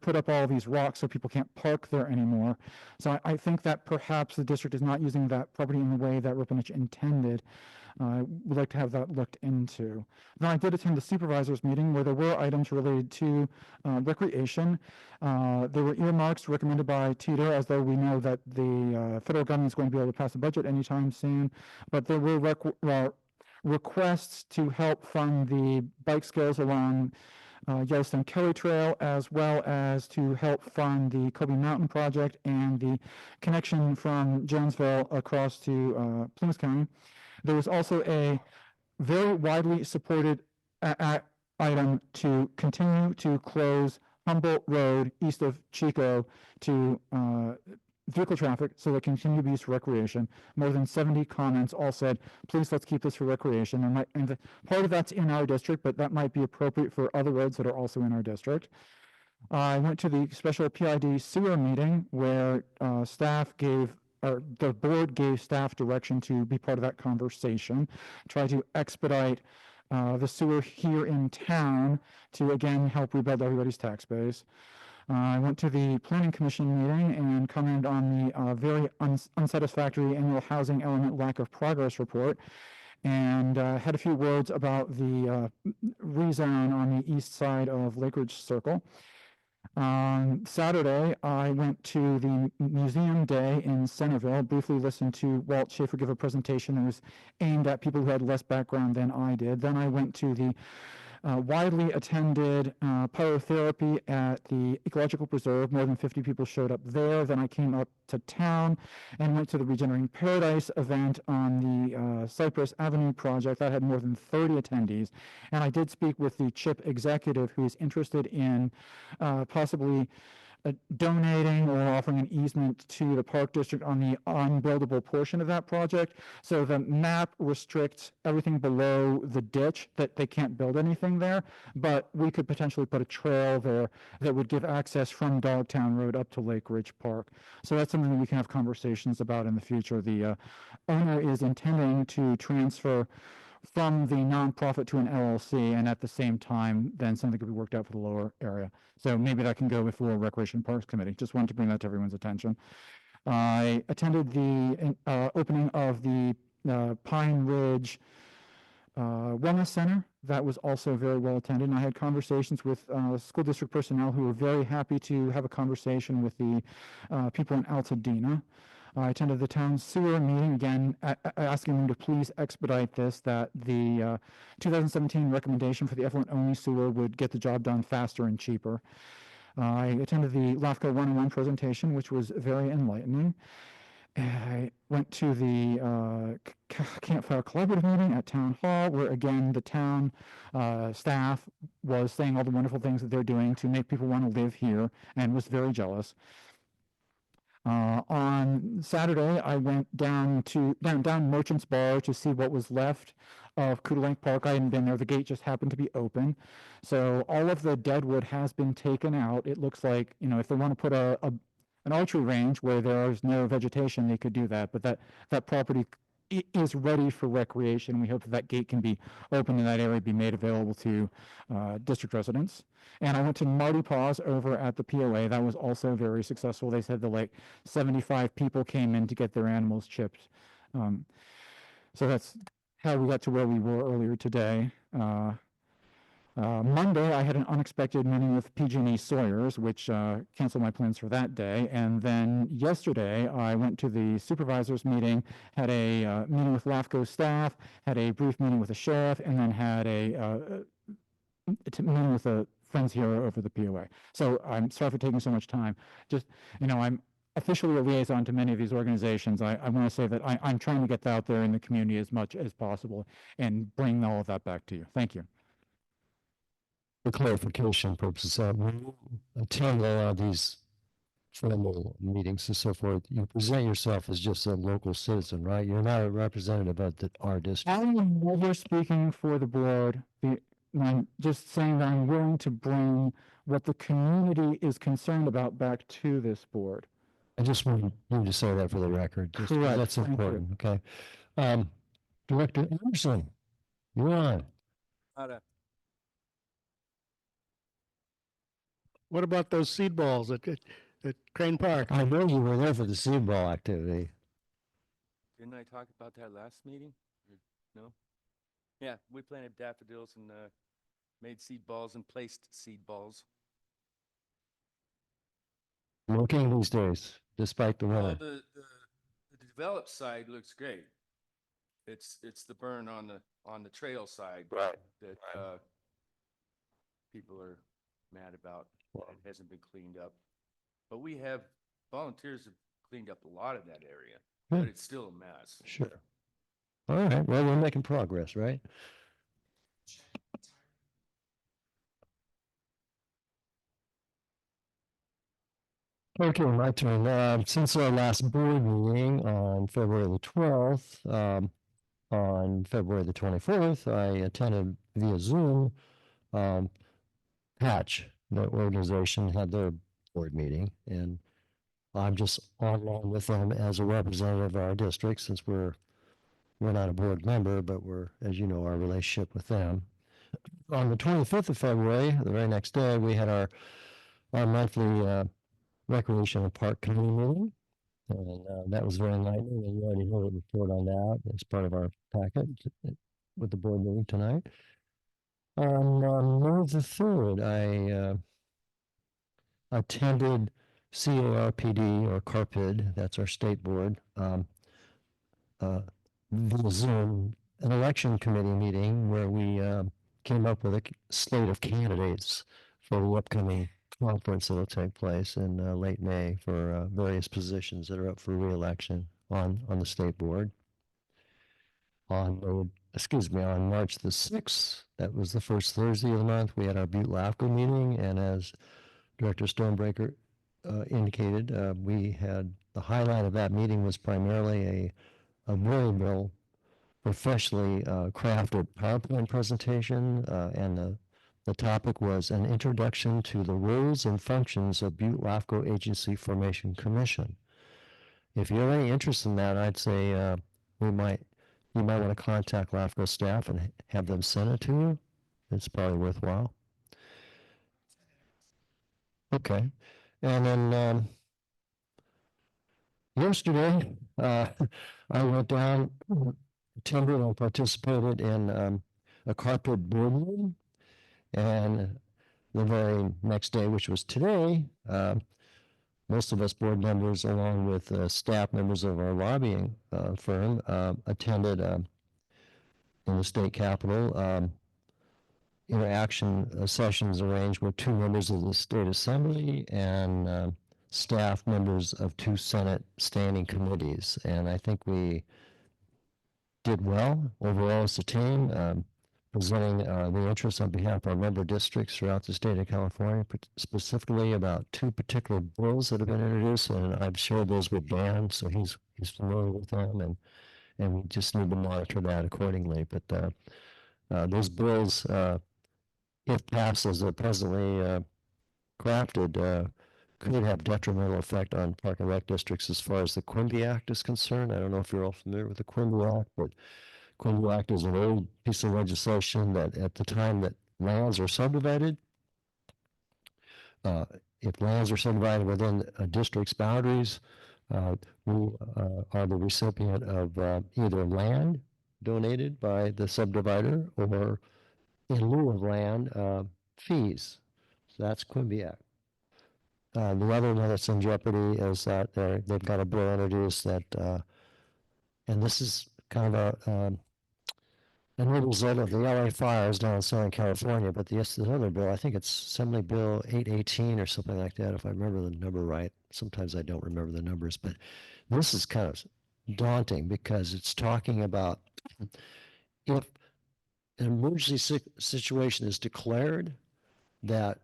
put up all these rocks so people can't park there anymore. So I think that perhaps the district is not using that property in the way that Ripponich intended. I would like to have that looked into. Then I did attend the supervisors meeting where there were items related to recreation. There were earmarks recommended by Teeter, as though we know that the federal government is going to be able to pass a budget anytime soon. But there were requests to help fund the bike skills along Yellowstone Kelly Trail, as well as to help fund the Kobe Mountain Project and the connection from Jonesville across to Plumas County. There was also a very widely supported item to continue to close Humboldt Road east of Chico to vehicle traffic so that continue to be used for recreation. More than 70 comments all said, please let's keep this for recreation. Part of that's in our district, but that might be appropriate for other roads that are also in our district. I went to the special PID sewer meeting where the board gave staff direction to be part of that conversation, try to expedite the sewer here in town to, again, help rebuild everybody's tax base. I went to the Planning Commission meeting and commented on the very unsatisfactory annual housing element lack of progress report, and had a few words about the rezone on the east side of Lake Ridge Circle. On Saturday, I went to the museum day in Centerville, briefly listened to Walt Schaefer give a presentation that was aimed at people who had less background than I did. Then I went to the widely attended pyrotherapy at the Ecological Preserve. More than 50 people showed up there. Then I came up to town and went to the Regenerating Paradise event on the Cypress Avenue project. That had more than 30 attendees. And I did speak with the CHIP executive who is interested in possibly donating or offering an easement to the park district on the unbuildable portion of that project. So the map restricts everything below the ditch, that they can't build anything there, but we could potentially put a trail there that would give access from Dogtown Road up to Lake Ridge Park. So that's something that we can have conversations about in the future. The owner is intending to transfer from the nonprofit to an LLC, and at the same time, then something could be worked out for the lower area. So maybe that can go before Recreation Parks Committee. Just wanted to bring that to everyone's attention. I attended the opening of the Pine Ridge Wellness Center. That was also very well attended. And I had conversations with school district personnel who were very happy to have a conversation with the people in Altadena. I attended the town sewer meeting, again, asking them to please expedite this, that the 2017 recommendation for the effluent-only sewer would get the job done faster and cheaper. I attended the LAFCO 101 presentation, which was very enlightening. I went to the Campfire Collaborative meeting at Town Hall, where, again, the town staff was saying all the wonderful things that they're doing to make people want to live here, and was very jealous. On Saturday, I went down Merchant's Bar to see what was left of Coeur d'Alene Park. I hadn't been there. The gate just happened to be open. So all of the dead wood has been taken out. It looks like, if they want to put an archery range where there's no vegetation, they could do that. But that property is ready for recreation. We hope that gate can be open in that area, be made available to district residents. And I went to Marty Paws over at the POA. That was also very successful. They said that 75 people came in to get their animals chipped. So that's how we got to where we were earlier today. Monday, I had an unexpected meeting with PG&E Sawyers, which canceled my plans for that day. And then yesterday, I went to the supervisors meeting, had a meeting with LAFCO staff, had a brief meeting with the sheriff, and then had a meeting with the friends here over the POA. So I'm sorry for taking so much time. Just, I'm officially a liaison to many of these organizations. I want to say that I'm trying to get that out there in the community as much as possible and bring all of that back to you. Thank you. For clarification purposes, when you attend a lot of these formal meetings and so forth, you present yourself as just a local citizen, right? You're not a representative of our district. I'm never speaking for the board. I'm just saying that I'm willing to bring what the community is concerned about back to this board. I just want you to say that for the record. Just 'cause Correct. that's Thank you. important, okay? Director Anderson, you're on. What about those seed balls at Crane Park? I know you were there for the seed ball activity. Didn't I talk about that last meeting? No? Yeah, we planted daffodils and made seed balls and placed seed balls. Working these days, despite the Well, weather. the developed side looks great. It's the burn on the trail side Right. that people are mad about. It hasn't been cleaned up. But volunteers have cleaned up a lot of that area, but it's still a mess. Sure. All right, well, we're making progress, right? Okay, my turn. Since our last board meeting on February the 12th, on February the 24th, I attended via Zoom. Patch, the organization, had their board meeting, and I'm just online with them as a representative of our district, since we're not a board member, but we're, as you know, our relationship with them. On the 25th of February, the very next day, we had our monthly Recreation and Park Committee meeting. And that was very enlightening, and you already heard a report on that as part of our packet with the board meeting tonight. On May the 3rd, I attended CARPD, or CARPID, that's our state board, via Zoom, an election committee meeting where we came up with a slate of candidates for the upcoming conference that will take place in late May for various positions that are up for re-election on the state board. On March the 6th, that was the first Thursday of the month, we had our Butte LAFCO meeting, and as Director Stonebreaker indicated, we had the highlight of that meeting was primarily a very well professionally crafted PowerPoint presentation, and the topic was an introduction to the roles and functions of Butte LAFCO Agency Formation Commission. If you have any interest in that, I'd say you might want to contact LAFCO staff and have them send it to you. It's probably worthwhile. Okay, and then yesterday I went down, attended and participated in a carpet board meeting, and the very next day, which was today, most of us board members, along with staff members of our lobbying firm, attended in the state capitol interaction sessions arranged with 2 members of the state assembly and staff members of 2 Senate standing committees. And I think we did well overall as a team, presenting the interests on behalf of our member districts throughout the state of California, specifically about 2 particular bills that have been introduced, and I've shared those with Dan, so he's familiar with them, and we just need to monitor that accordingly. But those bills, if passed as they're presently crafted, could have detrimental effect on park and rec districts as far as the Quimby Act is concerned. I don't know if you're all familiar with the Quimby Act, but Quimby Act is an old piece of legislation that at the time that lands are subdivided, if lands are subdivided within a district's boundaries, we are the recipient of either land donated by the subdivider or in lieu of land, fees. So that's Quimby Act. The other one that's in jeopardy is that they've got a bill introduced that, and this is kind of a result of the LA fires down in Southern California, but this other bill, I think it's Assembly Bill 818 or something like that, if I remember the number right. Sometimes I don't remember the numbers, but this is kind of daunting because it's talking about if an emergency situation is declared, that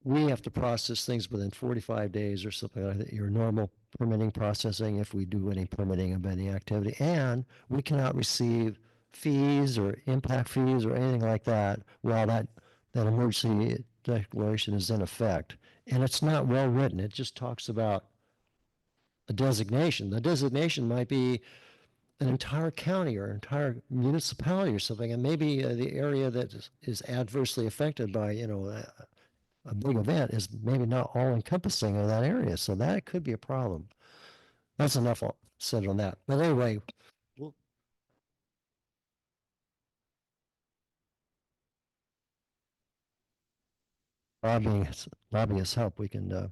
we have to process things within 45 days or something like that, your normal permitting processing, if we do any permitting of any activity, and we cannot receive fees or impact fees or anything like that while that emergency declaration is in effect. And it's not well written. It just talks about a designation. The designation might be an entire county or entire municipality or something, and maybe the area that is adversely affected by, a big event is maybe not all encompassing of that area. So that could be a problem. That's enough said on that. But anyway, lobbyists help, we can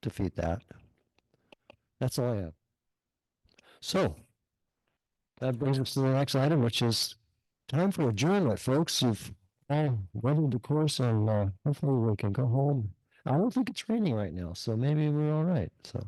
defeat that. That's all I have. So that brings us to the next item, which is time for adjournment, folks. You've all weathered the course, and hopefully we can go home. I don't think it's raining right now, so maybe we're all right. So.